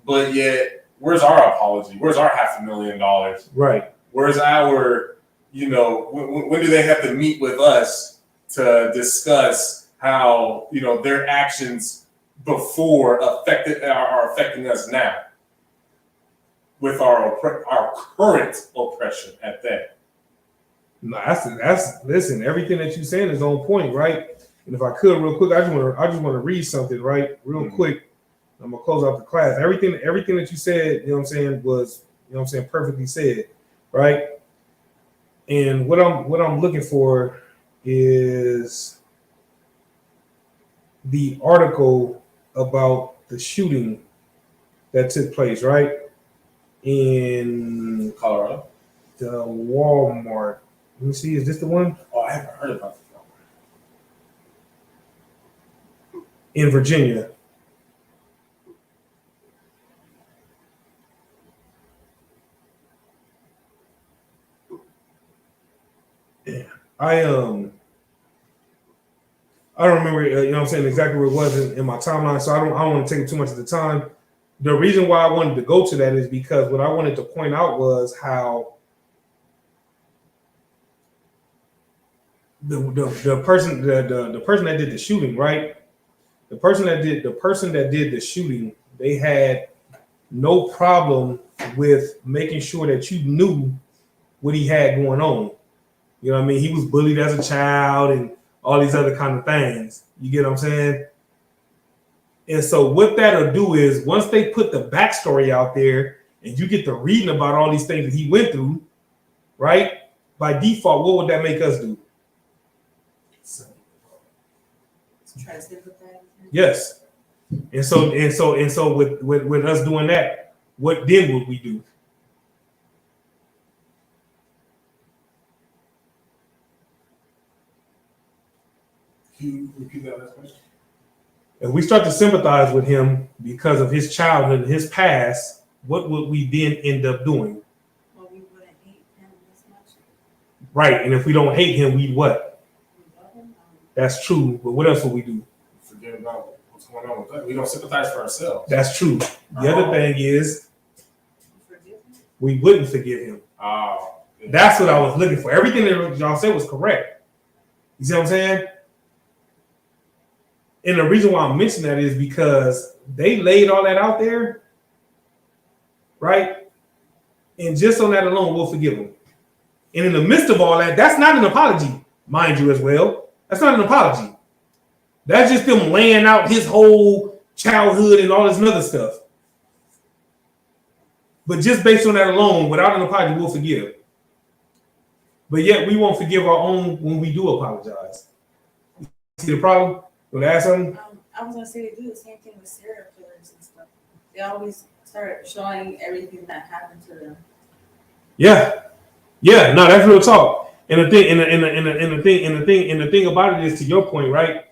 But yet, where's our apology? Where's our $500,000? Right. Where's our, you know, when do they have to meet with us to discuss how, you know, their actions before are affecting us now with our current oppression at that? No, that's listen. Everything that you're saying is on point, right? And if I could, real quick, I just want to read something, right, real quick. I'm gonna close out the class. Everything that you said, you know what I'm saying, was, you know what I'm saying, perfectly said, right? And what I'm looking for is the article about the shooting that took place, right, in Colorado, the Walmart. Let me see. Is this the one? Oh, I haven't heard about this. In Virginia. Yeah. I don't remember, you know what I'm saying, exactly where it was in my timeline, so I don't want to take too much of the time. The reason why I wanted to go to that is because what I wanted to point out was how the person that did the shooting, right? The person that did the shooting, they had no problem with making sure that you knew what he had going on. You know what I mean? He was bullied as a child and all these other kind of things. You get what I'm saying? And so what that'll do is once they put the backstory out there and you get to reading about all these things that he went through, right? By default, what would that make us do? Try to sympathize. Yes. And so with us doing that, what then would we do? Can you repeat that last question? If we start to sympathize with him because of his childhood and his past, what would we then end up doing? Well, we wouldn't hate him as much. Right. And if we don't hate him, we what? We love him. That's true. But what else would we do? Forget about what's going on with that. We don't sympathize for ourselves. That's true. The other thing is Forgive him. we wouldn't forgive him. Oh, yeah. That's what I was looking for. Everything that y'all said was correct. You see what I'm saying? And the reason why I'm mentioning that is because they laid all that out there, right? And just on that alone, we'll forgive them. And in the midst of all that, that's not an apology, mind you, as well. That's not an apology. That's just them laying out his whole childhood and all this other stuff. But just based on that alone, without an apology, we'll forgive. But yet we won't forgive our own when we do apologize. See the problem? You want to ask something? I was gonna say they do the same thing with serial killers and stuff. They always start showing everything that happened to them. Yeah, no, that's real talk. And the thing about it is, to your point, right?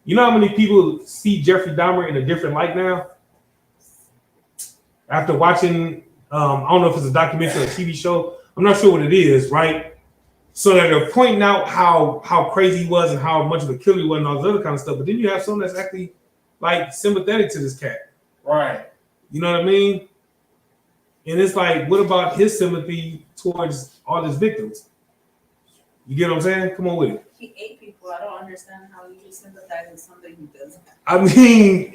You know how many people see Jeffrey Dahmer in a different light now? After watching, I don't know if it's a documentary or a TV show. I'm not sure what it is, right? So that they're pointing out how crazy he was and how much of a killer he was and all this other kind of stuff. But then you have someone that's actually like sympathetic to this cat. Right. You know what I mean? And it's like, what about his sympathy towards all his victims? You get what I'm saying? Come on with it. He ate people. I don't understand how you can sympathize with somebody who doesn't. I mean,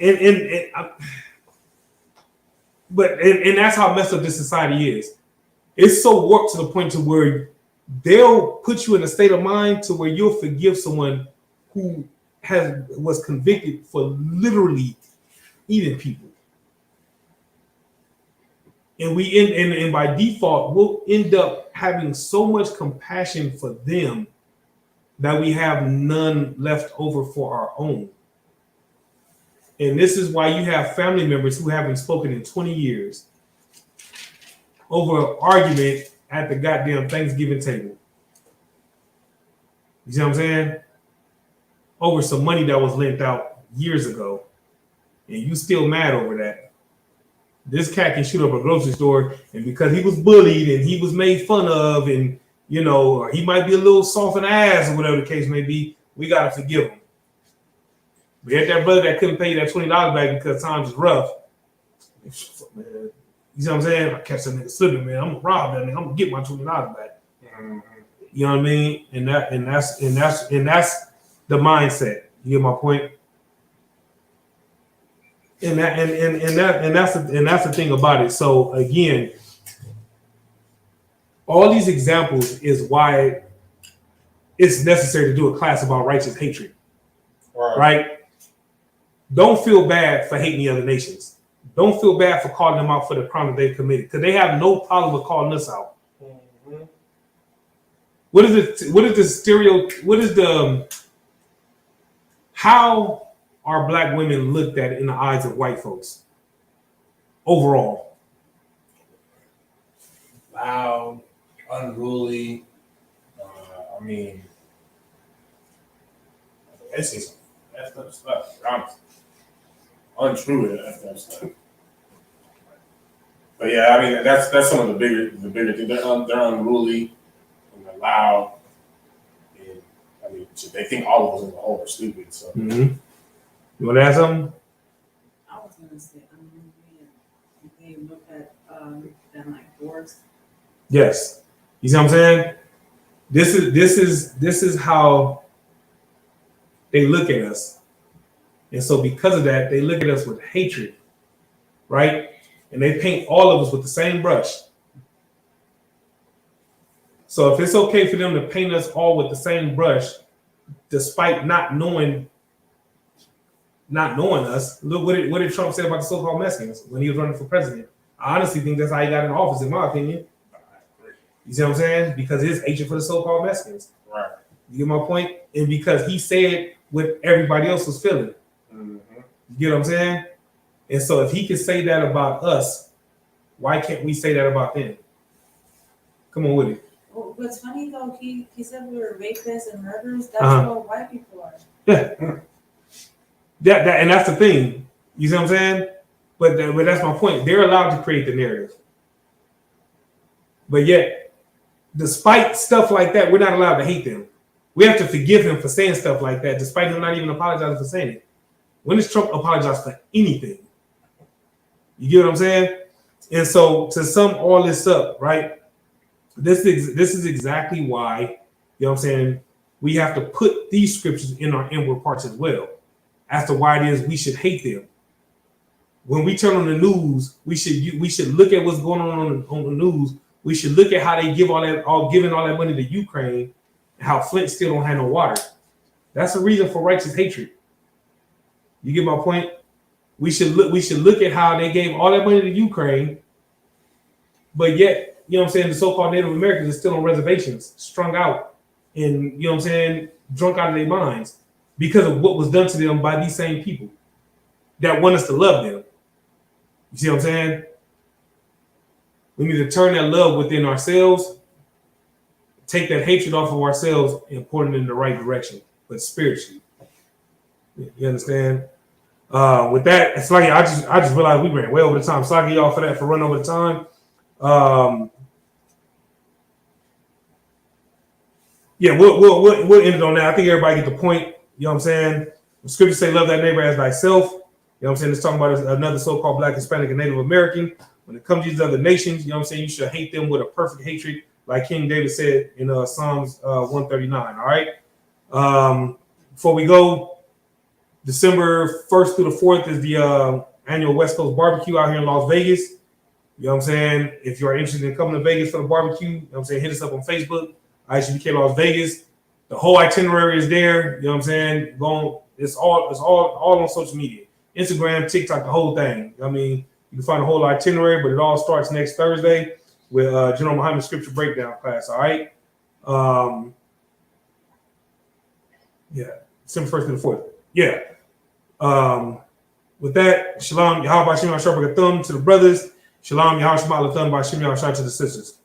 and that's how messed up this society is. It's so warped to the point to where they'll put you in a state of mind to where you'll forgive someone who was convicted for literally eating people. And and by default, we'll end up having so much compassion for them that we have none left over for our own. And this is why you have family members who haven't spoken in 20 years over an argument at the goddamn Thanksgiving table. You see what I'm saying? Over some money that was lent out years ago. And you still mad over that. This cat can shoot up a grocery store, and because he was bullied and he was made fun of, and you know, or he might be a little soft in the ass or whatever the case may be, we gotta forgive him. We had that brother that couldn't pay that $20 back because times is rough. Man, you see what I'm saying? I catch that nigga slipping, man. I'm gonna rob that nigga. I'm gonna get my $20 back. You know what I mean? And that's the mindset. You get my point? And that's the thing about it. So again, all these examples is why it's necessary to do a class about righteous hatred. Right? Don't feel bad for hating the other nations. Don't feel bad for calling them out for the crime that they've committed, because they have no problem with calling us out. Mm-hmm. How are black women looked at in the eyes of white folks overall? Loud, unruly. I mean, they say some effed up stuff. Honestly, untrue effed up stuff. But yeah, I mean that's some of the bigger things. They're unruly and they're loud. And I mean, they think all of us as a whole are stupid. So. Mm-hmm. You want to add something? I was gonna say, they look at them like dwarves. Yes. You see what I'm saying? This is how they look at us. And so because of that, they look at us with hatred, right? And they paint all of us with the same brush. So if it's okay for them to paint us all with the same brush, despite not knowing us, look what did Trump say about the so-called Mexicans when he was running for president? I honestly think that's how he got in office, in my opinion. You see what I'm saying? Because his hatred for the so-called Mexicans. Right. You get my point? And because he said what everybody else was feeling. Mm-hmm. You get what I'm saying? And so if he can say that about us, why can't we say that about them? Come on with it. Well, what's funny though, he said we were rapists and murderers. That's what white people are. Yeah. That and that's the thing. You see what I'm saying? But that's my point. They're allowed to create the narrative. But yet, despite stuff like that, we're not allowed to hate them. We have to forgive him for saying stuff like that, despite him not even apologizing for saying it. When does Trump apologize for anything? You get what I'm saying? And so to sum all this up, right? This is exactly why, you know what I'm saying, we have to put these scriptures in our inward parts as well, as to why it is we should hate them. When we turn on the news, we should look at what's going on the news. We should look at how they giving all that money to Ukraine, and how Flint still don't have no water. That's the reason for righteous hatred. You get my point? We should look at how they gave all that money to Ukraine, but yet, you know what I'm saying, the so-called Native Americans are still on reservations, strung out, and you know what I'm saying, drunk out of their minds because of what was done to them by these same people that want us to love them. You see what I'm saying? We need to turn that love within ourselves, take that hatred off of ourselves, and point it in the right direction, but spiritually. You understand? With that, it's like I just realized we ran way over the time. Sorry y'all for that, for running over the time. Yeah, we'll end it on that. I think everybody get the point. You know what I'm saying? The scriptures say, "Love thy neighbor as thyself." You know what I'm saying? It's talking about another so-called Black, Hispanic, and Native American. When it comes to these other nations, you know what I'm saying, you should hate them with a perfect hatred, like King David said in Psalms 139. All right. Before we go, December 1st through the 4th is the annual West Coast barbecue out here in Las Vegas. You know what I'm saying? If you are interested in coming to Vegas for the barbecue, you know what I'm saying, hit us up on Facebook. ISUPK Las Vegas. The whole itinerary is there. You know what I'm saying? It's all on social media, Instagram, TikTok, the whole thing. I mean, you can find the whole itinerary, but it all starts next Thursday with General Muhammad Scripture Breakdown class. All right. Yeah, December 1st to the 4th. Yeah. With that, Shalom, Yahweh Shem Yahshua Thumb to the brothers. Shalom, Yahweh Shema Thumb by Shem Yahshua to the sisters.